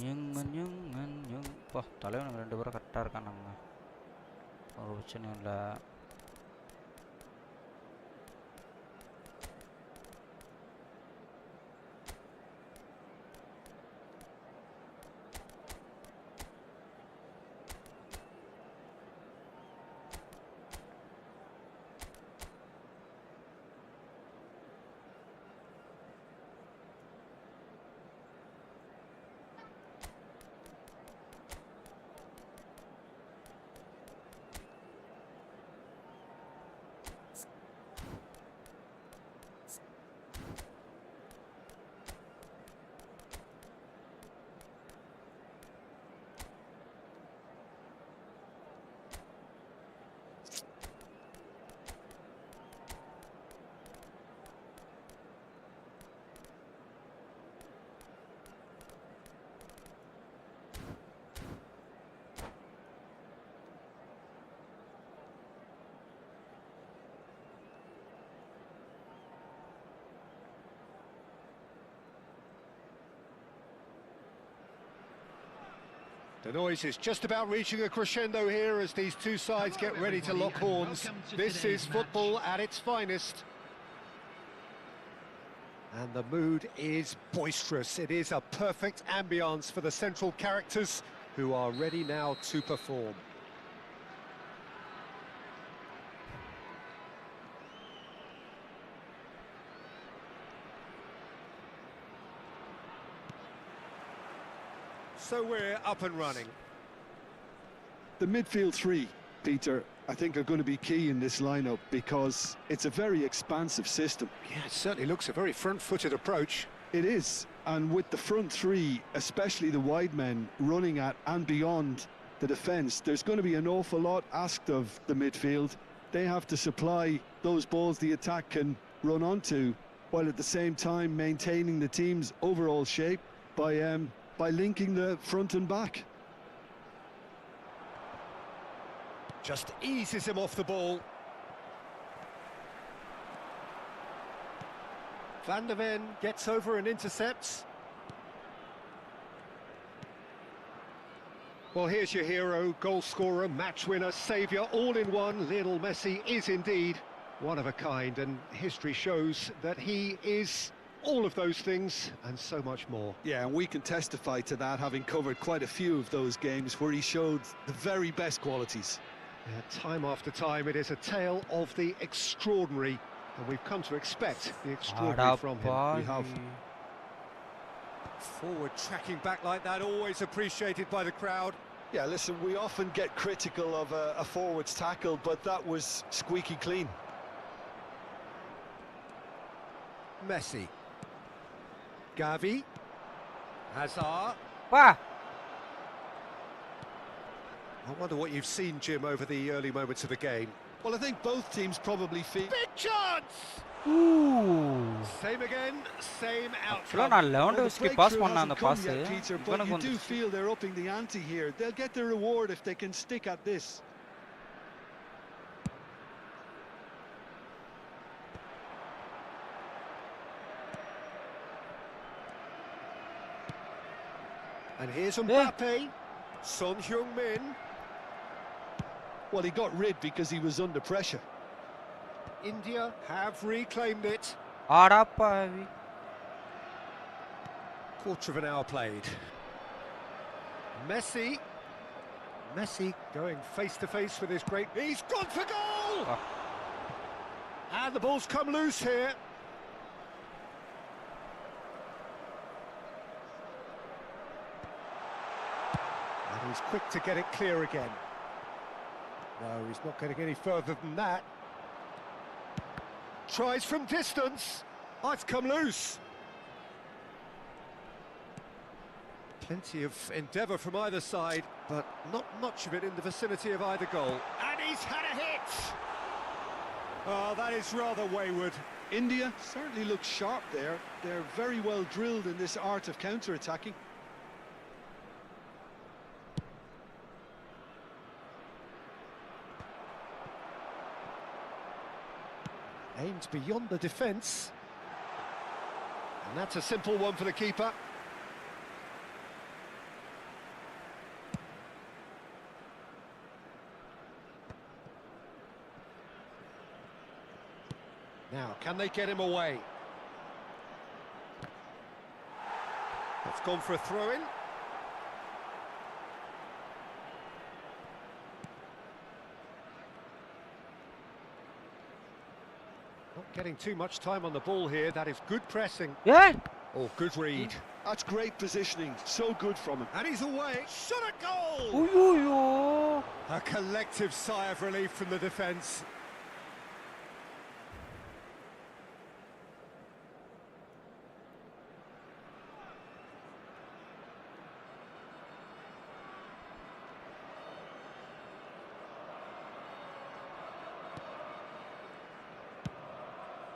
இப்போ தலைவனுங்க 2 பேரும் கரெக்டாக இருக்கானுங்க, ஒரு பிரச்சனையும் இல்லை. The noise is just about reaching a crescendo here as these two sides get ready to lock horns. This is football at its finest. And the mood is boisterous. It is a perfect ambience for the central characters who are ready now to perform. So we're up and running. The midfield three, Peter, I think are going to be key in this lineup because it's a very expansive system. Yeah, it certainly looks a very front-footed approach. It is, and with the front three, especially the wide men, running at and beyond the defence, there's going to be an awful lot asked of the midfield. They have to supply those balls the attack can run onto, while at the same time maintaining the team's overall shape by linking the front and back. Just eases him off the ball. Van der Ven gets over and intercepts. Well, here's your hero, goal scorer, match winner, saviour, all in one. Lionel Messi is indeed one of a kind, and history shows that he is all of those things and so much more. Yeah, and we can testify to that, having covered quite a few of those games where he showed the very best qualities. Yeah, time after time, it is a tale of the extraordinary, and we've come to expect the extraordinary from him. We have. Forward tracking back like that, always appreciated by the crowd. Yeah, listen, we often get critical of a forward's tackle, but that was squeaky clean. Messi. Gavi. Hazard. Wow. I wonder what you've seen, Jim, over the early moments of the game. Well, I think both teams probably feel... Big chance! Ooh. Same again, same Actually, outcome. நான் Lewandowski pass பண்ண அந்த pass Peter, but you do feel they're upping the ante here. They'll get their reward if they can stick at this. And here's Mbappe. Son Heung-min. Well, he got rid because he was under pressure. India have reclaimed it. ஆடாப்பாவி. Quarter of an hour played. Messi. Messi going face to face with his great... He's gone for goal! Oh. And the ball's come loose here. And he's quick to get it clear again. No, he's not getting any further than that. Tries from distance. Oh, it's come loose. Plenty of endeavour from either side, but not much of it in the vicinity of either goal. And he's had a hit! Oh, that is rather wayward. India certainly looks sharp there. They're very well drilled in this art of counter-attacking. Aims beyond the defence. And that's a simple one for the keeper. Now, can they get him away? That's gone for a throw-in. Not getting too much time on the ball here. That is good pressing. Yeah. Oh, good read. That's great positioning, so good from him. And he's away. Shot a goal! Uyuyo. A collective sigh of relief from the defence.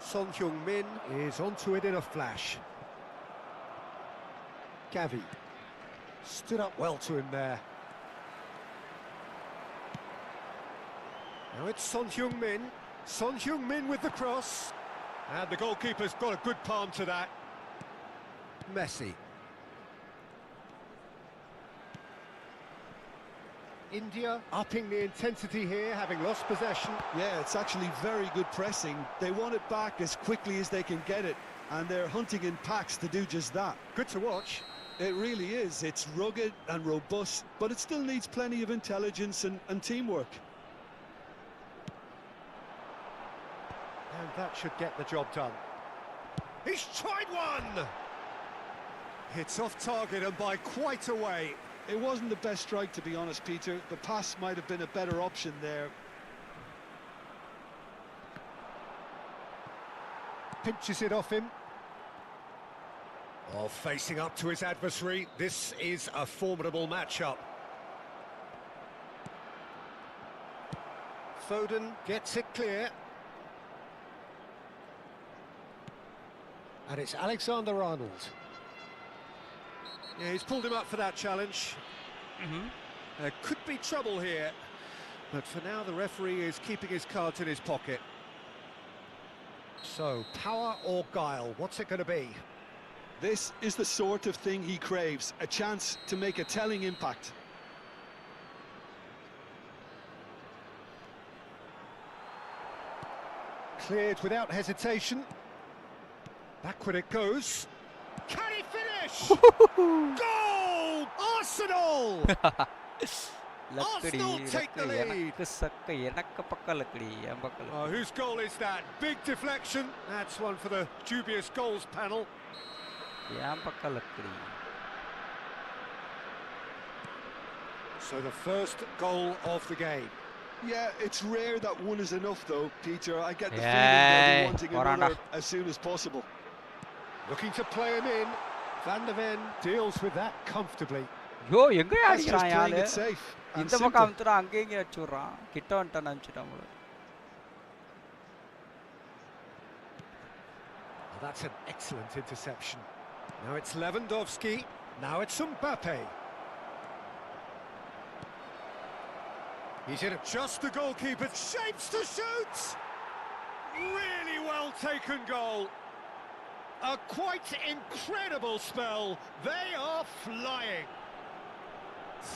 Son Heung-min is onto it in a flash. Gavi stood up well to him there. Now it's Son Heung-min. Son Heung-min with the cross. And the goalkeeper's got a good palm to that. Messi. India upping the intensity here, having lost possession. Yeah, it's actually very good pressing. They want it back as quickly as they can get it, and they're hunting in packs to do just that. Good to watch. It really is. It's rugged and robust, but it still needs plenty of intelligence and teamwork. And that should get the job done. He's tried one! It's off target and by quite a way. It wasn't the best strike, to be honest, Peter. The pass might have been a better option there. Pinches it off him. Oh, facing up to his adversary. This is a formidable matchup. Foden gets it clear. And it's Alexander-Arnold. Yeah, he's pulled him up for that challenge. There could be trouble here. But for now, the referee is keeping his cards in his pocket. So, power or guile, what's it going to be? This is the sort of thing he craves, a chance to make a telling impact. Cleared without hesitation. Backward it goes. Can he finish? Goal! Arsenal! Arsenal take the lead. Oh, whose goal is that? Big deflection. That's one for the dubious goals panel. So the first goal of the game. Yeah, it's rare that one is enough, though, Peter. I get the feeling they'll be wanting another as soon as possible. Looking to play him in. Van der Ven deals with that comfortably. Yo, எங்க That's just அடிக்கிறான் playing யாரு? it safe and இந்த பக்கம் simple. அமுத்துறான் அங்கே இங்கே வச்சுறான். கிட்ட வந்துட்டான் அனுப்பிச்சிட்டான் போல. Well, that's an excellent interception. Now it's Lewandowski. Now it's Mbappe. He's in it. Just the goalkeeper. Shapes to shoot. Really well taken goal. A quite incredible spell. They are flying.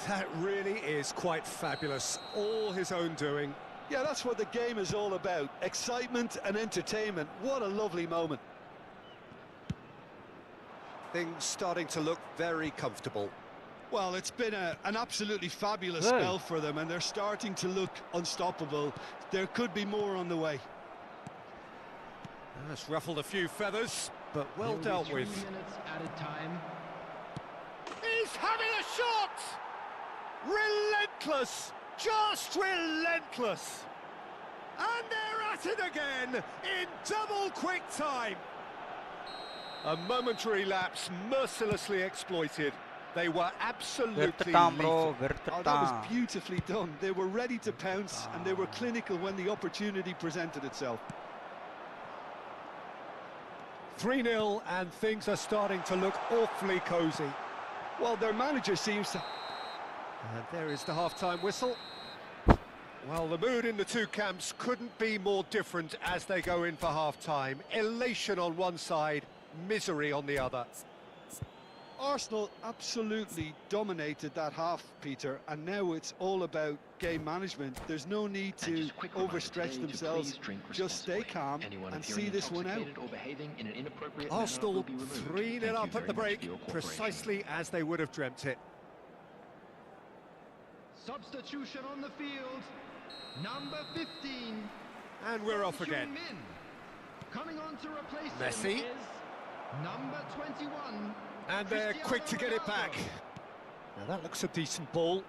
That really is quite fabulous. All his own doing. Yeah, that's what the game is all about. Excitement and entertainment. What a lovely moment. Things starting to look very comfortable. Well, it's been an absolutely fabulous Hey. spell for them, and they're starting to look unstoppable. There could be more on the way. That's ruffled a few feathers, but well There will dealt be 3 with. minutes added time. He's having a shot! Relentless! Just relentless! And they're at it again in double quick time. A momentary lapse mercilessly exploited. They were absolutely வெறுத்துட்டான் bro, lethal. Oh, that வெறுத்துட்டான். was beautifully done. They were ready to pounce, and they were clinical when the opportunity presented itself. 3-0 and things are starting to look awfully cosy. Well, their manager seems to... And there is the half-time whistle. Well, the mood in the two camps couldn't be more different as they go in for half-time. Elation on one side, misery on the other. Arsenal absolutely dominated that half, Peter, and now it's all about game management. There's no need to overstretch themselves. Just stay calm and see this one out. Arsenal 3-0 up at the break, precisely as they would have dreamt it. Substitution on the field, number 15. And we're off again. Coming on to replace Messi. him is number 21. And they're quick to get it back. Now that looks a decent ball.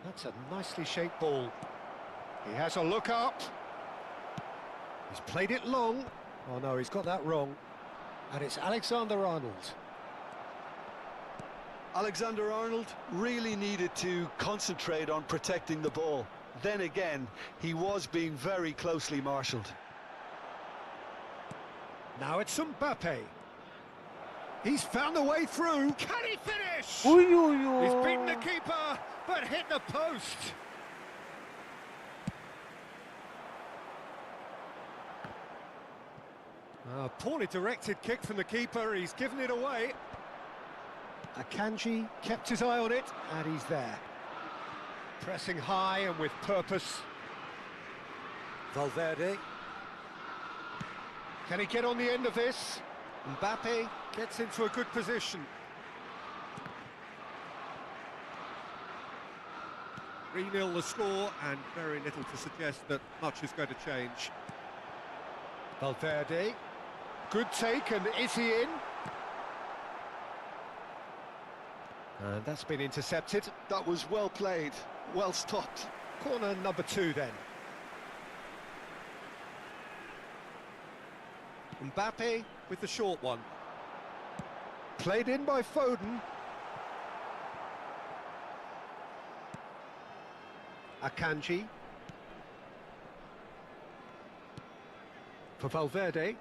That's a nicely shaped ball. He has a look up. He's played it long. Oh no, he's got that wrong. And it's Alexander-Arnold. Alexander-Arnold really needed to concentrate on protecting the ball. Then again, he was being very closely marshalled. Now it's Mbappe. He's found the way through. Can he finish? He's beaten the keeper, but hit the post. A poorly directed kick from the keeper. He's given it away. Akanji kept his eye on it, and he's there. Pressing high and with purpose. Valverde. Can he get on the end of this? Mbappe gets into a good position. 3-0 the score, and very little to suggest that much is going to change. Valverde. Good take, and is he in? And that's been intercepted. That was well played, well stopped. Corner number 2 then. Mbappe with the short one. Played in by Foden. Akanji. For Valverde.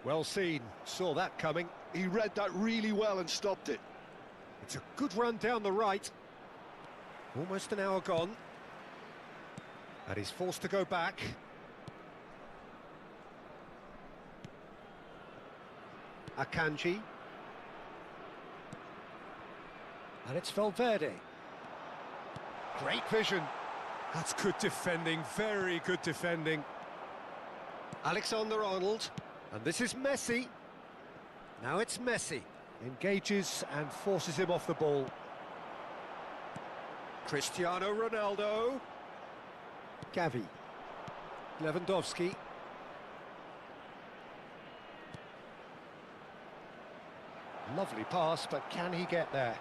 Well seen, saw that coming. He read that really well and stopped it. It's a good run down the right. Almost an hour gone. And he's forced to go back. Akanji. And it's Valverde. Great vision. That's good defending, very good defending. Alexander-Arnold. And this is Messi. Now it's Messi. Engages and forces him off the ball. Cristiano Ronaldo. Gavi. Lewandowski. Lovely pass, but can he get there?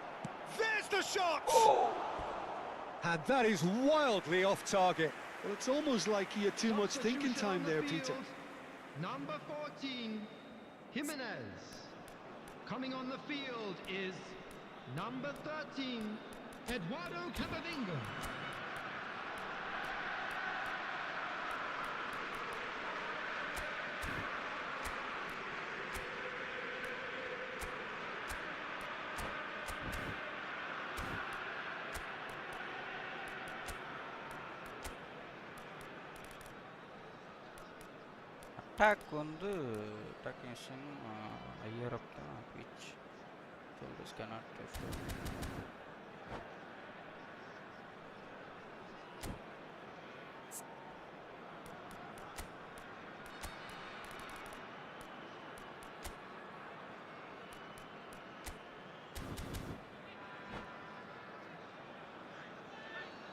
There's the shot! Oh! And that is wildly off target. Well, it's almost like he had too much thinking time there, Peter. Number 14, Jimenez. Coming on the field is number 13, Eduardo Camavinga. Attack வந்து attackation higher up the pitch, so this cannot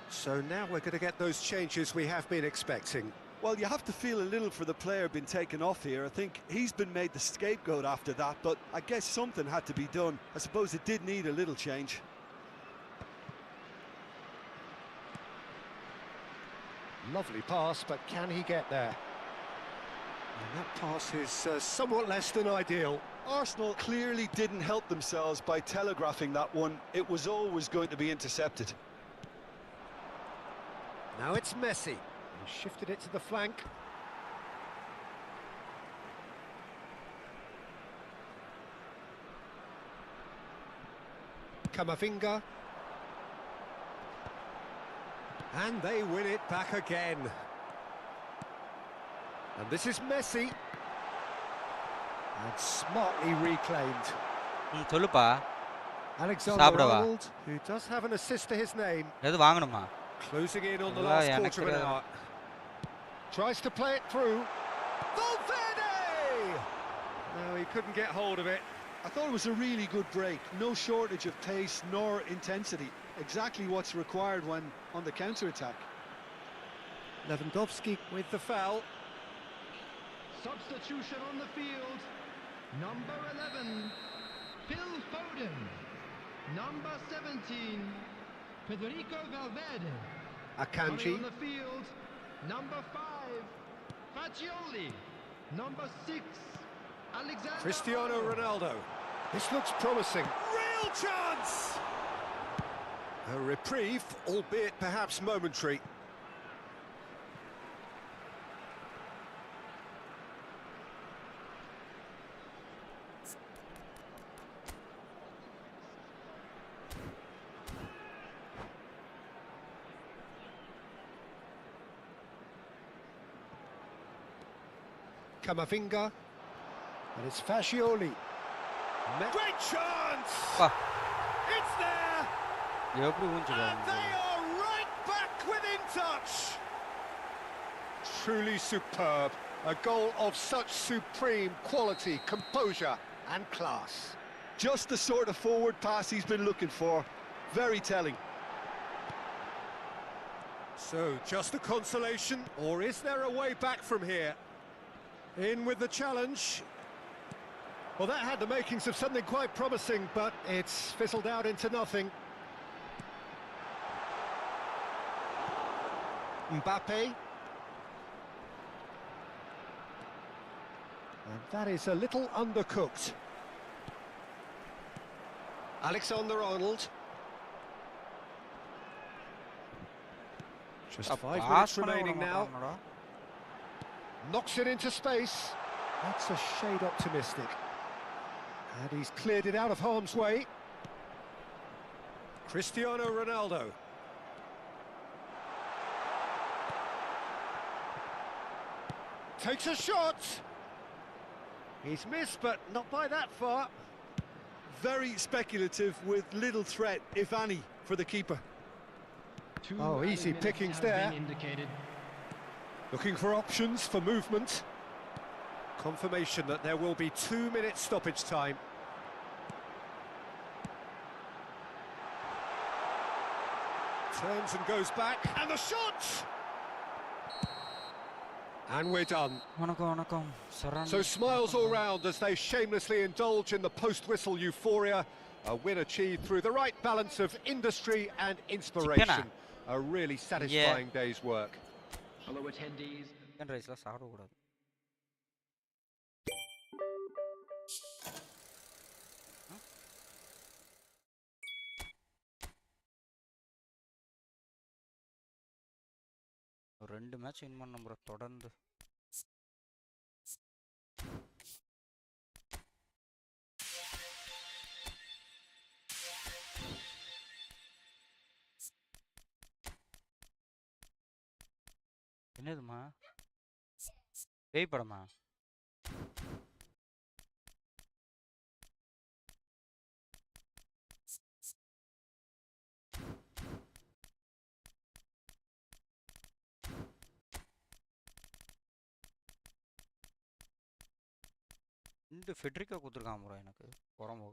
So now we're going to get those changes we have been expecting. Well, you have to feel a little for the player being taken off here. I think he's been made the scapegoat after that, but I guess something had to be done. I suppose it did need a little change. Lovely pass, but can he get there? And that pass is somewhat less than ideal. Arsenal clearly didn't help themselves by telegraphing that one. It was always going to be intercepted. Now it's Messi. He shifted it to the flank. Camavinga. And they win it back again. And this is Messi. And smartly reclaimed. சொல்லுப்பா Alexander-Arnold, who does have an assist to his name. எது வாங்கணுமா? Closing in on the Illa, last எனக்கு quarter of an தெரியாது. hour. Tries to play it through. Valverde! No, he couldn't get hold of it. I thought it was a really good break. No shortage of pace nor intensity. Exactly what's required when on the counter-attack. Lewandowski with the foul. Substitution on the field. Number 11, Phil Foden. Number 17, Federico Valverde. Akanji. Coming on the field, number 5, Fagioli. Number 6, Alexander. Cristiano Ronaldo. This looks promising. Real chance! A reprieve, albeit perhaps momentary. Camavinga, and it's Fagioli. Great chance! பா It's there! எப்படி ஊஞ்சி And they are right back within touch! Truly superb. A goal of such supreme quality, composure and class. Just the sort of forward pass he's been looking for. Very telling. So, just a consolation, or is there a way back from here? In with the challenge. Well, that had the makings of something quite promising, but it's fizzled out into nothing. Mbappe. And that is a little undercooked. Alexander-Arnold. Just 5 minutes remaining now. Knocks it into space. That's a shade optimistic. And he's cleared it out of harm's way. Cristiano Ronaldo. Takes a shot. He's missed, but not by that far. Very speculative with little threat, if any, for the keeper. Oh, easy pickings there. Looking for options for movement. Confirmation that there will be 2 minutes stoppage time. Turns and goes back, and the shot! And we're done. வணக்கம் வணக்கம் சரண். So smiles all round as they shamelessly indulge in the post-whistle euphoria. A win achieved through the right balance of industry and inspiration. A really satisfying day's work. Hello attendees. Chicken ரைஸ்லாம் சாப்பிடக்கூடாது. ஒரு 2 match win பண்ண bro தொடர்ந்து. என்னதுமா பேய் படமா? இந்த ஃபெட்ரிக்கா கொடுத்துருக்கான் ப்ரோ எனக்கு புறம்போ.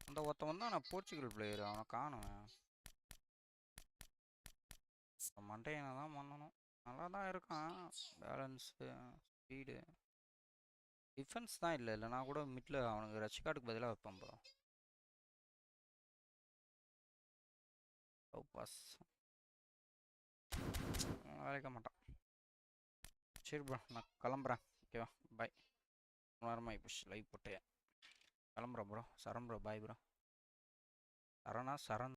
அந்த ஒருத்தவன் தான் நான் போர்ச்சுகல் பிளேயர், அவனை காணுவேன். மண்டையனை தான் பண்ணணும். நல்லா தான் இருக்கான், பேலன்ஸு ஸ்பீடு டிஃபென்ஸ் தான் இல்லை. இல்லைனா கூட மிட்ல அவனுக்கு ரஷ்கார்டுக்கு பதிலாக வைப்பேன் ப்ரோ. பாஸ் வேலைக்க மாட்டான். சரி ப்ரோ நான் கிளம்புறேன். ஓகேவா, பாய். நேரமாக இப்போ லைவ் போட்டேன், கிளம்புறேன் ப்ரோ. சரண் ப்ரோ, பாய் ப்ரோ. சரணா சரண்.